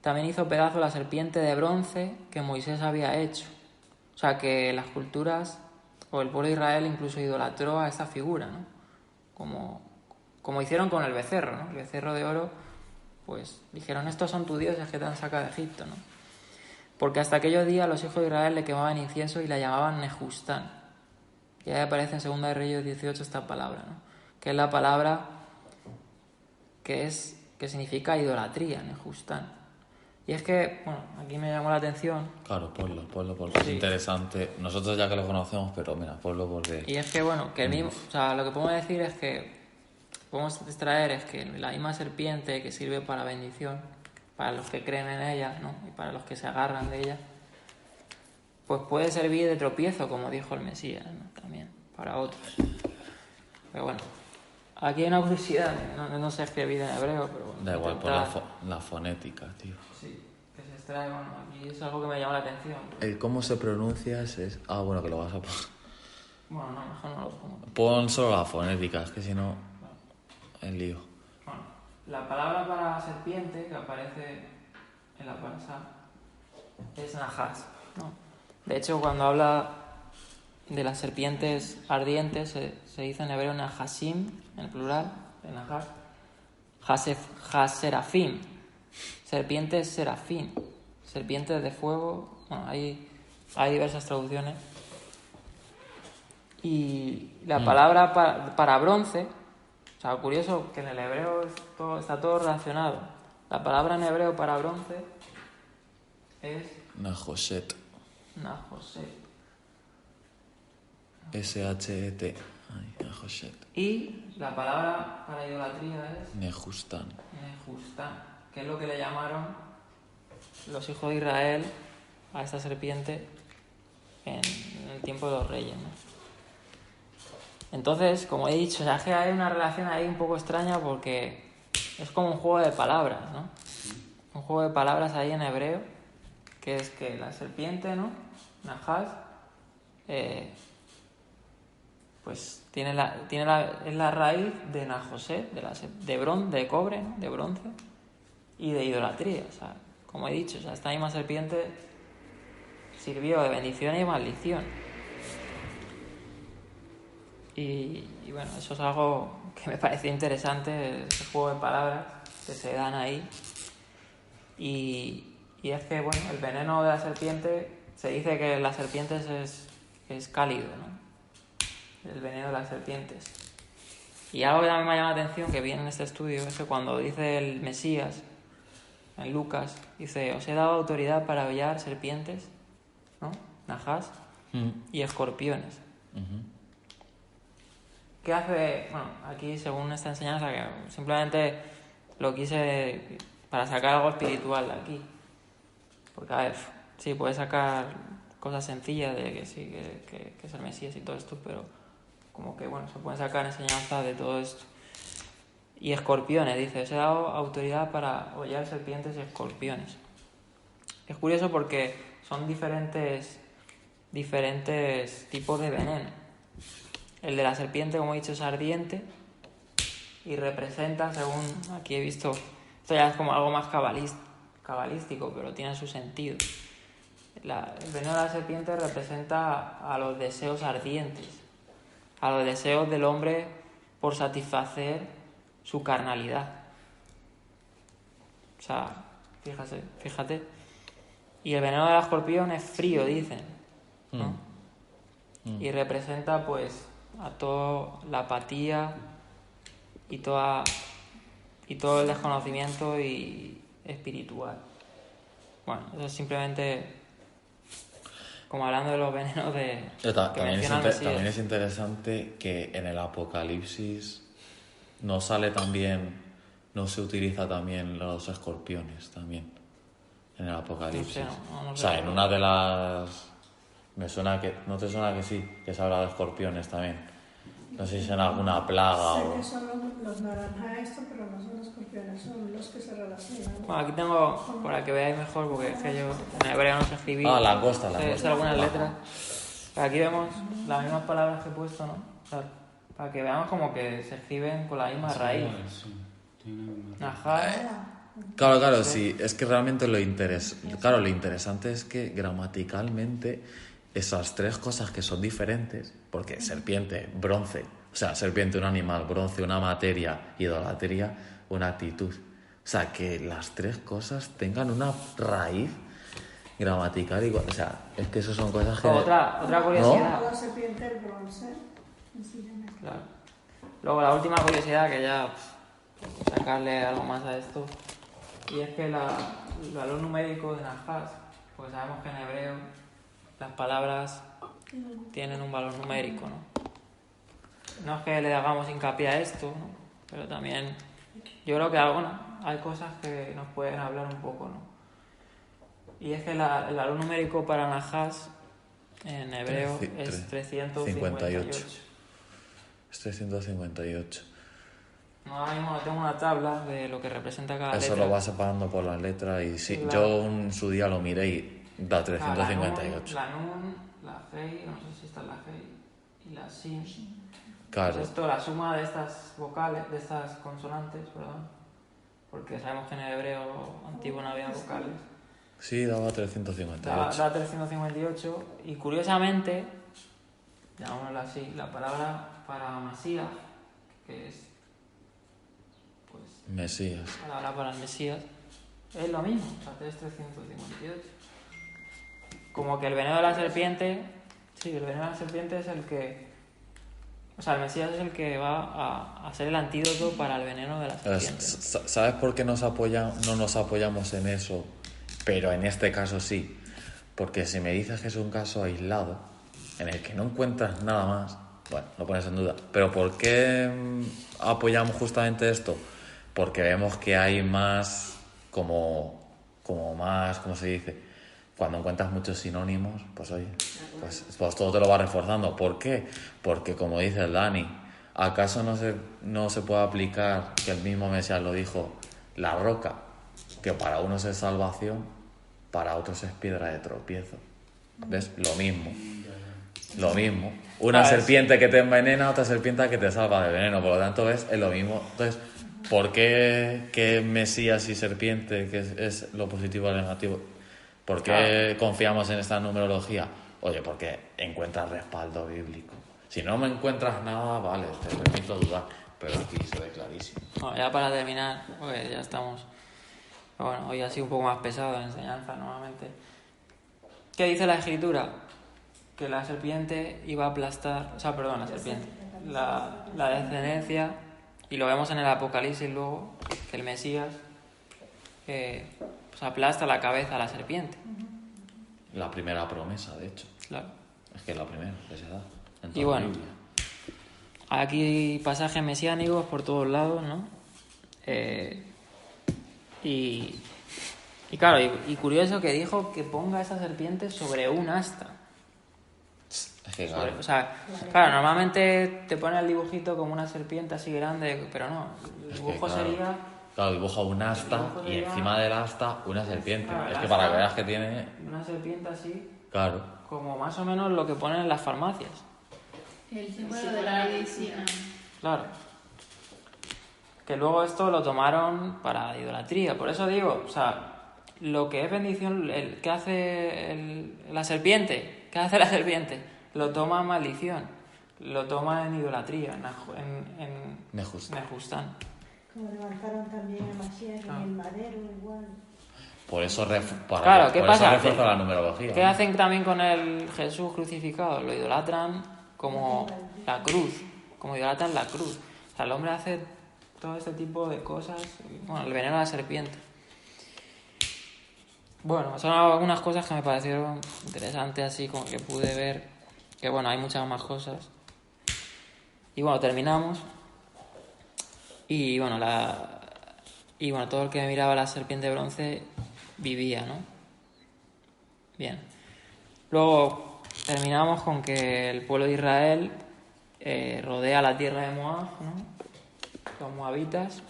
[SPEAKER 2] También hizo pedazo la serpiente de bronce que Moisés había hecho. O sea que las culturas, o el pueblo de Israel incluso idolatró a esa figura, ¿no? Como hicieron con el becerro, ¿no? El becerro de oro, pues dijeron, estos son tus dioses que te han sacado de Egipto, ¿no? Porque hasta aquellos días los hijos de Israel le quemaban incienso y la llamaban Nehustán. Y ahí aparece en 2 de Reyes 18 esta palabra, ¿no?, que es la palabra que significa idolatría, Nehustán. Y es que, bueno, aquí me llamó la atención.
[SPEAKER 1] Claro, ponlo porque
[SPEAKER 2] Sí.
[SPEAKER 1] es interesante. Nosotros ya que lo conocemos, pero mira, ponlo porque...
[SPEAKER 2] Y es que, bueno, que el mismo, o sea, lo que podemos decir es que, podemos extraer es que la misma serpiente que sirve para bendición, para los que creen en ella, ¿no?, y para los que se agarran de ella, pues puede servir de tropiezo, como dijo el Mesías, ¿no?, también, para otros. Pero bueno, aquí hay una curiosidad, no sé escribir en hebreo, pero bueno.
[SPEAKER 1] Da igual, por
[SPEAKER 2] intentar-
[SPEAKER 1] la fonética, tío.
[SPEAKER 2] Sí, que se extrae, bueno, aquí es algo que me llama la atención.
[SPEAKER 1] El cómo se pronuncia es... Ah, bueno, que lo vas a poner.
[SPEAKER 2] Bueno, no, mejor no lo pongo.
[SPEAKER 1] Pon solo la fonética, es que si no... El lío.
[SPEAKER 2] Bueno, la palabra para serpiente que aparece en la parasha es Nahas, ¿no? De hecho, cuando habla de las serpientes ardientes, se dice en hebreo Nahasim, en el plural, de Nahas. Haserafim, serpientes serafín, serpientes de fuego. Bueno, hay diversas traducciones. Y la palabra para bronce, o sea, curioso que en el hebreo está todo relacionado. La palabra en hebreo para bronce es
[SPEAKER 1] Nahoshet.
[SPEAKER 2] Nahoshet.
[SPEAKER 1] S-H-E-T. Ay, Nahoshet.
[SPEAKER 2] Y la palabra para idolatría es
[SPEAKER 1] Nehustán.
[SPEAKER 2] Nehustán, que es lo que le llamaron los hijos de Israel a esta serpiente en el tiempo de los reyes, ¿no? Entonces, como he dicho, ya que hay una relación ahí un poco extraña porque es como un juego de palabras, ¿no? Un juego de palabras ahí en hebreo, que es que la serpiente, ¿no?, Nahas, pues es la raíz de Najoset, de cobre, ¿no?, de bronce, y de idolatría. O sea, como he dicho, o sea, esta misma serpiente sirvió de bendición y maldición. Y bueno, eso es algo que me pareció interesante, ese juego de palabras que se dan ahí. Y es que, bueno, el veneno de la serpiente, se dice que las serpientes es cálido, ¿no?, el veneno de las serpientes. Y algo que también me llama la atención, que viene en este estudio, es que cuando dice el Mesías, en Lucas, dice, os he dado autoridad para hollar serpientes, ¿no?, Nahas, y escorpiones. ¿Qué hace? Bueno, aquí según esta enseñanza, que simplemente lo quise para sacar algo espiritual de aquí. Porque, a ver, sí, puedes sacar cosas sencillas de que sí, que es el Mesías y todo esto, pero como que, bueno, se pueden sacar enseñanzas de todo esto. Y escorpiones, dice, os he dado autoridad para hollar serpientes y escorpiones. Es curioso porque son diferentes tipos de veneno. El de la serpiente, como he dicho, es ardiente y representa, según aquí he visto, esto ya es como algo más cabalístico, pero tiene su sentido. El veneno de la serpiente representa a los deseos ardientes, a los deseos del hombre por satisfacer su carnalidad. O sea, fíjate. Y el veneno del escorpión es frío, dicen, ¿no? Y representa, pues, a toda la apatía y todo el desconocimiento y espiritual. Bueno, eso es simplemente como hablando de los venenos de
[SPEAKER 1] También es interesante que en el Apocalipsis no se utiliza también los escorpiones también en el Apocalipsis.
[SPEAKER 2] No
[SPEAKER 1] o
[SPEAKER 2] sé.
[SPEAKER 1] sea, en una de las... Me suena que... ¿No te suena que sí? Que se habla de escorpiones también. No sé si son alguna plaga
[SPEAKER 6] Sé
[SPEAKER 1] o...
[SPEAKER 6] que son los naranja estos, pero no son los escorpiones, son los que se relacionan.
[SPEAKER 2] Bueno, aquí tengo, para que veáis mejor, porque es que yo en hebreo no sé escribir.
[SPEAKER 1] Ah, langosta,
[SPEAKER 2] Sé
[SPEAKER 1] langosta.
[SPEAKER 2] algunas
[SPEAKER 1] Ajá.
[SPEAKER 2] letras. Aquí vemos las mismas palabras que he puesto, ¿no? O sea, para que veamos como que se escriben con la misma raíz.
[SPEAKER 7] Sí, tiene una-
[SPEAKER 2] Najal,
[SPEAKER 1] Claro, sí, es que realmente lo interesante es que gramaticalmente esas tres cosas que son diferentes, porque serpiente, bronce, o sea, serpiente, un animal, bronce, una materia, idolatría, una actitud. O sea, que las tres cosas tengan una raíz gramatical igual. O sea, es que eso son cosas que...
[SPEAKER 2] otra curiosidad.
[SPEAKER 6] La serpiente, el bronce. Sencillamente.
[SPEAKER 2] Claro. Luego la última curiosidad, que ya sacarle algo más a esto, y es que el valor numérico de Nahas, porque sabemos que en hebreo las palabras tienen un valor numérico, ¿no? No es que le hagamos hincapié a esto, ¿no? Pero también yo creo que hay cosas que nos pueden hablar un poco, ¿no? Y es que el valor numérico para Nahas en hebreo es 358.
[SPEAKER 1] Es 358.
[SPEAKER 2] Ahora mismo tengo una tabla de lo que representa cada
[SPEAKER 1] Eso
[SPEAKER 2] letra.
[SPEAKER 1] lo vas separando por las letras y sí,
[SPEAKER 2] Claro.
[SPEAKER 1] yo en su día lo miré y da 358.
[SPEAKER 2] La nun, la hei, no sé si esta es la hei, y la sin.
[SPEAKER 1] Claro,
[SPEAKER 2] Pues esto, la suma de estas vocales, de estas consonantes, perdón, porque sabemos que en el hebreo antiguo no había vocales.
[SPEAKER 1] sí, daba 358.
[SPEAKER 2] Da 358 y curiosamente, llamémoslo así, la palabra para Masías, que es pues
[SPEAKER 1] Mesías.
[SPEAKER 2] la palabra para el Mesías, es lo mismo, o sea, es 358. Como que el veneno de la serpiente, sí, el veneno de la serpiente es el que, o sea, el Mesías es el que va a ser el antídoto para el veneno de la serpiente.
[SPEAKER 1] ¿Sabes por qué no nos apoyamos en eso? Pero en este caso sí. Porque si me dices que es un caso aislado, en el que no encuentras nada más, bueno, lo pones en duda. Pero ¿por qué apoyamos justamente esto? Porque vemos que hay más, como más, ¿cómo se dice? Cuando encuentras muchos sinónimos, pues oye, pues todo te lo va reforzando. ¿Por qué? Porque como dice el Dani, ¿acaso no se puede aplicar que el mismo Mesías lo dijo, la roca, que para unos es salvación, para otros es piedra de tropiezo? ¿Ves? Lo mismo. Una serpiente que te envenena, otra serpiente que te salva de veneno. Por lo tanto, ¿ves? Es lo mismo. Entonces, ¿por qué Mesías y serpiente, que es lo positivo y lo negativo? ¿Por qué confiamos en esta numerología? Oye, porque encuentras respaldo bíblico. Si no me encuentras nada, vale, te permito dudar. Pero aquí se ve clarísimo.
[SPEAKER 2] Bueno, ya para terminar, pues ya estamos. Bueno, hoy ha sido un poco más pesado la enseñanza, nuevamente. ¿Qué dice la Escritura? Que la serpiente iba a aplastar, la serpiente, la descendencia, y lo vemos en el Apocalipsis luego, que el Mesías pues aplasta la cabeza a la serpiente.
[SPEAKER 1] La primera promesa, de hecho.
[SPEAKER 2] Claro.
[SPEAKER 1] Es que es la primera que se da. En toda
[SPEAKER 2] Y
[SPEAKER 1] la
[SPEAKER 2] bueno,
[SPEAKER 1] Biblia.
[SPEAKER 2] aquí hay pasajes mesiánicos por todos lados, ¿no? Y claro, y curioso que dijo que ponga esa serpiente sobre un asta.
[SPEAKER 1] Es que claro,
[SPEAKER 2] O sea, claro, normalmente te pone el dibujito como una serpiente así grande, pero no, el
[SPEAKER 1] Es que,
[SPEAKER 2] dibujo
[SPEAKER 1] claro.
[SPEAKER 2] sería...
[SPEAKER 1] Claro, dibuja un asta
[SPEAKER 2] dibujo
[SPEAKER 1] y
[SPEAKER 2] sería-
[SPEAKER 1] encima del asta una serpiente.
[SPEAKER 2] Claro,
[SPEAKER 1] Es
[SPEAKER 2] el
[SPEAKER 1] que para
[SPEAKER 2] asta-
[SPEAKER 1] que veas que tiene...
[SPEAKER 2] Una serpiente así,
[SPEAKER 1] Claro.
[SPEAKER 2] como más o menos lo que ponen en las farmacias.
[SPEAKER 5] El símbolo de la medicina.
[SPEAKER 2] Claro. Que luego esto lo tomaron para idolatría. Por eso digo, o sea, lo que es bendición, ¿qué hace la serpiente? ¿Qué hace la serpiente? Lo toma en maldición. Lo toma en idolatría, en Nejustán.
[SPEAKER 3] Como levantaron también a Mashiach en el madero, igual.
[SPEAKER 1] Por eso,
[SPEAKER 2] Claro, ¿qué pasa?
[SPEAKER 1] refuerza la numerología.
[SPEAKER 2] ¿Qué
[SPEAKER 1] ¿no?
[SPEAKER 2] hacen también con el Jesús crucificado? Lo idolatran como la cruz, como idolatran la cruz. O sea, el hombre hace todo este tipo de cosas, bueno, el veneno de la serpiente. Bueno, son algunas cosas que me parecieron interesantes, así como que pude ver, que bueno, hay muchas más cosas. Y bueno, terminamos. Y bueno, todo el que miraba la serpiente de bronce vivía, ¿no? Bien. Luego terminamos con que el pueblo de Israel rodea la tierra de Moab, ¿no? Los moabitas,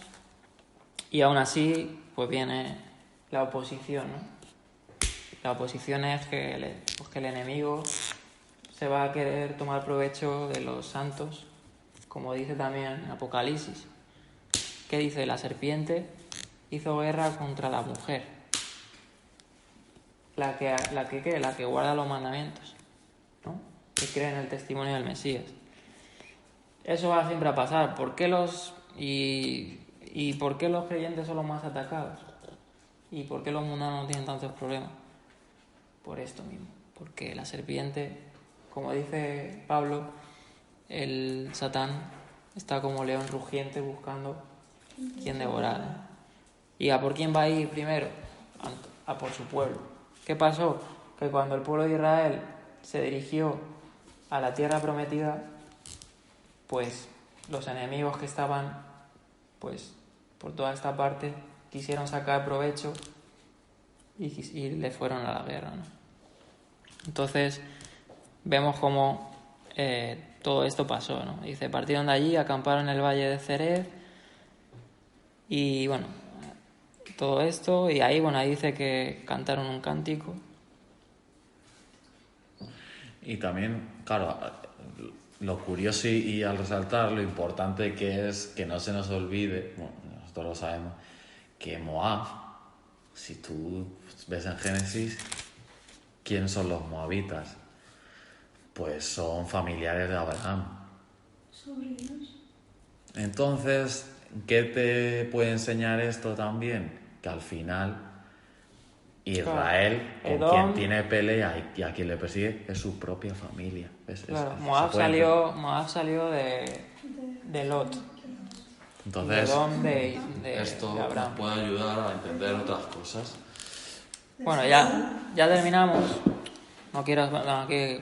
[SPEAKER 2] y aún así pues viene la oposición, ¿no? La oposición es que el enemigo se va a querer tomar provecho de los santos, como dice también Apocalipsis. ¿Qué dice? La serpiente hizo guerra contra la mujer, la que guarda los mandamientos, ¿no? Que cree en el testimonio del Mesías. Eso va siempre a pasar. ¿Por qué por qué los creyentes son los más atacados? ¿Y por qué los mundanos tienen tantos problemas? Por esto mismo. Porque la serpiente, como dice Pablo, el Satán está como león rugiente buscando quien devorar, ¿no? ¿Y a por quién va a ir primero? A por su pueblo. ¿Qué pasó? Que cuando el pueblo de Israel se dirigió a la tierra prometida, pues los enemigos que estaban pues por toda esta parte quisieron sacar provecho y le fueron a la guerra, ¿no? Entonces vemos cómo todo esto pasó, ¿no? Dice, partieron de allí, acamparon en el valle de Cerez y bueno, todo esto, y ahí dice que cantaron un cántico.
[SPEAKER 1] Y también, claro, lo curioso y al resaltar lo importante que es que no se nos olvide, bueno, nosotros lo sabemos, que Moab, si tú ves en Génesis, ¿quiénes son los moabitas? Pues son familiares de Abraham.
[SPEAKER 3] Sobrinos.
[SPEAKER 1] Entonces, ¿qué te puede enseñar esto también? Que al final Israel, con
[SPEAKER 2] Edom,
[SPEAKER 1] quien tiene pelea y a quien le persigue, es su propia familia.
[SPEAKER 2] Claro, Moab salió de Lot.
[SPEAKER 1] Entonces, esto
[SPEAKER 2] de Abraham.
[SPEAKER 1] nos puede ayudar a entender otras cosas.
[SPEAKER 2] Bueno, ya terminamos. No quiero que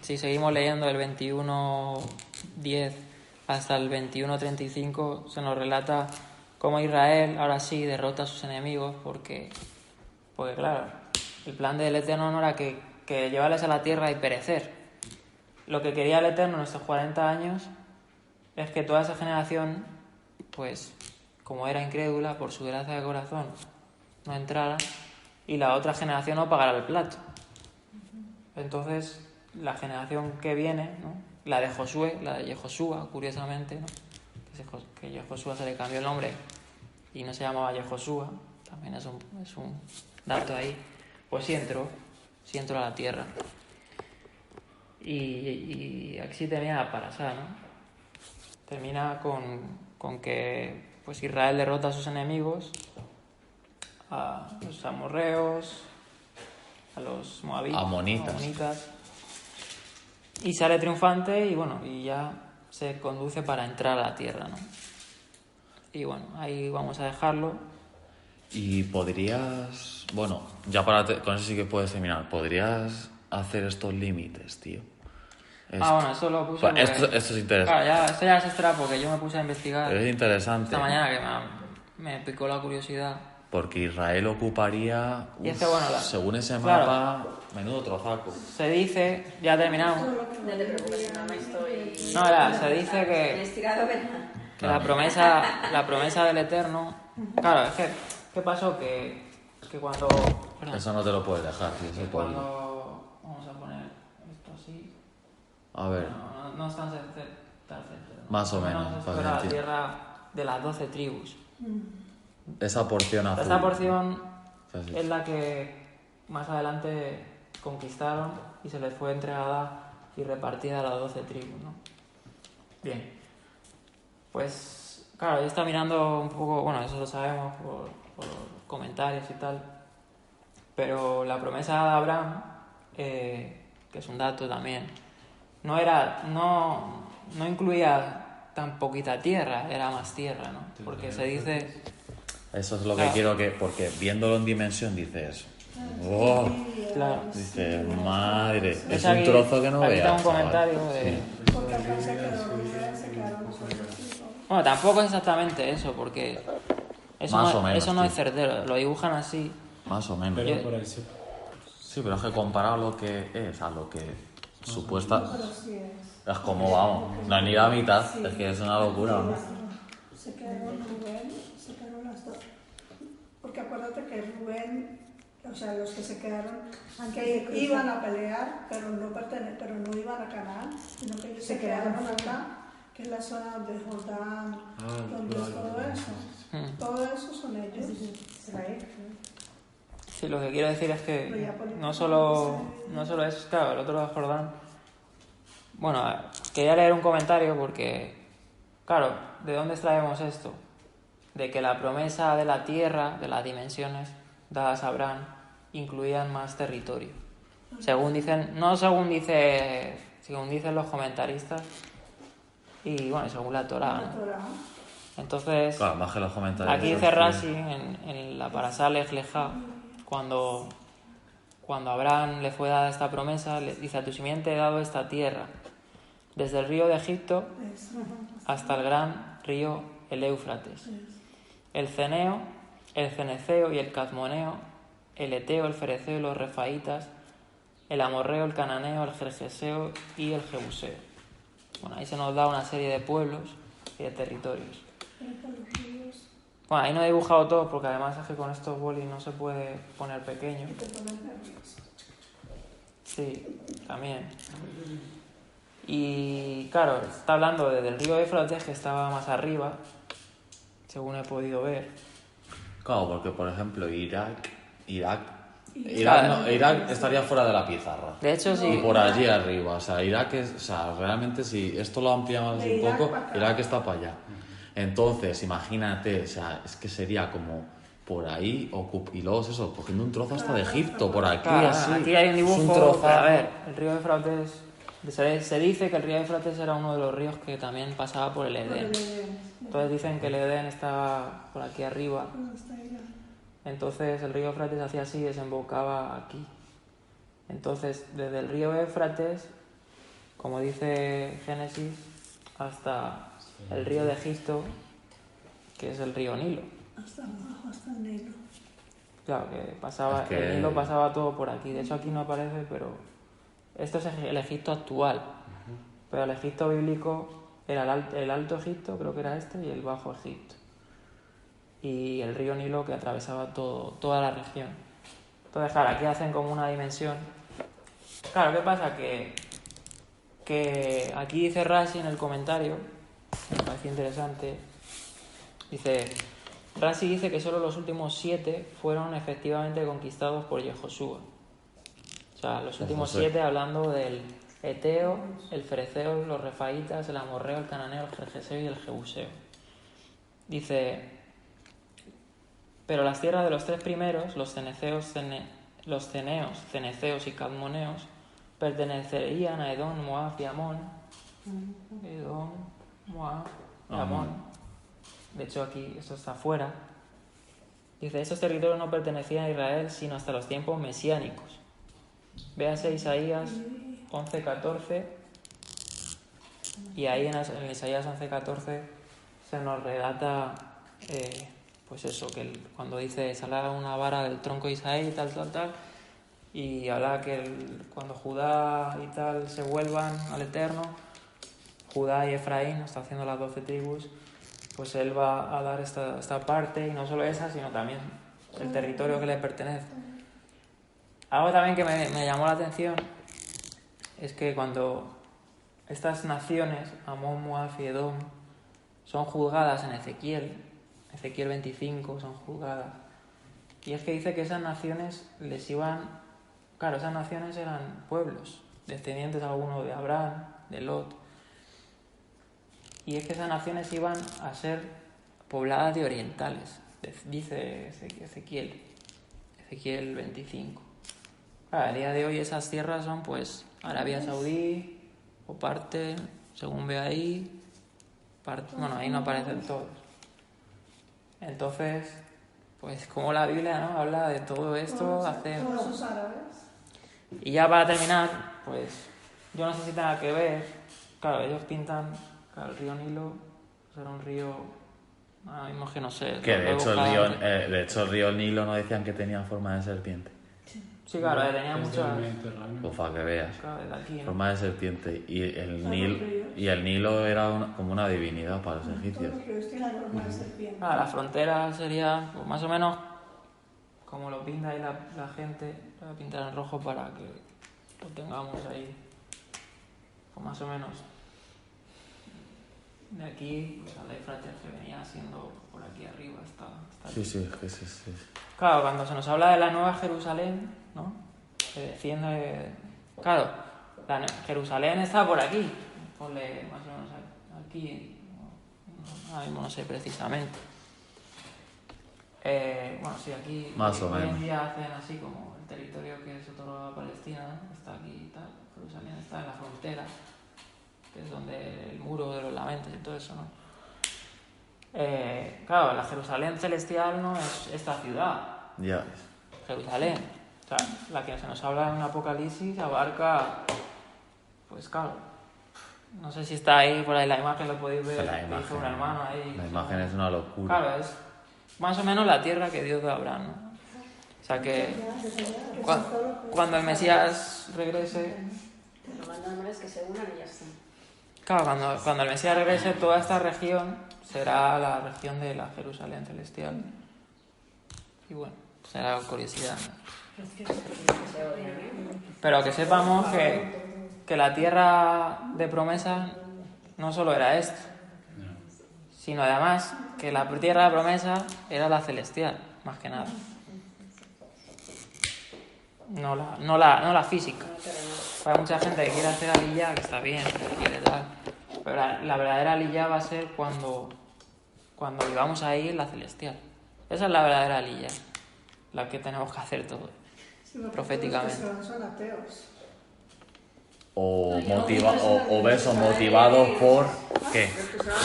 [SPEAKER 2] si seguimos leyendo el 21:10 hasta el 21:35 se nos relata cómo Israel ahora sí derrota a sus enemigos porque claro, el plan del Eterno no era que llevarles a la tierra y perecer. Lo que quería el Eterno en estos 40 años es que toda esa generación, pues como era incrédula, por su gracia de corazón no entrara y la otra generación no pagara el plato. Entonces la generación que viene, ¿no? La de Josué, la de Yehoshua, curiosamente, ¿no? Que Yehoshua se le cambió el nombre y no se llamaba Yehoshua, también es un dato ahí. Pues sí entró a la tierra. Y así termina la parasá, ¿no? Termina con que pues Israel derrota a sus enemigos, a los amorreos, a los moabitas, amonitas, y sale triunfante y ya se conduce para entrar a la tierra, ¿no? Y bueno, ahí vamos a dejarlo.
[SPEAKER 1] Y podrías, bueno, ya con eso sí que puedes terminar, podrías hacer estos límites, tío.
[SPEAKER 2] Esto lo puse porque...
[SPEAKER 1] Esto es interesante.
[SPEAKER 2] Claro, esto ya es extra porque yo me puse a investigar.
[SPEAKER 1] Es interesante.
[SPEAKER 2] Esta mañana que me picó la curiosidad.
[SPEAKER 1] Porque Israel ocuparía, según ese mapa, claro, menudo trozaco.
[SPEAKER 2] Se dice, ya terminamos.
[SPEAKER 4] No te preocupes, no estoy...
[SPEAKER 2] Se dice que la promesa del Eterno... Claro, es que, ¿qué pasó? Que cuando... Perdón,
[SPEAKER 1] eso no te lo puedes dejar, tío.
[SPEAKER 2] Que cuando... Vamos a poner esto así...
[SPEAKER 1] A ver.
[SPEAKER 2] No es tan certero.
[SPEAKER 1] Más o menos.
[SPEAKER 2] Para la tierra de las 12 tribus.
[SPEAKER 1] Esa porción azul.
[SPEAKER 2] Esa porción es la que más adelante conquistaron y se les fue entregada y repartida a las 12 tribus, ¿no? Bien. Pues, claro, yo estaba mirando un poco, bueno, eso lo sabemos por comentarios y tal, pero la promesa de Abraham, que es un dato también, no incluía tan poquita tierra, era más tierra, ¿no? Porque se dice...
[SPEAKER 1] Eso es lo que quiero porque viéndolo en dimensión dices... ¡Oh!
[SPEAKER 2] Claro.
[SPEAKER 1] Dices, madre, es
[SPEAKER 2] aquí,
[SPEAKER 1] un trozo que no veas.
[SPEAKER 2] Aquí está un comentario de... Bueno, tampoco es exactamente eso, porque eso no es certero, lo dibujan así.
[SPEAKER 1] Más o menos.
[SPEAKER 7] Pero por ahí sí.
[SPEAKER 1] Sí, pero es que comparado lo que es a lo que supuesta...
[SPEAKER 6] Pero sí
[SPEAKER 1] Es como vamos, no es ni la mitad,
[SPEAKER 6] Sí.
[SPEAKER 1] es que es una locura, ¿no?
[SPEAKER 6] se quedaron Rubén, se quedaron las dos. Porque acuérdate que Rubén, o sea, los que se quedaron, que iban a pelear, pero no iban a Canaán, sino que ellos se quedaron acá, que es la zona de Jordán, donde es todo eso. Todo eso son ellos.
[SPEAKER 3] Israel.
[SPEAKER 2] Sí, lo que quiero decir es que no solo es, claro, el otro lado de Jordán. Bueno, quería leer un comentario porque, claro, ¿de dónde extraemos esto? De que la promesa de la tierra, de las dimensiones dadas a Abraham, incluían más territorio. Según dicen los comentaristas y, bueno, según la Torá, ¿no? Entonces,
[SPEAKER 1] Claro, más que los comentarios.
[SPEAKER 2] aquí dice Rashi en la Parasá Lej Lejá, cuando Abraham le fue dada esta promesa, le dice: a tu simiente he dado esta tierra, desde el río de Egipto hasta el gran río el Éufrates, el Ceneo, el Ceneceo y el Cadmoneo, el Eteo, el Fereceo y los Refaítas, el Amorreo, el Cananeo, el Gergeseo y el Jebuseo. Bueno, ahí se nos da una serie de pueblos y de territorios. Bueno, ahí no he dibujado todo porque además es que con estos bolis no se puede poner pequeño. Sí, también. Y claro, está hablando del río Éufrates, que estaba más arriba, según he podido ver.
[SPEAKER 1] Claro, porque por ejemplo Irak
[SPEAKER 2] Claro.
[SPEAKER 1] estaría fuera de la pizarra.
[SPEAKER 2] De hecho, sí.
[SPEAKER 1] Y por allí arriba, o sea, realmente si esto lo ampliamos un poco, Irak está para allá. Entonces, imagínate, o sea, es que sería como por ahí, y luego es eso, cogiendo un trozo hasta de Egipto, por aquí,
[SPEAKER 2] Claro,
[SPEAKER 1] así.
[SPEAKER 2] aquí hay un
[SPEAKER 1] Es
[SPEAKER 2] dibujo,
[SPEAKER 1] trozo.
[SPEAKER 2] pero a ver, el río Éufrates, se dice que el río Éufrates era uno de los ríos que también pasaba por el Edén. Entonces dicen que el Edén estaba por aquí arriba. Entonces el río Éufrates hacía así y desembocaba aquí. Entonces, desde el río Éufrates, como dice Génesis, hasta el río de Egipto, que es el río Nilo.
[SPEAKER 6] Hasta abajo, hasta el Nilo.
[SPEAKER 2] Claro, que pasaba,
[SPEAKER 1] Es que-
[SPEAKER 2] el Nilo pasaba todo por aquí. De hecho, aquí no aparece, pero esto es el Egipto actual. Pero el Egipto bíblico era el Alto Egipto, creo que era este, y el Bajo Egipto. Y el río Nilo que atravesaba toda la región. Entonces, claro, aquí hacen como una dimensión. Claro, ¿qué pasa? Que aquí dice Rashi en el comentario, me parece interesante, Rashi dice que solo los últimos 7 fueron efectivamente conquistados por Yehoshua. O sea, los últimos 7 hablando del Eteo, el Fereceo, los Refaítas, el Amorreo, el Cananeo, el Gergeseo y el Jebuseo. Dice: pero las tierras de los 3 primeros, los ceneos, ceneceos y cadmoneos, pertenecerían a Edom, Moab y Amón. Edom, Moab y Amón. De hecho, aquí esto está afuera. Dice: esos territorios no pertenecían a Israel sino hasta los tiempos mesiánicos. Véase Isaías 11:14. Y ahí en Isaías 11:14 se nos relata, pues eso, que cuando dice: saldrá una vara del tronco de Isaí, tal, y habla que cuando Judá y tal se vuelvan al Eterno, Judá y Efraín, está haciendo las 12 tribus, pues él va a dar esta parte, y no solo esa, sino también el territorio que le pertenece. Algo también que me llamó la atención es que cuando estas naciones, Amón, Moab y Edom, son juzgadas en Ezequiel 25, son juzgadas, y es que dice que esas naciones esas naciones eran pueblos, descendientes algunos de Abraham, de Lot, y es que esas naciones iban a ser pobladas de orientales, dice Ezequiel 25. Claro, a día de hoy esas tierras son pues Arabia Saudí, o parte, según ve ahí, bueno, ahí no aparecen todos. Entonces, pues como la Biblia, ¿no?, habla de todo esto, hace...
[SPEAKER 6] Todos esos árabes.
[SPEAKER 2] Y ya para terminar, pues yo no sé si tenga que ver, claro, ellos pintan, claro, el río Nilo, pues era un río, ahora mismo que no sé.
[SPEAKER 1] Que de hecho el río Nilo no decían que tenía forma de serpiente.
[SPEAKER 2] Sí, claro, tenía
[SPEAKER 7] Es
[SPEAKER 2] muchas...
[SPEAKER 7] del Mediterráneo.
[SPEAKER 1] Pues para que veas.
[SPEAKER 2] Claro, de aquí, ¿no?
[SPEAKER 1] Forma de serpiente.
[SPEAKER 6] ríos.
[SPEAKER 1] Y el Nilo era como una divinidad para los
[SPEAKER 6] Todos
[SPEAKER 1] egipcios.
[SPEAKER 6] los ríos tienen forma de serpiente.
[SPEAKER 2] Ah, la frontera sería pues, más o menos como lo pinta ahí la gente, lo voy a pintar en rojo para que lo tengamos ahí, pues más o menos. De aquí, pues a la Éufrates que venía haciendo por aquí arriba hasta
[SPEAKER 1] Sí,
[SPEAKER 2] aquí.
[SPEAKER 1] sí, es que sí.
[SPEAKER 2] Claro, cuando se nos habla de la Nueva Jerusalén, ¿no? Se desciende... Claro, Jerusalén está por aquí, ponle más o menos aquí, ahora mismo no sé precisamente. Bueno, sí, aquí
[SPEAKER 1] Más o
[SPEAKER 2] hoy en
[SPEAKER 1] menos.
[SPEAKER 2] día hacen así como el territorio que se otorga a Palestina, ¿no? Está aquí y tal, Jerusalén está en la frontera, que es donde el muro de los lamentos y todo eso, ¿no? Claro, la Jerusalén celestial no es esta ciudad,
[SPEAKER 1] Ya ves.
[SPEAKER 2] Jerusalén. O sea, la que se nos habla en Apocalipsis abarca, pues claro, no sé si está ahí por ahí la imagen, lo podéis ver,
[SPEAKER 1] La
[SPEAKER 2] que
[SPEAKER 1] imagen,
[SPEAKER 2] hizo un hermano ahí.
[SPEAKER 1] La imagen es una locura.
[SPEAKER 2] Claro, es más o menos la tierra que Dios da a Abraham, ¿no? O sea que cuando el Mesías regrese,
[SPEAKER 4] Lo mandable es que se unan y ya está.
[SPEAKER 2] claro, cuando el Mesías regrese, toda esta región será la región de la Jerusalén celestial. Y bueno, será curiosidad, ¿no?
[SPEAKER 4] Que se odian, ¿eh?
[SPEAKER 2] Pero que sepamos que la tierra de promesa no solo era esto,
[SPEAKER 7] No.
[SPEAKER 2] sino además que la tierra de promesa era la celestial, más que nada. No la física. Hay mucha gente que quiere hacer aliyah, que está bien, que quiere tal. Pero la verdadera aliyah va a ser cuando vivamos ahí en la celestial. Esa es la verdadera aliyah, la que tenemos que hacer todos.
[SPEAKER 6] Sí, porque
[SPEAKER 2] Proféticamente.
[SPEAKER 6] todos los que se van son ateos.
[SPEAKER 1] O besos motivados por ¿qué?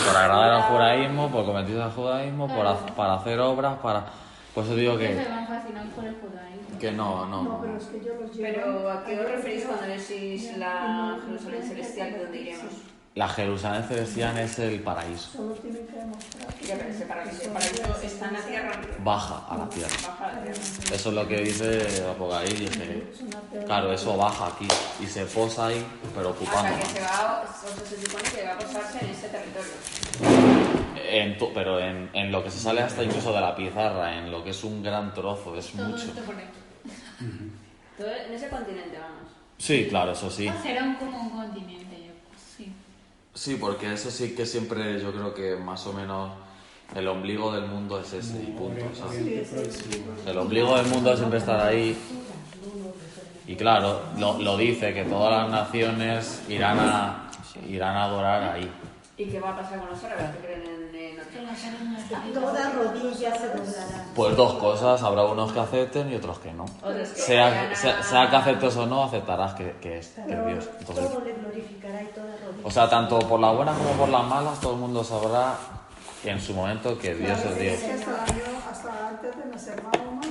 [SPEAKER 1] Por agradar al judaísmo, por convertirse al judaísmo, para hacer obras, para... Por eso digo
[SPEAKER 5] Que se
[SPEAKER 1] que...
[SPEAKER 5] van fascinados por el judaísmo.
[SPEAKER 1] Que no.
[SPEAKER 6] No, pero es que yo los llevo.
[SPEAKER 4] Pero ¿a qué os referís cuando decís la Jerusalén celestial? ¿De dónde iremos?
[SPEAKER 1] La Jerusalén celestial es el paraíso.
[SPEAKER 6] Solo tienen que demostrar que
[SPEAKER 4] Ya, pero ese paraíso está en la tierra.
[SPEAKER 1] Baja a la tierra.
[SPEAKER 4] Baja a la tierra.
[SPEAKER 1] Eso es lo que dice Apocalipsis. Que, claro, eso baja aquí y se posa ahí, pero
[SPEAKER 4] O
[SPEAKER 1] ocupando
[SPEAKER 4] sea, que
[SPEAKER 1] más.
[SPEAKER 4] se va, o sea, se supone que va a posarse en ese territorio.
[SPEAKER 1] Pero en lo que se sale hasta incluso de la pizarra, en lo que es un gran trozo, es
[SPEAKER 5] Todo
[SPEAKER 1] mucho.
[SPEAKER 5] esto por aquí.
[SPEAKER 4] Todo en ese continente, vamos.
[SPEAKER 1] Sí, claro, eso sí.
[SPEAKER 5] Será como un continente, yo sí.
[SPEAKER 1] Sí, porque eso sí que siempre yo creo que más o menos el ombligo del mundo es ese y punto. ¿Sabes?
[SPEAKER 7] Oriente Próximo.
[SPEAKER 1] El ombligo del mundo es siempre estar ahí. Y claro, lo dice, que todas las naciones irán a adorar ahí.
[SPEAKER 4] ¿Y qué va a pasar con los árabes que creen en
[SPEAKER 5] Que la cara no está.
[SPEAKER 3] Toda rodilla se doblará.
[SPEAKER 1] Pues dos cosas, habrá unos que acepten y otros que no.
[SPEAKER 4] Otros que
[SPEAKER 1] Sea
[SPEAKER 4] vayan a-
[SPEAKER 1] que aceptes o no, aceptarás que es
[SPEAKER 3] Pero
[SPEAKER 1] Dios. Entonces,
[SPEAKER 3] todo le glorificará y toda rodilla.
[SPEAKER 1] o sea, tanto por las buenas como por las malas, todo el mundo sabrá en su momento que Dios es Dios.
[SPEAKER 6] Es que hasta antes de nacer Mahoma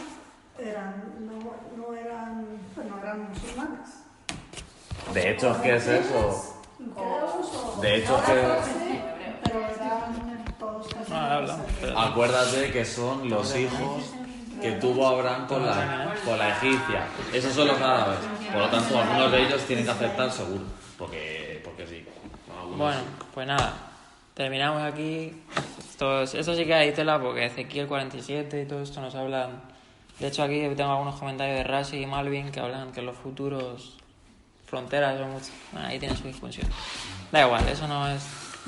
[SPEAKER 6] no eran musulmanes.
[SPEAKER 1] De hecho, ¿qué es eso?
[SPEAKER 6] Incrédulos o-
[SPEAKER 1] De hecho, que
[SPEAKER 6] Pero eran todos casi.
[SPEAKER 1] acuérdate que son los hijos que tuvo Abraham con la egipcia. Esos son los árabes. Por lo tanto, algunos de ellos tienen que aceptar seguro. Porque sí. Algunos
[SPEAKER 2] Bueno,
[SPEAKER 1] sí.
[SPEAKER 2] pues nada, terminamos aquí. Eso sí que hay tela porque Ezequiel 47 y todo esto nos hablan. De hecho, aquí tengo algunos comentarios de Rashi y Malvin que hablan que los futuros fronteras son mucho. Bueno, ahí tienen su discusión. Da igual, eso no es.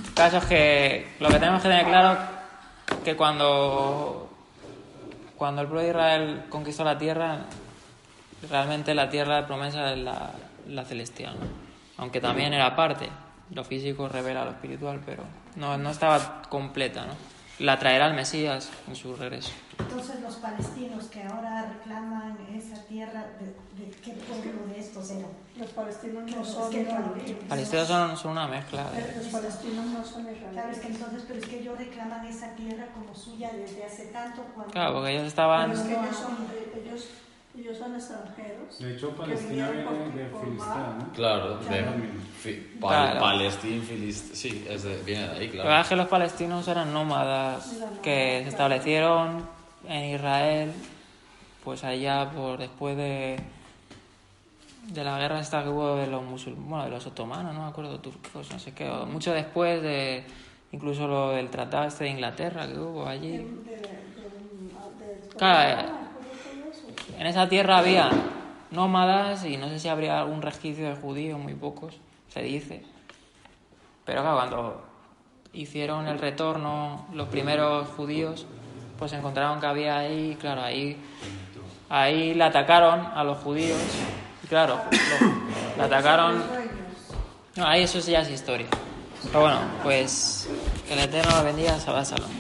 [SPEAKER 2] El caso es que lo que tenemos que tener claro que cuando el pueblo de Israel conquistó la tierra, realmente la tierra de promesa es la celestial, ¿no? Aunque también era parte. Lo físico revela lo espiritual, pero no estaba completa, ¿no? La traerá el Mesías en su regreso.
[SPEAKER 3] Entonces los palestinos que ahora reclaman esa tierra, ¿de qué pueblo de estos eran?
[SPEAKER 6] Los palestinos no
[SPEAKER 3] Claro,
[SPEAKER 6] son
[SPEAKER 3] es que
[SPEAKER 6] israelíes.
[SPEAKER 2] Palestinos son una mezcla de...
[SPEAKER 6] Los palestinos no son
[SPEAKER 3] Claro, es que
[SPEAKER 6] israelíes.
[SPEAKER 3] entonces, pero es que ellos reclaman esa tierra como suya desde hace tanto cuando...
[SPEAKER 2] Claro, porque ellos
[SPEAKER 6] Pero
[SPEAKER 2] estaban...
[SPEAKER 6] es que ellos son extranjeros.
[SPEAKER 7] De hecho, Palestina viene de Filistea, ¿no?
[SPEAKER 1] Claro,
[SPEAKER 7] Claro.
[SPEAKER 2] Claro.
[SPEAKER 1] Palestín, sí, viene de ahí,
[SPEAKER 2] La verdad
[SPEAKER 1] claro.
[SPEAKER 2] es que los palestinos eran nómadas que se establecieron en Israel, pues allá por después de de la guerra esta que hubo de los bueno, de los otomanos, no me acuerdo, turcos, no sé qué, o mucho después de incluso lo del tratado este de Inglaterra que hubo allí. Claro, en esa tierra había nómadas y no sé si habría algún resquicio de judíos, muy pocos, se dice. Pero claro, cuando hicieron el retorno los primeros judíos, pues encontraron que había ahí, claro, ahí le atacaron a los judíos. Y claro, le atacaron. No, ahí eso ya es historia. Pero bueno, pues que el Eterno lo bendiga, Shabbat Shalom.